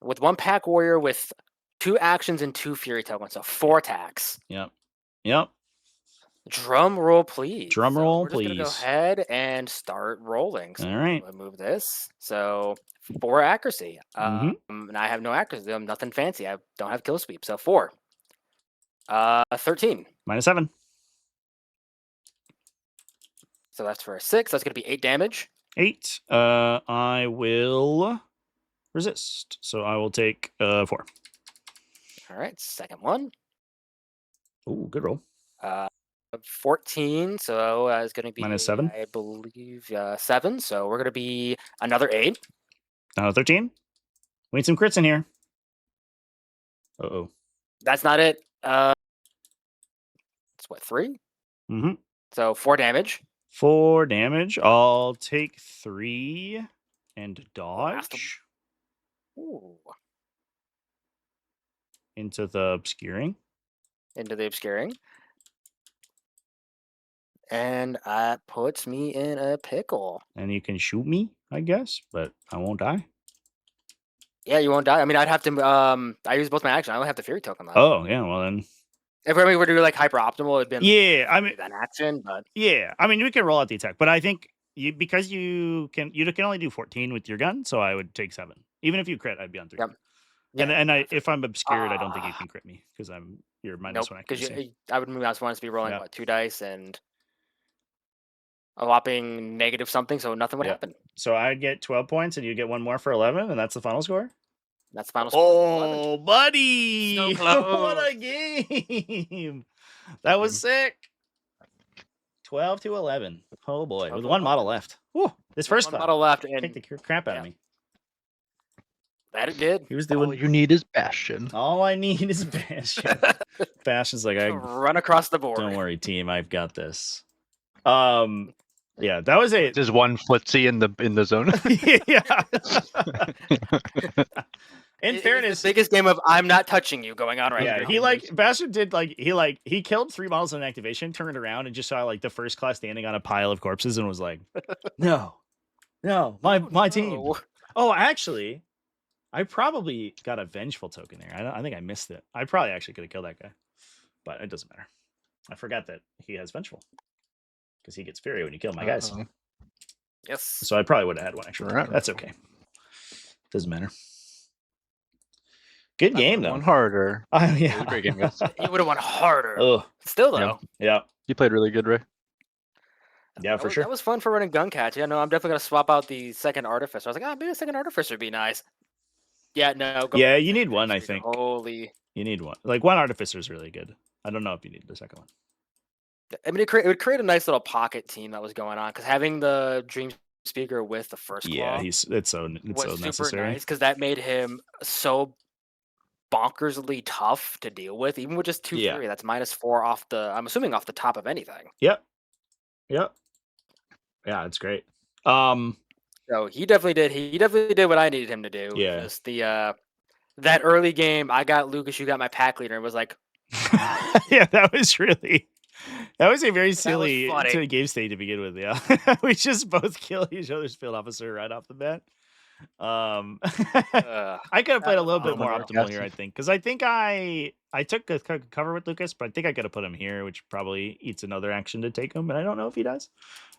With 1 pack warrior with 2 actions and 2 fury tokens, so 4 attacks. Yep. Drum roll, please. Drum roll, we're just please. Gonna go ahead and start rolling. So all right. I'm move this. So 4 accuracy. And I have no accuracy. I'm nothing fancy. I don't have kill sweep. So 4. 13. -7. So that's for a 6. That's gonna be 8 damage. 8. I will resist. So I will take 4. All right. Second one. Oh, good roll. 14. So it's going to be -7. I believe 7. So we're going to be another 8. 13. We need some crits in here. Uh-oh. That's not it. It's what, 3? So 4 damage. 4 damage. I'll take 3 and dodge. Ooh. Into the obscuring. And that puts me in a pickle. And you can shoot me, I guess, but I won't die. Yeah, you won't die. I mean, I'd have to. I use both my actions. I don't have the fury token left. Oh, yeah. Well, then. If we were to do like hyper optimal, it'd been I mean an action, but yeah, I mean we can roll out the attack, but I think because you can only do 14 with your gun, so I would take 7. Even if you crit, I'd be on 3. Yep. If I'm obscured, I don't think you can crit me because you're minus 1 because accuracy. I would move. I want to be rolling 2 dice and a whopping negative something, so nothing would happen. So I'd get 12 points, and you get 1 more for 11, and that's the final score. That's the final score. Oh, buddy! So close. What a game! That was sick. 12 to 11. Oh boy, with 1 model left. Whew. This first model left, and kicked the crap out of me. That it did. He was doing. All you need is Bastion. All I need is Bastion. Bastion's like, I run across the board. Don't worry, team. I've got this. Yeah, that was a. There's one footsie in the zone. Yeah. In fairness, the biggest game of I'm not touching you going on right now. Yeah, Bastion did he killed 3 models in activation, turned around and just saw like the first class standing on a pile of corpses and was like, no, my team. Oh, actually, I probably got a vengeful token there. I think I missed it. I probably actually could have killed that guy, but it doesn't matter. I forgot that he has vengeful because he gets fury when you kill my guys. Yes. So I probably would have had one actually. Right. That's okay. Doesn't matter. Good game though. Won harder. Yeah. Great game, guys. You would have won harder. Oh. Still though. Yeah. You played really good, Ray. Yeah, for sure. That was fun for running gun catch. Yeah, no, I'm definitely gonna swap out the second artificer. I was like, maybe a second artificer would be nice. Yeah, no. Yeah, you need one, I think. Holy. You need one. Like one artificer is really good. I don't know if you need the second one. I mean, it would create a nice little pocket team that was going on because having the Dream Speaker with the first claw, yeah, it's so necessary. Super nice because that made him so bonkersly tough to deal with, even with just 2 fury. That's -4 off the. I'm assuming off the top of anything. Yep. Yeah, it's great. So he definitely did. He definitely did what I needed him to do. Yeah. Just the that early game, I got Lucas. You got my pack leader, and was like, yeah, that was a very silly game state to begin with. Yeah, we just both kill each other's field officer right off the bat. I could have played a little bit more optimal here, I think, because I think I took a cover with Lucas, but I think I could have put him here, which probably eats another action to take him, and I don't know if he does.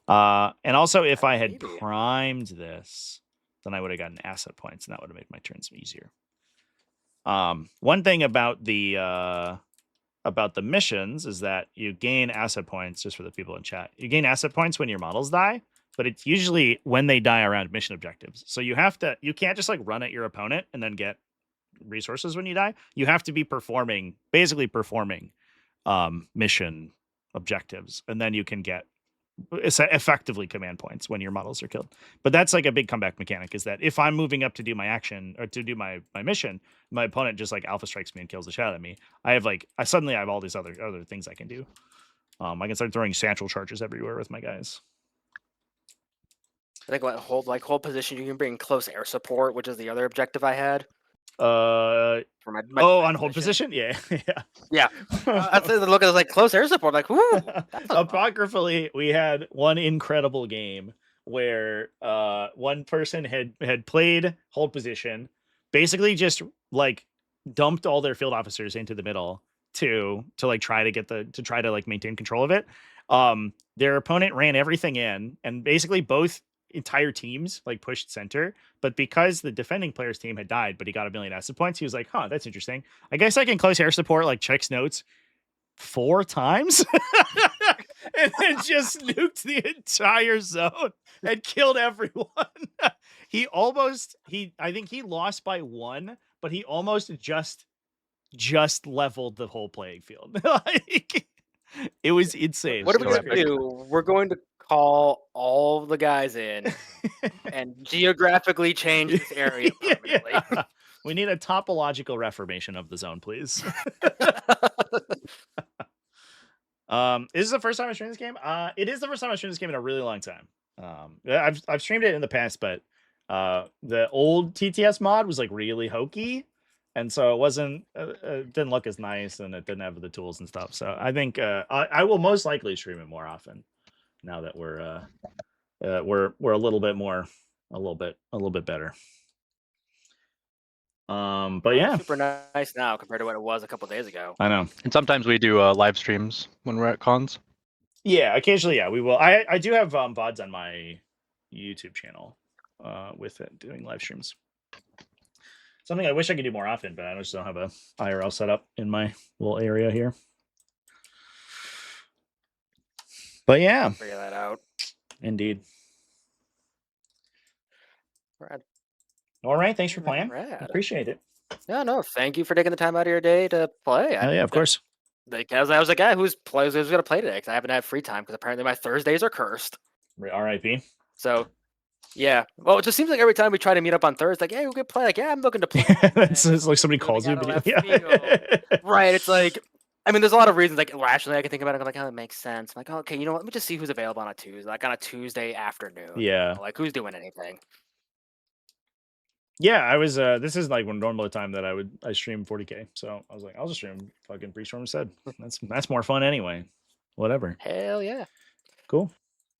And also, if I had primed this, then I would have gotten asset points, and that would have made my turns easier. One thing about the missions is that you gain asset points, just for the people in chat. You gain asset points when your models die, but it's usually when they die around mission objectives. So you can't just like run at your opponent and then get resources when you die. You have to be basically performing mission objectives, and then you can get effectively command points when your models are killed. But that's like a big comeback mechanic, is that if I'm moving up to do my action or to do my mission, my opponent just like alpha strikes me and kills the shit out of me. I suddenly have all these other things I can do. I can start throwing satchel charges everywhere with my guys. I think hold position. You can bring close air support, which is the other objective I had. For my on hold position, yeah. I said the look at like close air support, like whoo. Apocryphally, we had one incredible game where one person had played hold position, basically just like dumped all their field officers into the middle to like try to maintain control of it. Their opponent ran everything in, and basically both entire teams like pushed center, but because the defending player's team had died but he got 1 million asset points, he was like, that's interesting, I guess I can close air support like checks notes 4 times and then just nuked the entire zone and killed everyone. I think he lost by 1, but he almost just leveled the whole playing field. Like, it was insane. What are we gonna do? We're going to call all the guys in and geographically change this area permanently. Yeah. We need a topological reformation of the zone, please. Is this the first time I streamed this game? It is the first time I streamed this game in a really long time. I've streamed it in the past, but the old TTS mod was like really hokey, and so it didn't look as nice, and it didn't have the tools and stuff. So I think I will most likely stream it more often now that we're a little bit better. But yeah, super nice now compared to what it was a couple days ago. I know. And sometimes we do live streams when we're at cons. Yeah, occasionally, yeah, we will. I do have VODs on my YouTube channel with it, doing live streams. Something I wish I could do more often, but I just don't have a IRL set up in my little area here. But yeah, figure that out. Indeed. Rad. All right, thanks for playing. Appreciate it. Yeah, no, thank you for taking the time out of your day to play. Oh yeah, of course. Because I was a guy who's going to play today because I haven't had free time because apparently my Thursdays are cursed. R.I.P. So, yeah. Well, it just seems like every time we try to meet up on Thursday, like, hey, we could play. Like, yeah, I'm looking to play. It's like somebody calls you. Right. It's like, I mean, there's a lot of reasons. Like, rationally, I can think about it. I'm like, oh, it makes sense. I'm like, oh, okay, you know what? Let me just see who's available on a Tuesday. Like, on a Tuesday afternoon. Yeah. You know, like, who's doing anything? Yeah, I was. This is like when normal time that I stream 40K. So I was like, I'll just stream fucking Breachstorm instead. That's more fun anyway. Whatever. Hell yeah. Cool.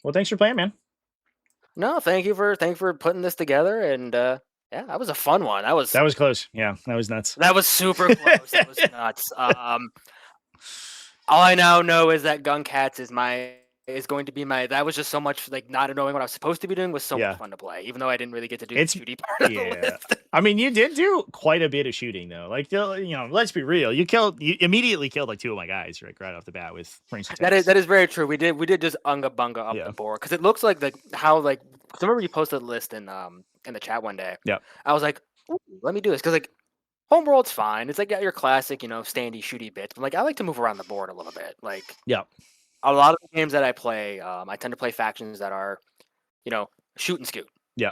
Well, thanks for playing, man. No, thank you for putting this together, and yeah, that was a fun one. That was close. Yeah, that was nuts. That was super close. That was nuts. All I now know is that Gun Cats is going to be my. That was just so much like not knowing what I was supposed to be doing was so much fun to play, even though I didn't really get to do the shooting part of the list. I mean, you did do quite a bit of shooting though. Like, you know, let's be real. You immediately killed like 2 of my guys right off the bat with range attacks. That is very true. We did just unga bunga up the board because it looks like how I remember you posted the list in the chat one day. Yeah, I was like, let me do this because like. Homeworld's fine. It's like got your classic, you know, standy shooty bits. But like I like to move around the board a little bit. Like a lot of the games that I play, I tend to play factions that are, you know, shoot and scoot. Yeah.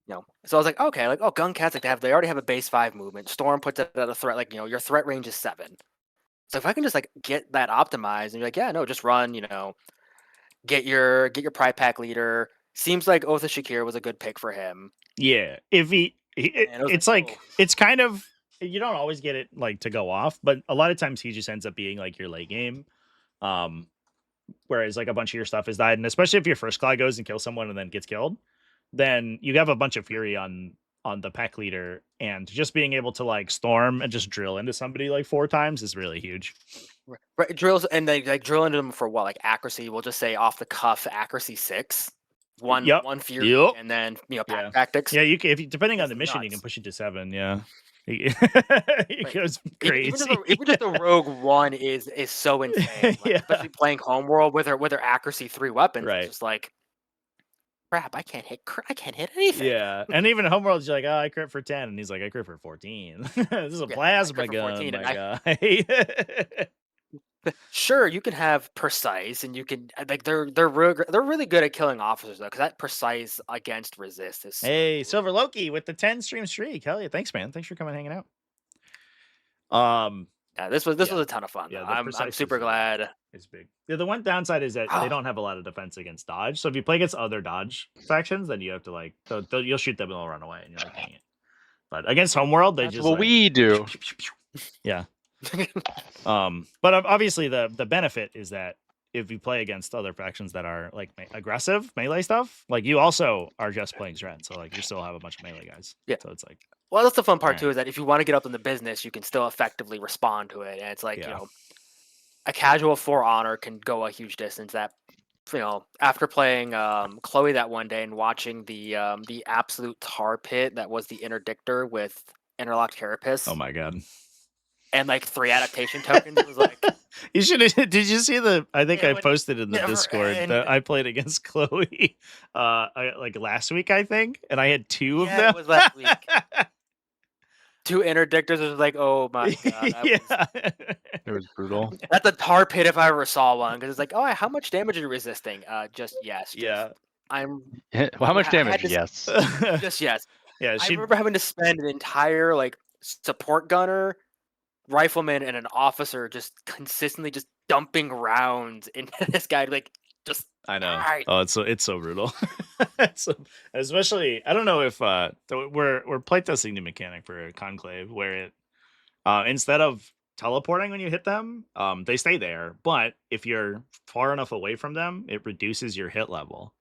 You know, so I was like, okay, like Gun Cats, like they already have a base 5 movement. Storm puts it at a threat, like, you know, your threat range is 7. So if I can just like get that optimized and you're like, yeah, no, just run, you know, get your Pride Pack leader. Seems like Oath of Shakir was a good pick for him. Yeah, if it's like it's kind of, you don't always get it like to go off, but a lot of times he just ends up being like your late game. Whereas like a bunch of your stuff is died, and especially if your first claw goes and kills someone and then gets killed, then you have a bunch of fury on the pack leader, and just being able to like storm and just drill into somebody like 4 times is really huge. Right, drills, and they like drill into them for what, like accuracy. We'll just say off the cuff accuracy 6. One fury, and then you know pack tactics. Yeah, you can, depending on the mission, you can push it to 7. Yeah, it goes crazy. Even just the Rogue 1 is so insane. Like, especially playing Homeworld with her accuracy 3 weapons. Right. It's just like, crap, I can't hit anything. Yeah, and even Homeworld's like, oh, I crit for 10, and he's like, I crit for 14. This is a plasma gun, 14, my guy. Sure, you can have precise, and you can like they're really good at killing officers though, because that precise against resist is. Hey, Silver Loki with the 10 stream streak. Hell yeah, thanks, man. Thanks for coming and hanging out. Yeah, this was a ton of fun. Yeah, I'm super glad. It's big. Yeah, the one downside is that they don't have a lot of defense against dodge. So if you play against other dodge factions, then you have to like you'll shoot them and they'll run away, and you're like, dang it. But against Homeworld, they just what we do. Yeah. But obviously the benefit is that if you play against other factions that are like aggressive melee stuff, like you also are just playing Zhren'thrar, so like you still have a bunch of melee guys. Yeah. So it's like, well, that's the fun part too, is that if you want to get up in the business, you can still effectively respond to it, and it's like you know, a casual For Honor can go a huge distance. That you know, after playing Chloe that one day and watching the absolute tar pit that was the Interdictor with interlocked carapace. Oh my god. And like 3 adaptation tokens. It was like you should. Did you see I think I posted in the Discord that I played against Chloe like last week, I think, and I had 2 of them. It was last week. 2 Interdictors. It was like, oh my god. It was brutal. That's a tar pit if I ever saw one, because it's like, oh, how much damage are you resisting? Just yes. Yeah. I'm. Well, how much damage? Yes. Just yes. Yeah. I remember having to spend an entire like support gunner, rifleman, and an officer just consistently just dumping rounds into this guy, like just. I know. Oh, it's so brutal. Especially, I don't know if we're playtesting new mechanic for Conclave where it instead of teleporting when you hit them, they stay there. But if you're far enough away from them, it reduces your hit level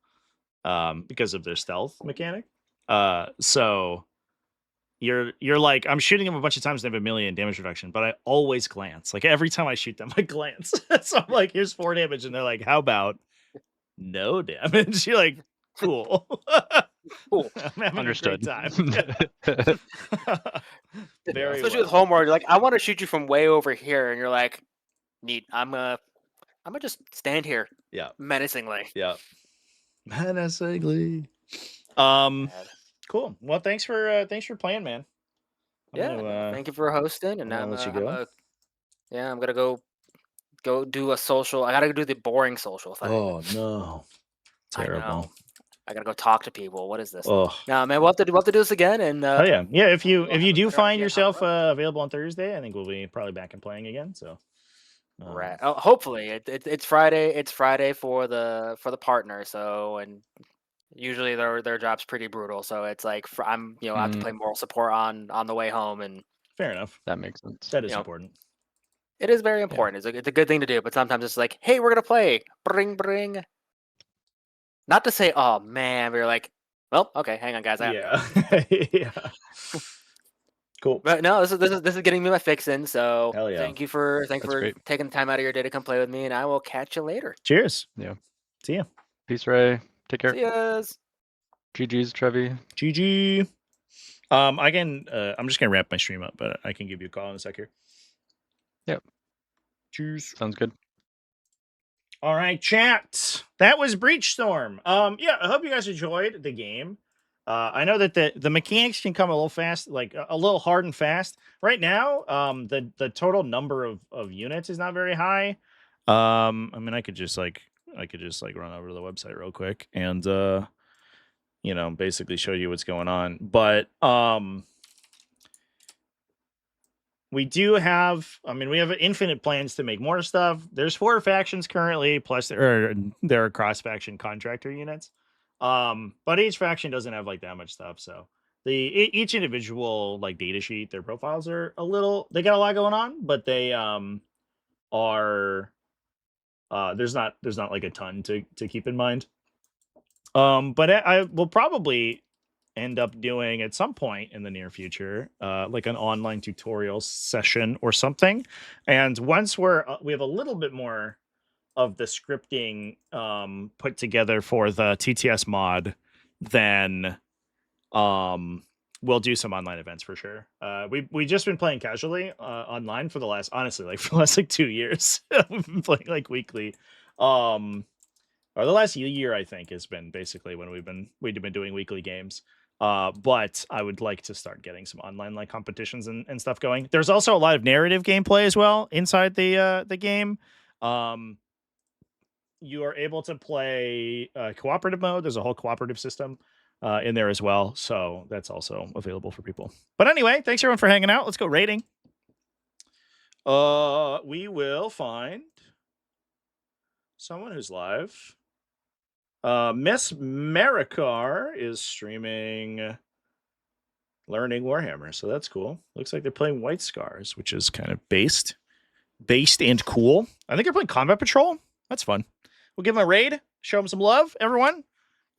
because of their stealth mechanic. So. You're like, I'm shooting them a bunch of times and they have 1 million damage reduction, but I always glance. Like every time I shoot them, I glance. So I'm like, here's 4 damage, and they're like, how about no damage? You're like, Cool. Cool. I'm having Understood. a great time. Very Especially with well. Homeworld, you're like, I want to shoot you from way over here, and you're like, neat. I'm gonna just stand here. Yeah. Menacingly. Yeah. Menacingly. Bad. Cool. Well, thanks for playing, man. Thank you for hosting, and I'm gonna let you go. I'm gonna go do a social. I gotta go do the boring social thing. Oh no. Terrible. I know. I gotta go talk to people. What is this? Oh. No, man, we'll have to do this again. And Oh yeah. Yeah, if you do find idea yourself how it available on Thursday, I think we'll be probably back and playing again. So right. Oh, hopefully, it's Friday. It's Friday for the partner. So, and usually their job's pretty brutal. So it's like I have to play moral support on the way home, and fair enough. That makes sense. That is important. It is very important. It's a good thing to do, but sometimes it's like, hey, we're gonna play. Bring. Not to say, oh man, we were like, well, okay, hang on, guys. I gotta go. Yeah. Cool. But no, this is getting me my fix in. So Hell yeah. thank you for great. taking the time out of your day to come play with me, and I will catch you later. Cheers. Yeah. See ya. Peace, Ray. Take care. See yas. GG's, Trevi. GG. I'm just gonna wrap my stream up, but I can give you a call in a sec here. Yep. Cheers. Sounds good. All right, chat. That was Breachstorm. Yeah, I hope you guys enjoyed the game. I know that the mechanics can come a little fast, like a little hard and fast. Right now, the total number of units is not very high. I mean, I could just like run over to the website real quick and basically show you what's going on. But we do have, we have infinite plans to make more stuff. There's 4 factions currently, plus there are cross-faction contractor units. But each faction doesn't have like that much stuff. So each individual like data sheet, their profiles are they got a lot going on, but they are there's not like a ton to keep in mind. But I will probably end up doing at some point in the near future, like an online tutorial session or something. And once we have a little bit more of the scripting put together for the TTS mod, then we'll do some online events for sure. We just been playing casually online for the last 2 years. We've been playing like weekly. Or the last year, I think, has been basically when we've been doing weekly games. But I would like to start getting some online like competitions and stuff going. There's also a lot of narrative gameplay as well inside the game. You are able to play cooperative mode. There's a whole cooperative system in there as well. So that's also available for people. But anyway, thanks everyone for hanging out. Let's go rating. We will find someone who's live. Miss Marikar is streaming Learning Warhammer, so that's cool. Looks like they're playing White Scars, which is kind of based and cool. I think they're playing Combat Patrol. That's fun. We'll give them a raid, show them some love, everyone.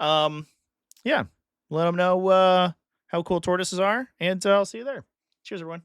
Yeah, let them know how cool tortoises are, and I'll see you there. Cheers, everyone.